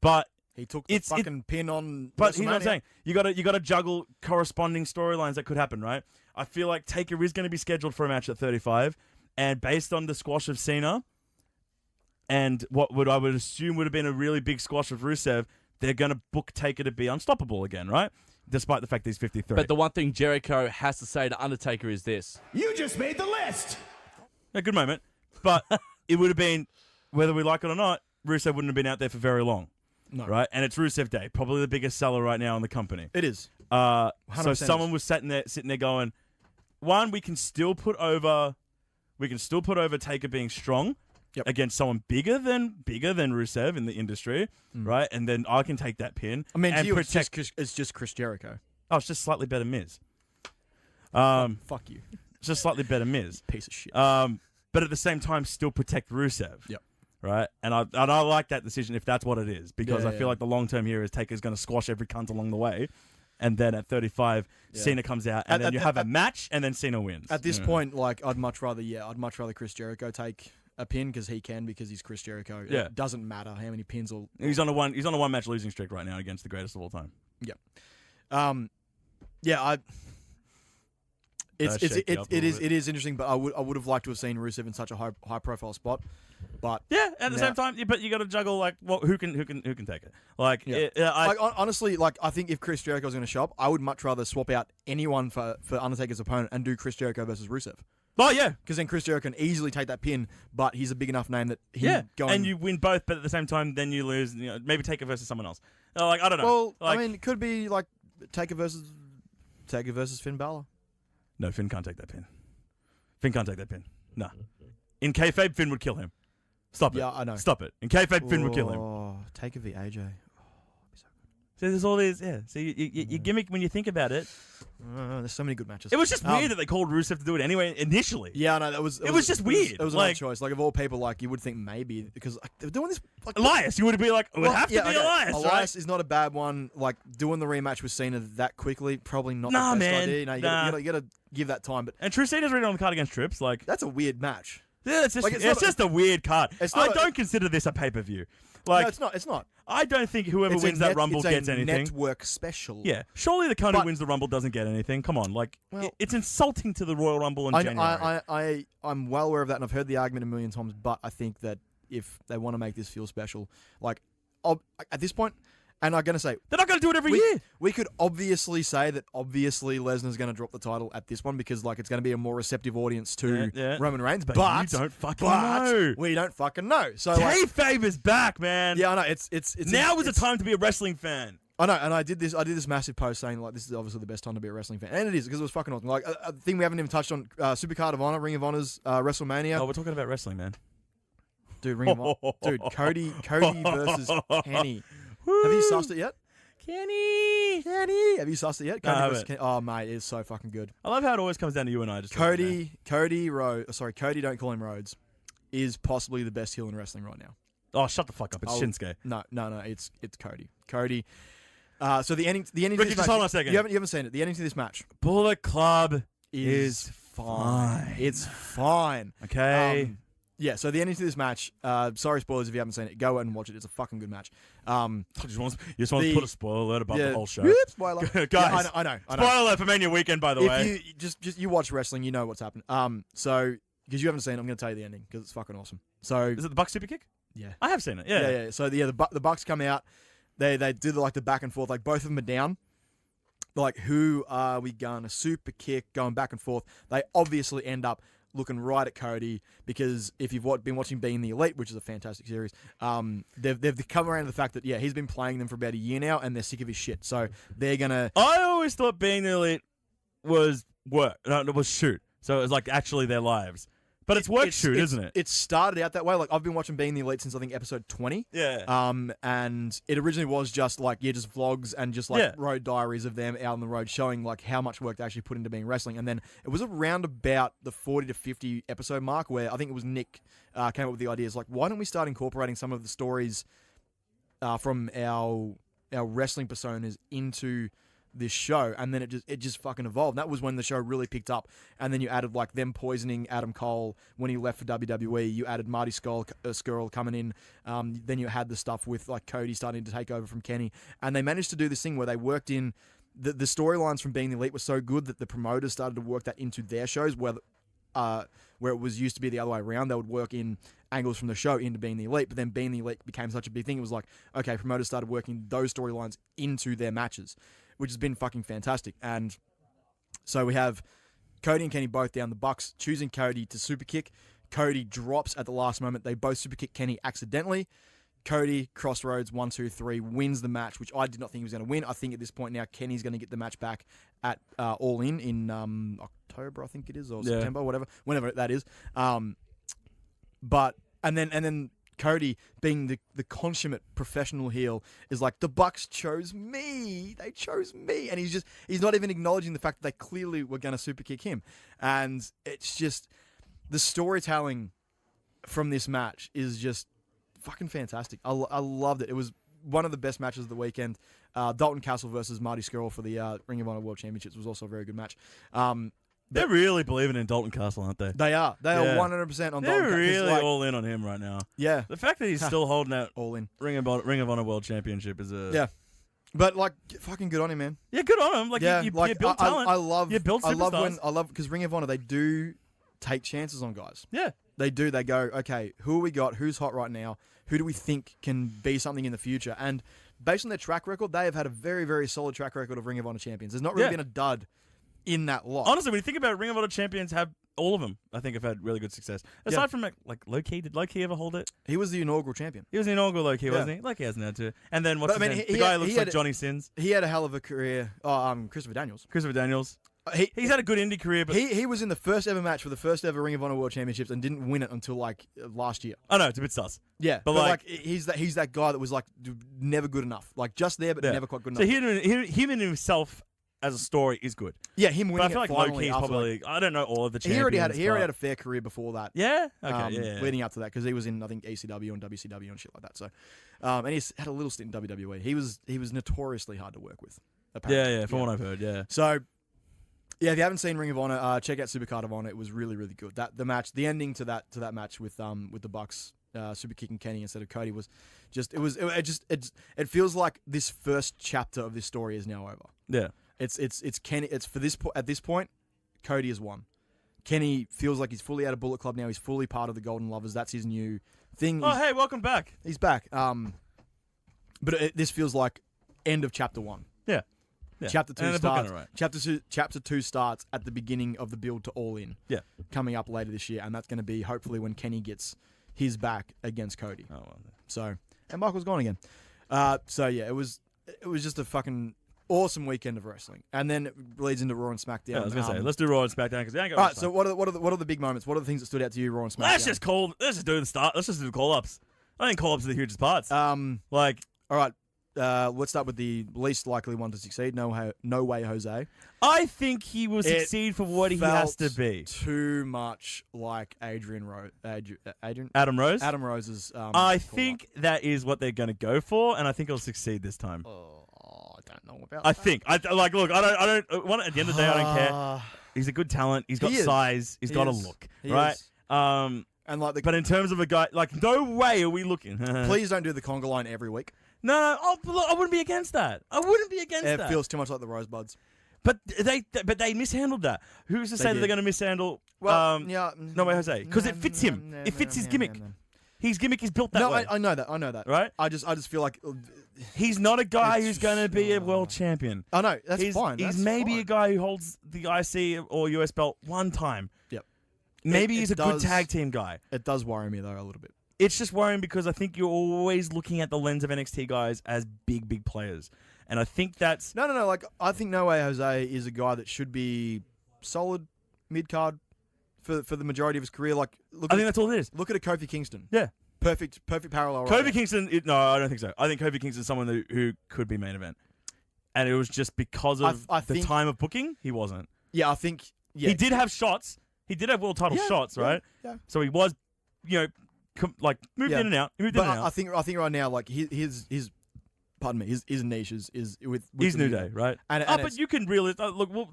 But he took the fucking pin on. But you know what I'm saying? You got to juggle corresponding storylines that could happen, right? I feel like Taker is going to be scheduled for a match at 35, and based on the squash of Cena, and I would assume would have been a really big squash of Rusev, they're going to book Taker to be unstoppable again, right? Despite the fact that he's 53. But the one thing Jericho has to say to Undertaker is this: you just made the list. A good moment. But it would have been, whether we like it or not, Rusev wouldn't have been out there for very long. No. Right? And it's Rusev Day, probably the biggest seller right now in the company. It is. So someone was sitting there going, one, we can still put over Taker being strong against someone bigger than Rusev in the industry, right? And then I can take that pin. I mean, and it's just Chris Jericho. Oh, it's just slightly better Miz. Fuck you. It's just slightly better Miz. Piece of shit. But at the same time, still protect Rusev. Yep. Right? And I like that decision if that's what it is, because I feel like the long term here is Taker's going to squash every cunt along the way. And then at 35, Cena comes out, and then you have a match, and then Cena wins. At this point, like, I'd much rather Chris Jericho take a pin because he's Chris Jericho. Yeah. It doesn't matter how many pins or he's on a one match losing streak right now against the greatest of all time. Yeah. It bit. is interesting, but I would have liked to have seen Rusev in such a high profile spot. But yeah, at the same time, but you got to juggle like who can take it. Like, honestly, like I think if Chris Jericho's going to show up, I would much rather swap out anyone for Undertaker's opponent and do Chris Jericho versus Rusev. Oh yeah, because then Chris Jericho can easily take that pin, but he's a big enough name that and you win both, but at the same time, then you lose. Maybe Taker versus someone else. Like, I don't know. Well, like, I mean, it could be like Taker versus Finn Balor. No, Finn can't take that pin. Finn can't take that pin. No. In kayfabe, Finn would kill him. Stop it. Yeah, I know. Stop it. In kayfabe, Finn would kill him. Oh, Taker v AJ. So there's all these, So your gimmick, when you think about it, there's so many good matches. it was just weird that they called Rusev to do it anyway initially. Yeah, no, it was just weird. It was an odd choice. Like of all people, like you would think maybe because they're doing this. Like, Elias, you would be like, it would have to be Elias. Elias is not a bad one. Like doing the rematch with Cena that quickly, probably not the best idea. No, you gotta give that time. But and Cena's already on the card against Trips. Like that's a weird match. Yeah, it's just a weird card. I don't consider this a pay-per-view. Like, no, it's not. I don't think whoever wins that Rumble gets anything. Network special. Yeah, surely the cunt who wins the Rumble doesn't get anything. Come on, like it's insulting to the Royal Rumble in January. I'm well aware of that, and I've heard the argument a million times. But I think that if they want to make this feel special, like at this point, and I'm gonna say they're not gonna do it every year. We could obviously say that Lesnar's gonna drop the title at this one because like it's gonna be a more receptive audience to Roman Reigns. But you don't fucking know. We don't fucking know. So kayfabe is back, man. Yeah, I know. It's now is the time to be a wrestling fan. I know, and I did this massive post saying like this is obviously the best time to be a wrestling fan, and it is because it was fucking awesome. Like a thing we haven't even touched on: Supercard of Honor, Ring of Honor's WrestleMania. Oh, we're talking about wrestling, man. Dude, Ring of Honor. Dude, Cody versus Kenny. Have you sussed it yet? Kenny. Have you sussed it yet? Cody versus Kenny. Oh, mate, it is so fucking good. I love how it always comes down to you and I. Just Cody, don't call him Rhodes, is possibly the best heel in wrestling right now. Oh, shut the fuck up! It's Shinsuke. No, it's Cody. So the ending. Ricky, to this just match, hold on a second. You haven't seen it. The ending to this match. Bullet Club is fine. It's fine. Okay. Yeah, so the ending to this match, sorry spoilers if you haven't seen it, go out and watch it. It's a fucking good match. You just want to put a spoiler alert above the whole show. Spoiler. Guys, yeah, I know. Spoiler alert for Mania weekend, by the way. If you watch wrestling, you know what's happened. So, because you haven't seen it, I'm going to tell you the ending, because it's fucking awesome. So, is it the Bucks super kick? Yeah. I have seen it, yeah. Yeah. So, the Bucks come out, they do the back and forth, like both of them are down. Like, who are we going to super kick, going back and forth? They obviously end up looking right at Cody because if you've been watching Being the Elite, which is a fantastic series, they've come around to the fact that he's been playing them for about a year now and they're sick of his shit. So they're gonna. I always thought Being the Elite was work. No, it was shoot. So it was like actually their lives. But it's work shoot, isn't it? It started out that way. Like I've been watching Being the Elite since I think episode 20. Yeah. And it originally was just just vlogs and just road diaries of them out on the road showing like how much work they actually put into being wrestling. And then it was around about the 40 to 50 episode mark where I think it was Nick came up with the ideas like, why don't we start incorporating some of the stories from our wrestling personas into this show, and then it just fucking evolved. And that was when the show really picked up. And then you added like them poisoning Adam Cole when he left for WWE. You added Marty Scurll coming in. Then you had the stuff with like Cody starting to take over from Kenny, and they managed to do this thing where they worked in the storylines from Being the Elite were so good that the promoters started to work that into their shows where it was used to be the other way around. They would work in angles from the show into Being the Elite, but then Being the Elite became such a big thing. It was like, okay, promoters started working those storylines into their matches, which has been fucking fantastic. And so we have Cody and Kenny both down. The Bucks choosing Cody to super kick. Cody drops at the last moment. They both super kick Kenny accidentally. Cody, Crossroads, 1, 2, 3, wins the match, which I did not think he was going to win. I think at this point now, Kenny's going to get the match back at All In October, I think it is, or September, whatever, whenever that is. But then Cody, being the consummate professional heel, is like, the Bucks chose me. They chose me. And he's not even acknowledging the fact that they clearly were going to super kick him. And it's just, the storytelling from this match is just fucking fantastic. I loved it. It was one of the best matches of the weekend. Dalton Castle versus Marty Scurll for the Ring of Honor World Championships was also a very good match. They're really believing in Dalton Castle, aren't they? They are. They are 100% on Dalton Castle. They're really all in on him right now. Yeah. The fact that he's still holding out all in Ring of Honor World Championship is a... Yeah. But like, fucking good on him, man. Yeah, good on him. Like, you build talent. I love. You build superstars. I love because Ring of Honor, they do take chances on guys. Yeah. They do. They go, okay, who have we got? Who's hot right now? Who do we think can be something in the future? And based on their track record, they have had a very, very solid track record of Ring of Honor champions. There's not really been a dud in that lot. Honestly, when you think about it, Ring of Honor champions all of them, I think, have had really good success. Aside from like Low-Key, did Low-Key ever hold it? He was the inaugural champion. He was the inaugural Low-Key, wasn't he? Low-Key hasn't had to. And then what's his name? The guy who looks like Johnny Sins. He had a hell of a career. Christopher Daniels. He's had a good indie career, but he was in the first ever match for the first ever Ring of Honor World Championships and didn't win it until like last year. I know, it's a bit sus. Yeah, but like he's that guy that was like never good enough, like just there but never quite good enough. So him in himself as a story is good. Yeah, him winning. But I feel like Low-Key is probably. I don't know all of the champions. He already had a fair career before that. Yeah. Okay. Leading up to that, because he was in I think ECW and WCW and shit like that. So, and he had a little stint in WWE. He was notoriously hard to work with. Apparently. Yeah. From what I've heard. Yeah. So. Yeah, if you haven't seen Ring of Honor, check out Supercard of Honor. It was really, really good. The ending to that match with the Bucks super kicking Kenny instead of Cody was just it feels like this first chapter of this story is now over. Yeah, it's Kenny. It's at this point, Cody has won. Kenny feels like he's fully out of Bullet Club now. He's fully part of the Golden Lovers. That's his new thing. Oh, hey, welcome back. He's back. But this feels like end of chapter 1. Yeah. Yeah. Chapter 2 starts. Right. Chapter 2 starts at the beginning of the build to All In. Yeah. Coming up later this year, and that's going to be hopefully when Kenny gets his back against Cody. Oh well. So, and Michael's gone again. So yeah, it was just a fucking awesome weekend of wrestling, and then it leads into Raw and SmackDown. Yeah, I was gonna say, let's do Raw and SmackDown because we ain't got. All right. So what are the big moments? What are the things that stood out to you, Raw and SmackDown? Let's just do the start. Let's just do the call ups. I think call ups are the hugest parts. All right. Let's start with the least likely one to succeed. No way, Jose. I think he will succeed for what he has to be. Too much like Adam Rose. Adam Rose's. I think that is what they're going to go for, and I think he'll succeed this time. I don't know about. I think. Look. I don't. At the end of the day, I don't care. He's a good talent. He's got size. He's got a look. Right. And but in terms of a guy, like, no way are we looking. Please don't do the conga line every week. No, I wouldn't be against that. It feels too much like the Rosebuds. But they mishandled that. Who's to say that they're going to mishandle? No way, Jose, because it fits him. It fits his gimmick. His gimmick is built that way. I know that. Right? I just feel like he's not a guy who's going to be a world champion. I know that's fine. He's maybe a guy who holds the IC or US belt one time. Yep. Maybe he's a good tag team guy. It does worry me though a little bit. It's just worrying because I think you're always looking at the lens of NXT guys as big players. And I think that's... No. Like, I think No Way Jose is a guy that should be solid mid-card for the majority of his career. Like, I think that's all it is. Look at a Kofi Kingston. Yeah. Perfect parallel. Kofi Kingston... No, I don't think so. I think Kofi Kingston's someone who could be main event. And it was just because of the time of booking, he wasn't. Yeah, I think... Yeah. He did have shots. He did have world title shots, right? Yeah. So he was, moved in and out. He moved in and out. I think right now, like his niche is with his New Day, right? But you can really look. Well,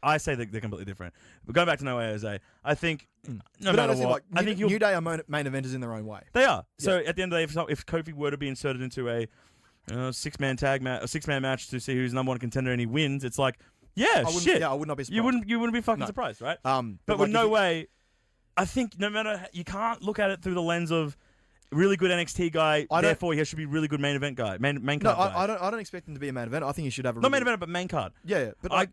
I say they're completely different. But going back to No Way Jose, I think no matter what, I think New Day are main eventers in their own way. They are. So at the end of the day, if Kofi were to be inserted into a 6-man match to see who's number one contender and he wins, it's like, I would not be surprised. You wouldn't be fucking surprised, right? But with No Way, I think no matter you can't look at it through the lens of really good NXT guy. Therefore, he should be really good main event guy, main card guy. I don't expect him to be a main event. I think he should have not main event, but main card. Yeah. But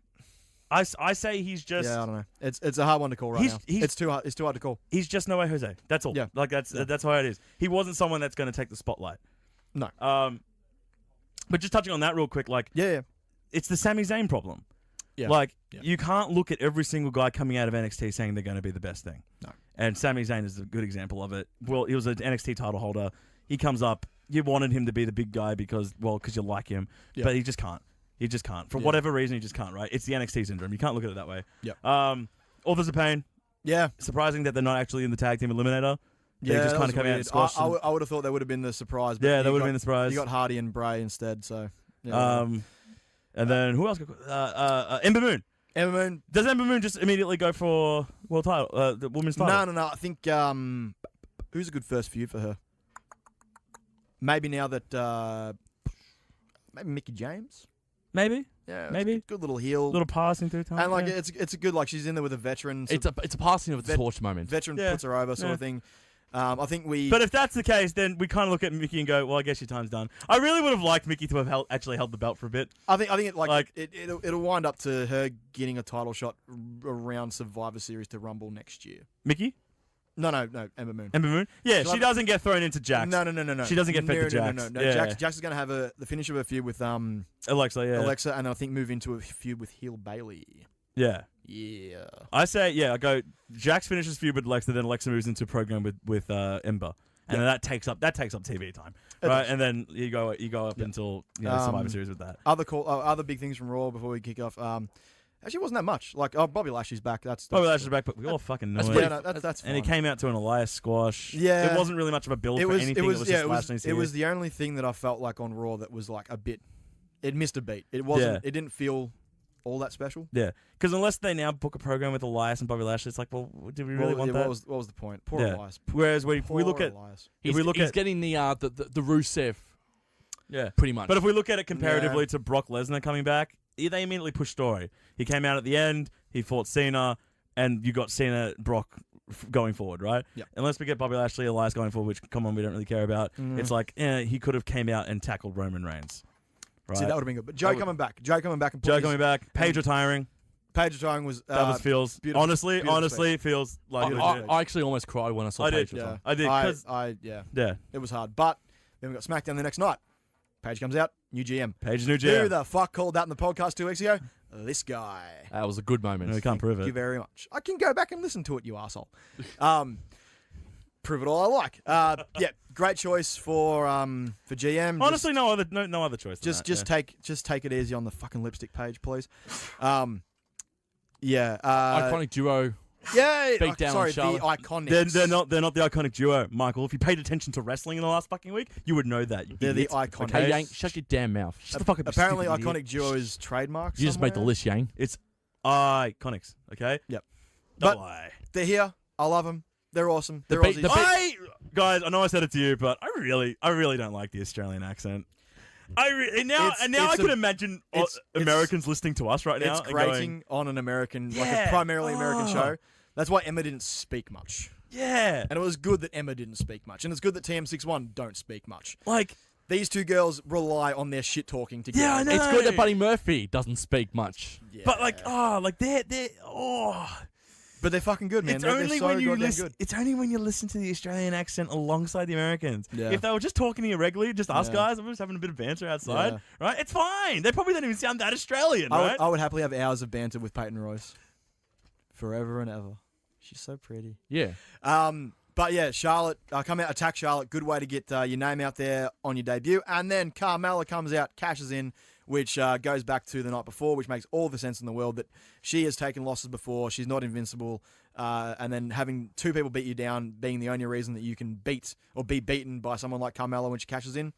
I say he's just. Yeah, I don't know. It's a hard one to call right now. It's too hard. It's too hard to call. He's just No Way Jose. That's all. Yeah. Like that's how it is. He wasn't someone that's going to take the spotlight. No. But just touching on that real quick, it's the Sami Zayn problem. Yeah. You can't look at every single guy coming out of NXT saying they're going to be the best thing. No. And Sami Zayn is a good example of it. Well, he was an NXT title holder. He comes up. You wanted him to be the big guy because you like him. Yeah. But he just can't. He just can't. For whatever reason, he just can't, right? It's the NXT syndrome. You can't look at it that way. Yeah. Authors of Pain. Yeah. Surprising that they're not actually in the tag team eliminator. They just kind of come out and squash I would have thought they would have been the surprise. But yeah, they would have been the surprise. You got Hardy and Bray instead, so. Yeah. And then who else? Ember Moon. Ember Moon. Does Ember Moon just immediately go for world title, the women's title? No. I think who's a good first feud for her? Maybe now that maybe Mickie James. Maybe. Yeah, Maybe. good little heel. Little passing through time. And like yeah. it's a good like she's in there with a veteran. It's a passing of the torch moment. Veteran Yeah. puts her over sort of thing. I think we. But if that's the case, then we kind of look at Mickie and go, well, I guess your time's done. I really would have liked Mickie to have actually held the belt for a bit. I think it'll wind up to her getting a title shot around Survivor Series to Rumble next year. Mickie? No, Ember Moon. Ember Moon? Yeah, she doesn't get thrown into Jax. No. She doesn't get fed to Jax. No. Yeah. Jax is going to have the finish of a feud with Alexa, yeah. Alexa, and I think move into a feud with heel Bailey. Yeah. Yeah. I say, I go, Jax finishes feud with Alexa, then Alexa moves into a program with Ember. And then that takes up TV time. Right? And then you go up until Survivor Series with that. Other big things from Raw before we kick off. Actually, it wasn't that much. Like, Bobby Lashley's back. Bobby Lashley's back, but we all fucking know it. Yeah, no, that's fine. And he came out to an Elias squash. Yeah. It wasn't really much of a build for anything. It was just Lashley's it was the only thing that I felt like on Raw that was like a bit. It missed a beat. It wasn't. It didn't feel all that special. Yeah, because unless they now book a program with Elias and Bobby Lashley, it's like, well, did we really want that? What was the point? Poor Elias. Whereas we look at, Elias. He's getting the Rusev. Yeah, pretty much. But if we look at it comparatively to Brock Lesnar coming back, they immediately push story. He came out at the end, he fought Cena, and you got Cena, Brock going forward, right? Yep. Unless we get Bobby Lashley, Elias going forward, which, come on, we don't really care about. It's like, he could have came out and tackled Roman Reigns. Right? See, that would have been good. But Joe coming back. Paige retiring. Paige retiring was... that feels... beautiful. Honestly, feels like... I actually almost cried when I saw Paige retire. I did. Yeah. It was hard. But then we got SmackDown the next night. Paige comes out, new GM. Paige, new GM. Who the fuck called that in the podcast 2 weeks ago? This guy. That was a good moment. No, we can't prove it. Thank you very much. I can go back and listen to it, you asshole. Prove it all I like. Great choice for GM. Honestly, no other choice. Just take it easy on the fucking lipstick page, please. Iconic duo. Yeah, Beat down sorry, Charlotte. the Iconics. They're not the iconic duo, Michael. If you paid attention to wrestling in the last fucking week, you would know that. They're the Iconics. Hey, Yang, shut your damn mouth. Shut the fuck up. Apparently, Iconic duo is trademarked. You just made the list, Yang. It's Iconics, okay? Yep. But they're here. I love them. They're awesome. They're beat- Aussies. Guys, I know I said it to you, but I really don't like the Australian accent. Now I can imagine Americans listening to us right now. It's grating on an American, like a primarily American show. That's why Emma didn't speak much. Yeah. And it was good that Emma didn't speak much. And it's good that TM61 don't speak much. Like, these two girls rely on their shit talking together. Yeah, I know. It's good that Buddy Murphy doesn't speak much. Yeah. but But they're fucking good, man. It's They're only so when you goddamn listen. good. It's only when you listen to the Australian accent alongside the Americans. Yeah. If they were just talking to you regularly, just us Yeah. guys, we're just having a bit of banter outside, Yeah. right? It's fine. They probably don't even sound that Australian, right? I would happily have hours of banter with Peyton Royce. Forever and ever. She's so pretty. Yeah. But yeah, Charlotte, come out, attack Charlotte. Good way to get your name out there on your debut. And then Carmella comes out, cashes in, which goes back to the night before, which makes all the sense in the world that she has taken losses before. She's not invincible. And then having two people beat you down being the only reason that you can beat or be beaten by someone like Carmella when she cashes in,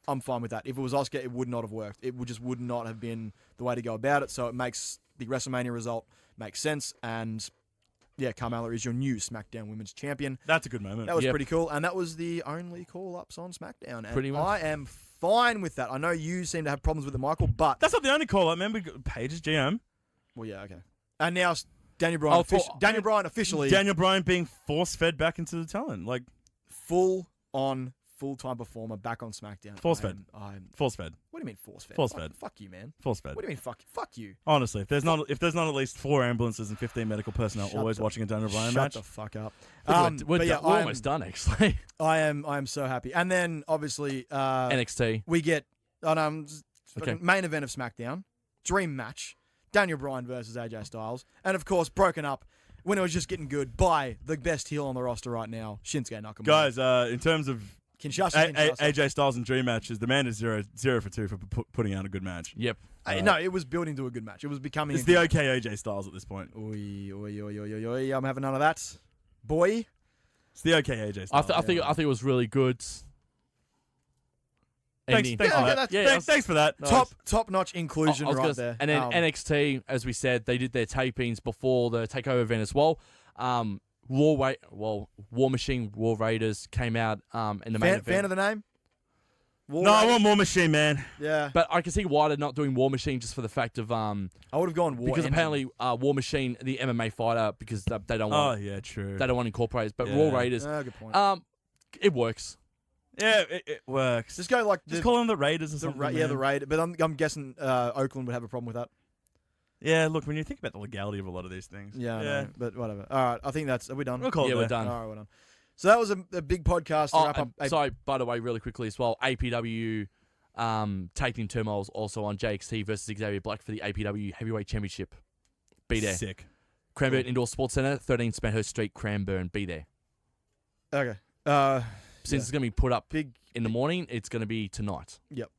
I'm fine with that. If it was Asuka, it would not have worked. It would not have been the way to go about it. So it makes the WrestleMania result make sense. And yeah, Carmella is your new SmackDown Women's Champion. That's a good moment. That was pretty cool. And that was the only call-ups on SmackDown. And Pretty much. I am fine with that. I know you seem to have problems with it, Michael, but... That's not the only call. Remember, Paige's GM. Well, yeah, okay. And now Daniel Bryan, Daniel Bryan officially... Daniel Bryan being force-fed back into the talent. Like, full-on, full-time performer back on SmackDown. Force-fed. Force-fed. What do you mean force-fed? Force-fed. Fuck you, man. Force-fed. What do you mean fuck you? Honestly, if there's not at least 4 ambulances and 15 medical personnel always watching a Daniel Bryan match. Shut the fuck up. We're almost done, actually. I am so happy. And then, obviously... NXT. We get... main event of SmackDown. Dream match. Daniel Bryan versus AJ Styles. And, of course, broken up when it was just getting good by the best heel on the roster right now, Shinsuke Nakamura. Guys, in terms of Kinshasa. AJ Styles and dream matches, the man is 0 for 2 for putting out a good match. Yep. No, it was building to a good match. It was becoming... It's the okay AJ Styles at this point. Oy. I'm having none of that. Boy. It's the okay AJ Styles. I think it was really good. Thanks for that. Top-notch inclusion right there. And then NXT, as we said, they did their tapings before the TakeOver event as well. War Machine, War Raiders came out in the main event. Fan of the name? War No, I Raiders- want War Machine, man. Yeah. But I can see why they're not doing War Machine just for the fact of I would have gone War because Engine. apparently War Machine, the MMA fighter, because they don't Oh, want yeah, true. they don't want to incorporate it. But Yeah. Raw Raiders, Good point. it works. Yeah, it works. Just go like Just call them the Raiders or the something. the man. Raid. But I'm guessing Oakland would have a problem with that. Yeah, look, when you think about the legality of a lot of these things. Yeah, I know, but whatever. All right, I think are we done? We'll call it Yeah, we're there. done. All right, we're done. So that was a big podcast to Oh, wrap up. sorry, by the way, really quickly as well, APW Take Team Turmoil's also on JXT versus Xavier Black for the APW Heavyweight Championship. Be there. Sick. Cranbourne Indoor Sports Centre, 13 Spenhurst Street, Cranbourne. Be there. Okay. Since it's going to be put up Big. in the morning, it's going to be tonight. Yep.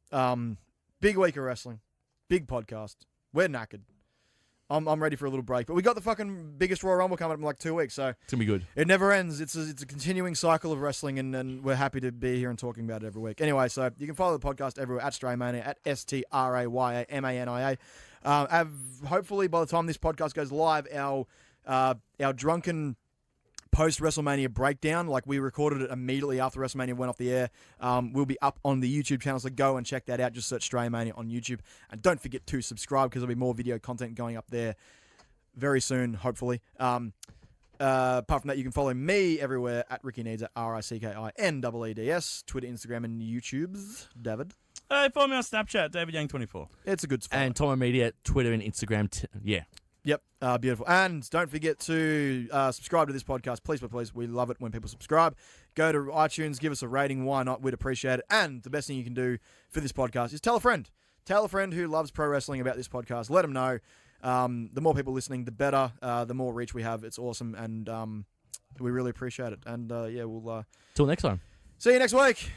Big week of wrestling. Big podcast. We're knackered. I'm ready for a little break, but we got the fucking biggest Royal Rumble coming up in like 2 weeks, so It's going to be good. it never ends. It's a continuing cycle of wrestling, and we're happy to be here and talking about it every week. Anyway, so you can follow the podcast everywhere at Straymania, at STRAYAMANIA. Hopefully, by the time this podcast goes live, our drunken post-WrestleMania breakdown, like we recorded it immediately after WrestleMania went off the air, will be up on the YouTube channel, so go and check that out. Just search Straymania on YouTube. And don't forget to subscribe, because there'll be more video content going up there very soon, hopefully. Apart from that, you can follow me everywhere at Ricky Needs, at RICKINEEDS, Twitter, Instagram, and YouTube's. David. Hey, follow me on Snapchat, David Yang 24. It's a good spot. And Tomo Media, Twitter and Instagram. Yeah. Yep, beautiful. And don't forget to subscribe to this podcast. Please, please. We love it when people subscribe. Go to iTunes, give us a rating. Why not? We'd appreciate it. And the best thing you can do for this podcast is tell a friend. Tell a friend who loves pro wrestling about this podcast. Let them know. The more people listening, the better. The more reach we have. It's awesome. And we really appreciate it. And, yeah, we'll Till next time. see you next week.